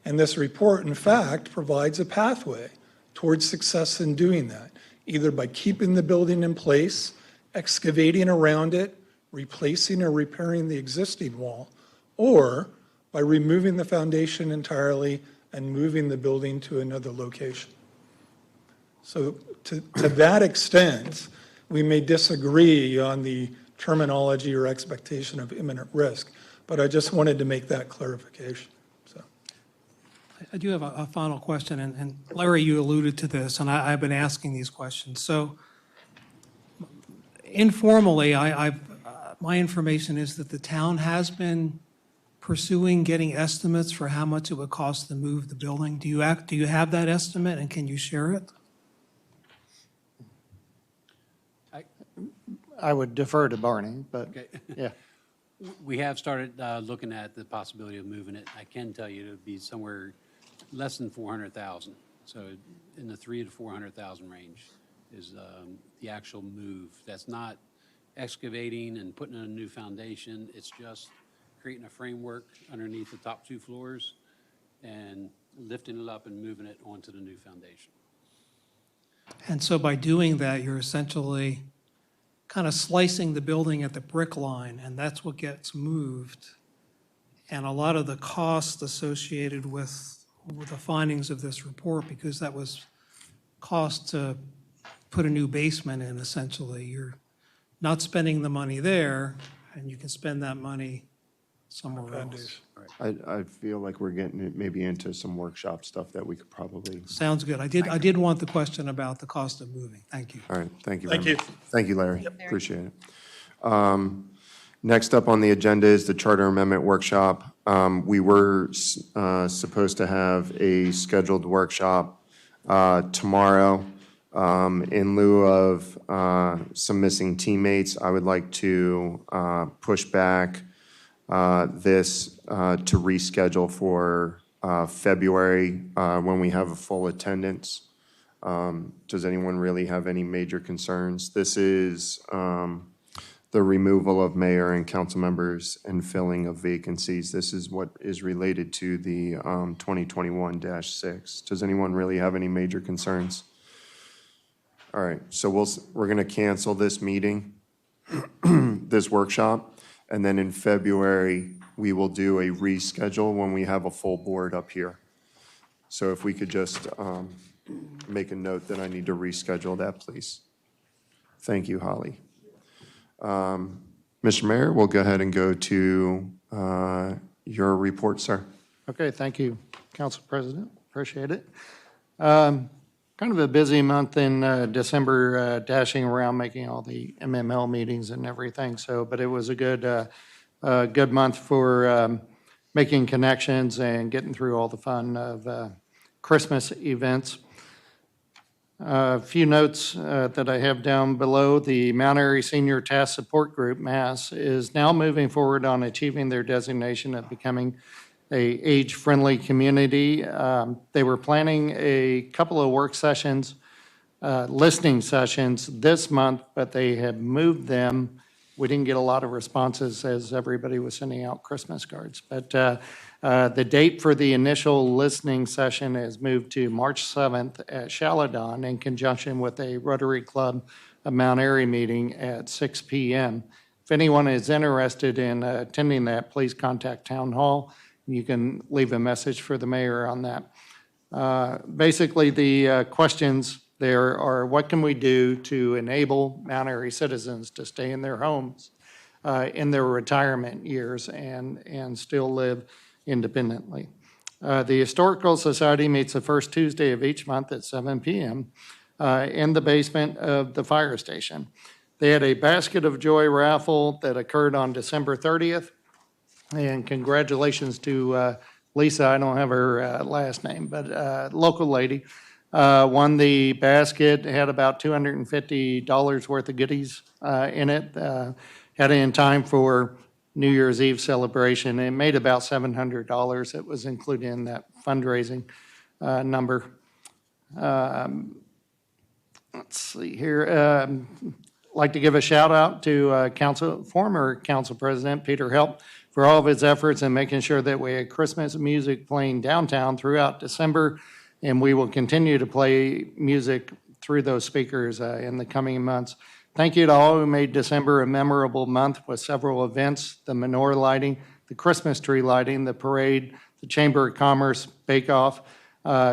And this report, in fact, provides a pathway towards success in doing that, either by keeping the building in place, excavating around it, replacing or repairing the existing wall, or by removing the foundation entirely and moving the building to another location. So to that extent, we may disagree on the terminology or expectation of imminent risk, but I just wanted to make that clarification. I do have a final question, and Larry, you alluded to this, and I've been asking these questions. So informally, my information is that the town has been pursuing getting estimates for how much it would cost to move the building. Do you have that estimate, and can you share it? I would defer to Barney, but Okay. yeah. We have started looking at the possibility of moving it. I can tell you it would be somewhere less than 400,000. So in the 300,000 to 400,000 range is the actual move. That's not excavating and putting in a new foundation. It's just creating a framework underneath the top 2 floors and lifting it up and moving it onto the new foundation. And so by doing that, you're essentially kind of slicing the building at the brick line, and that's what gets moved. And a lot of the costs associated with the findings of this report, because that was cost to put a new basement in, essentially. You're not spending the money there, and you can spend that money somewhere else. I feel like we're getting it maybe into some workshop stuff that we could probably, Sounds good. I did want the question about the cost of moving. Thank you. all right, thank you very Thank much. you. Thank you, Larry. Appreciate it. Next up on the agenda is the Charter Amendment Workshop. We were supposed to have a scheduled workshop tomorrow. In lieu of some missing teammates, I would like to push back this to reschedule for February when we have a full attendance. Does anyone really have any major concerns? This is the removal of mayor and council members and filling of vacancies. This is what is related to the 2021-6. Does anyone really have any major concerns? All right, so we're going to cancel this meeting, this workshop, and then in February, we will do a reschedule when we have a full board up here. So if we could just make a note that I need to reschedule that, please. Thank you, Holly. Mr. Mayor, we'll go ahead and go to your report, sir. Okay, thank you, Council President. Appreciate it. Kind of a busy month in December, dashing around, making all the MML meetings and everything. So, but it was a good month for making connections and getting through all the fun of Christmas events. A few notes that I have down below. The Mount Airy Senior Task Support Group, MASS, is now moving forward on achieving their designation of becoming a age-friendly community. They were planning a couple of work sessions, listening sessions this month, but they had moved them. We didn't get a lot of responses as everybody was sending out Christmas cards. But the date for the initial listening session is moved to March 7th at Chaladon in conjunction with a Rotary Club of Mount Airy meeting at 6 p.m. If anyone is interested in attending that, please contact Town Hall. You can leave a message for the mayor on that. Basically, the questions there are, what can we do to enable Mount Airy citizens to stay in their homes in their retirement years and still live independently? The Historical Society meets the first Tuesday of each month at 7 p.m. In the basement of the fire station. They had a Basket of Joy raffle that occurred on December 30th. And congratulations to Lisa, I don't have her last name, but local lady, won the basket, had about $250 worth of goodies in it, had it in time for New Year's Eve celebration. It made about $700. It was included in that fundraising number. Let's see here. Like to give a shout out to former Council President Peter Help for all of his efforts in making sure that we had Christmas music playing downtown throughout December, and we will continue to play music through those speakers in the coming months. Thank you to all who made December a memorable month with several events, the menorah lighting, the Christmas tree lighting, the parade, the Chamber of Commerce bake-off,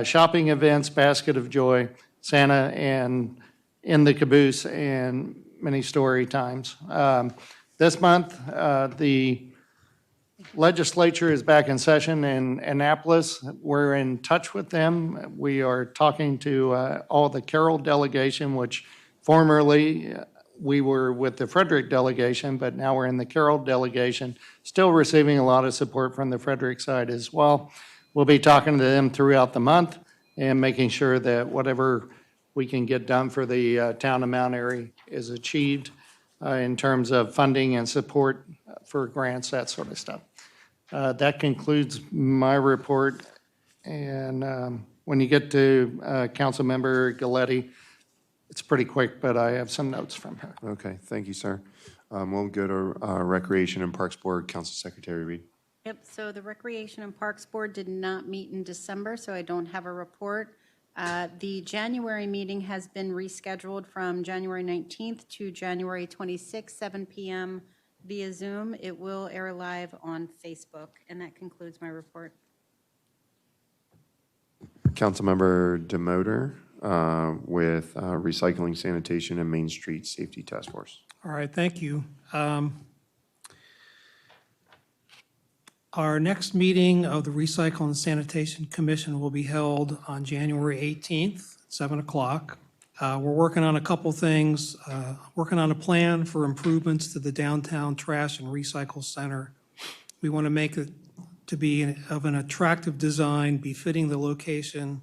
shopping events, Basket of Joy, Santa, and in the caboose, and many story times. This month, the legislature is back in session in Annapolis. We're in touch with them. We are talking to all the Carroll delegation, which formerly we were with the Frederick delegation, but now we're in the Carroll delegation, still receiving a lot of support from the Frederick side as well. We'll be talking to them throughout the month and making sure that whatever we can get done for the town of Mount Airy is achieved in terms of funding and support for grants, that sort of stuff. That concludes my report. And when you get to Councilmember Galletti, it's pretty quick, but I have some notes from her. Okay, thank you, sir. We'll go to Recreation and Parks Board, Council Secretary Reed. Yep, so the Recreation and Parks Board did not meet in December, so I don't have a report. The January meeting has been rescheduled from January 19th to January 26th, 7 p.m. via Zoom. It will air live on Facebook, and that concludes my report. Councilmember Demotor with Recycling, Sanitation, and Main Street Safety Task Force. All right, thank you. Our next meeting of the Recycle and Sanitation Commission will be held on January 18th, at 7 o'clock. We're working on a couple things, working on a plan for improvements to the downtown trash and recycle center. We want to make it to be of an attractive design, befitting the location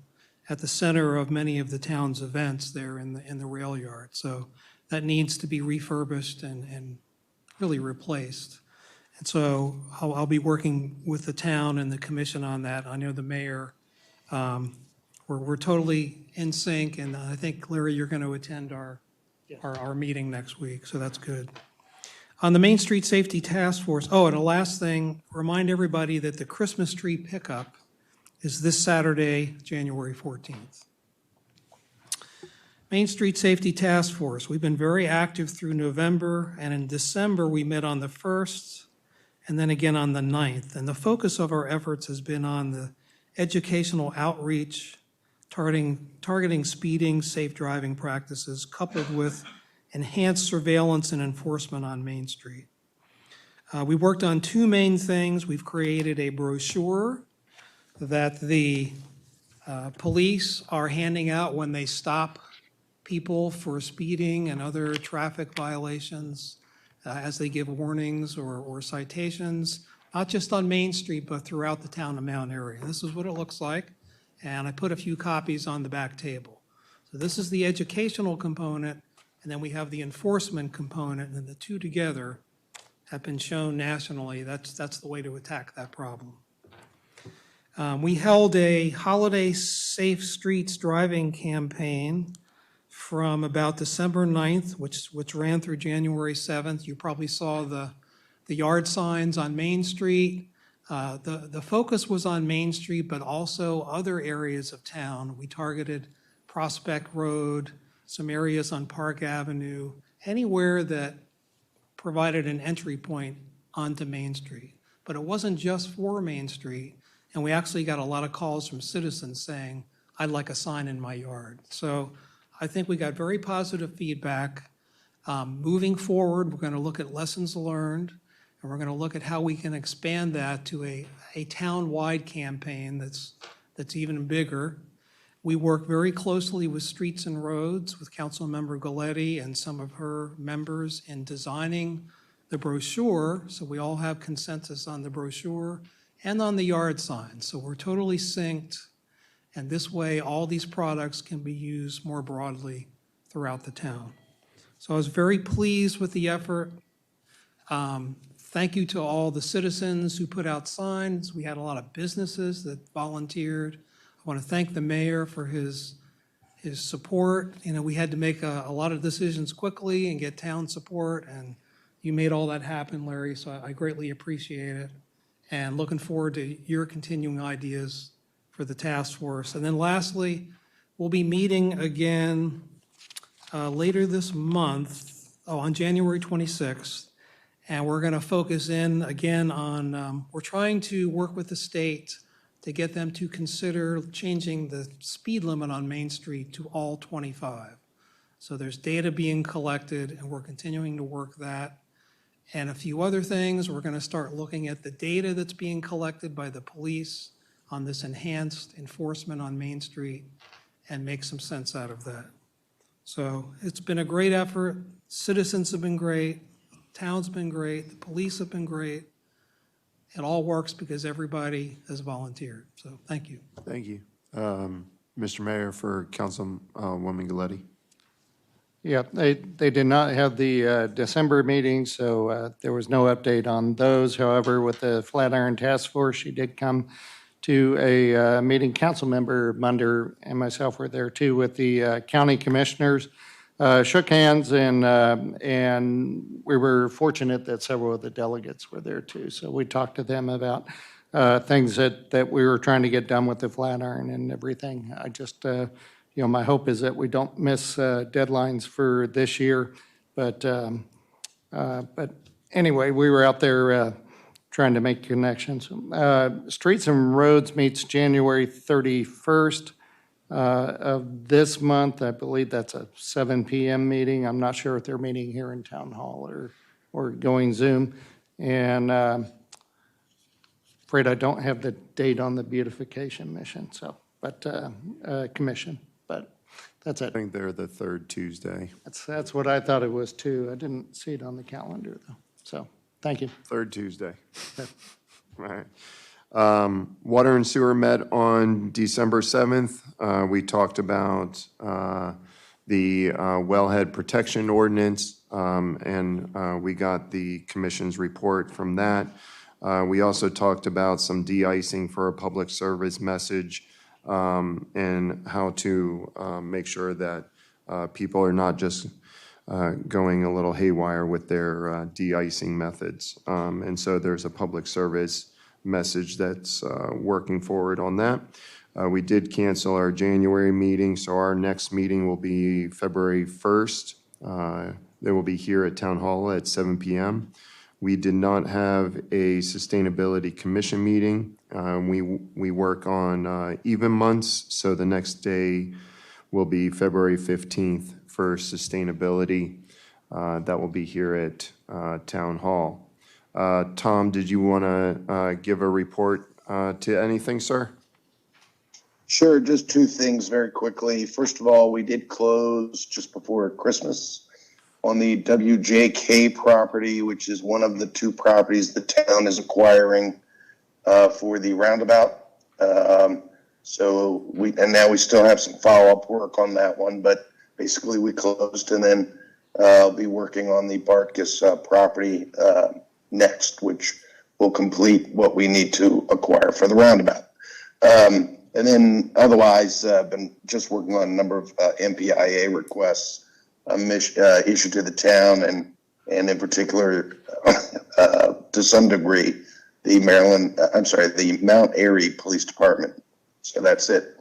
at the center of many of the town's events there in the rail yard. So that needs to be refurbished and really replaced. And so I'll be working with the town and the commission on that. I know the mayor, we're totally in sync, and I think, Larry, you're going to attend our meeting next week, so that's good. On the Main Street Safety Task Force, and a last thing, remind everybody that the Christmas tree pickup is this Saturday, January 14th. Main Street Safety Task Force, we've been very active through November, and in December, we met on the 1st, and then again on the 9th. And the focus of our efforts has been on the educational outreach, targeting speeding, safe driving practices, coupled with enhanced surveillance and enforcement on Main Street. We worked on two main things. We've created a brochure that the police are handing out when they stop people for speeding and other traffic violations, as they give warnings or citations, not just on Main Street, but throughout the town of Mount Airy. This is what it looks like, and I put a few copies on the back table. So this is the educational component, and then we have the enforcement component, and the two together have been shown nationally. That's the way to attack that problem. We held a holiday safe streets driving campaign from about December 9th, which ran through January 7th. You probably saw the yard signs on Main Street. The focus was on Main Street, but also other areas of town. We targeted Prospect Road, some areas on Park Avenue, anywhere that provided an entry point onto Main Street. But it wasn't just for Main Street, and we actually got a lot of calls from citizens saying, I'd like a sign in my yard. So I think we got very positive feedback. Moving forward, we're going to look at lessons learned, and we're going to look at how we can expand that to a town-wide campaign that's even bigger. We work very closely with Streets and Roads, with Councilmember Galletti and some of her members in designing the brochure, so we all have consensus on the brochure and on the yard signs. So we're totally synced, and this way all these products can be used more broadly throughout the town. So I was very pleased with the effort. Thank you to all the citizens who put out signs. We had a lot of businesses that volunteered. I want to thank the mayor for his support. You know, we had to make a lot of decisions quickly and get town support, and you made all that happen, Larry, so I greatly appreciate it. And looking forward to your continuing ideas for the task force. And then lastly, we'll be meeting again later this month, on January 26th, and we're going to focus in again on, we're trying to work with the state to get them to consider changing the speed limit on Main Street to all 25. So there's data being collected, and we're continuing to work that. And a few other things, we're going to start looking at the data that's being collected by the police on this enhanced enforcement on Main Street and make some sense out of that. So it's been a great effort. Citizens have been great. Town's been great. The police have been great. It all works because everybody has volunteered. So thank you. Thank you. Mr. Mayor, for Councilwoman Galletti. Yeah, they did not have the December meeting, so there was no update on those. However, with the Flatiron Task Force, she did come to a meeting. Councilmember Munder and myself were there too with the county commissioners. Shook hands, and we were fortunate that several of the delegates were there too. So we talked to them about things that we were trying to get done with the Flatiron and everything. I just, my hope is that we don't miss deadlines for this year. But anyway, we were out there trying to make connections. Streets and Roads meets January 31st. Of this month. I believe that's a 7 p.m. meeting. I'm not sure if they're meeting here in Town Hall or going Zoom. And afraid I don't have the date on the beautification mission, so, but, commission, but that's I it. think they're the third Tuesday. That's what I thought it was too. I didn't see it on the calendar though. So, thank you. Third Tuesday. All right. Water and sewer met on December 7th. We talked about the wellhead protection ordinance, and we got the commission's report from that. We also talked about some de-icing for a public service message, and how to make sure that people are not just going a little haywire with their de-icing methods. And so there's a public service message that's working forward on that. We did cancel our January meeting, so our next meeting will be February 1st. They will be here at Town Hall at 7 p.m. We did not have a Sustainability Commission meeting. We work on even months, so the next day will be February 15th for sustainability. That will be here at Town Hall. Tom, did you want to give a report to anything, sir? Sure, just two things very quickly. First of all, we did close just before Christmas on the WJK property, which is one of the two properties the town is acquiring for the roundabout. And now we still have some follow-up work on that one, but basically we closed, and then I'll be working on the Bartkus property next, which will complete what we need to acquire for the roundabout. And then otherwise, I've been just working on a number of MPIA requests issued to the town, and in particular, to some degree, the Mount Airy Police Department. So that's it.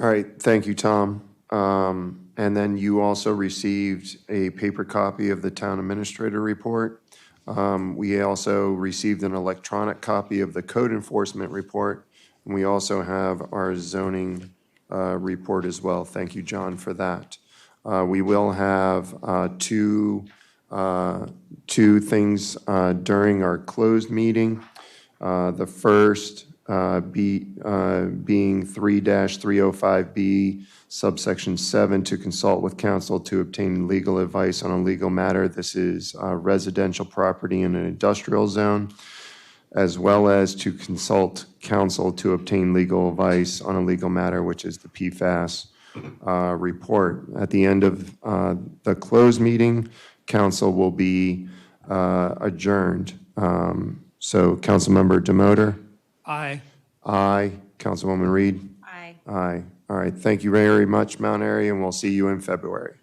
All right, thank you, Tom. And then you also received a paper copy of the town administrator report. We also received an electronic copy of the code enforcement report. And we also have our zoning report as well. Thank you, John, for that. We will have two things during our closed meeting. The first being 3-305B, subsection 7, to consult with counsel to obtain legal advice on a legal matter. This is residential property in an industrial zone, as well as to consult counsel to obtain legal advice on a legal matter, which is the PFAS report. At the end of the closed meeting, council will be adjourned. So Councilmember Demotor? Aye. Aye. Councilwoman Reed? Aye. Aye. All right. Thank you very much, Mount Airy, and we'll see you in February.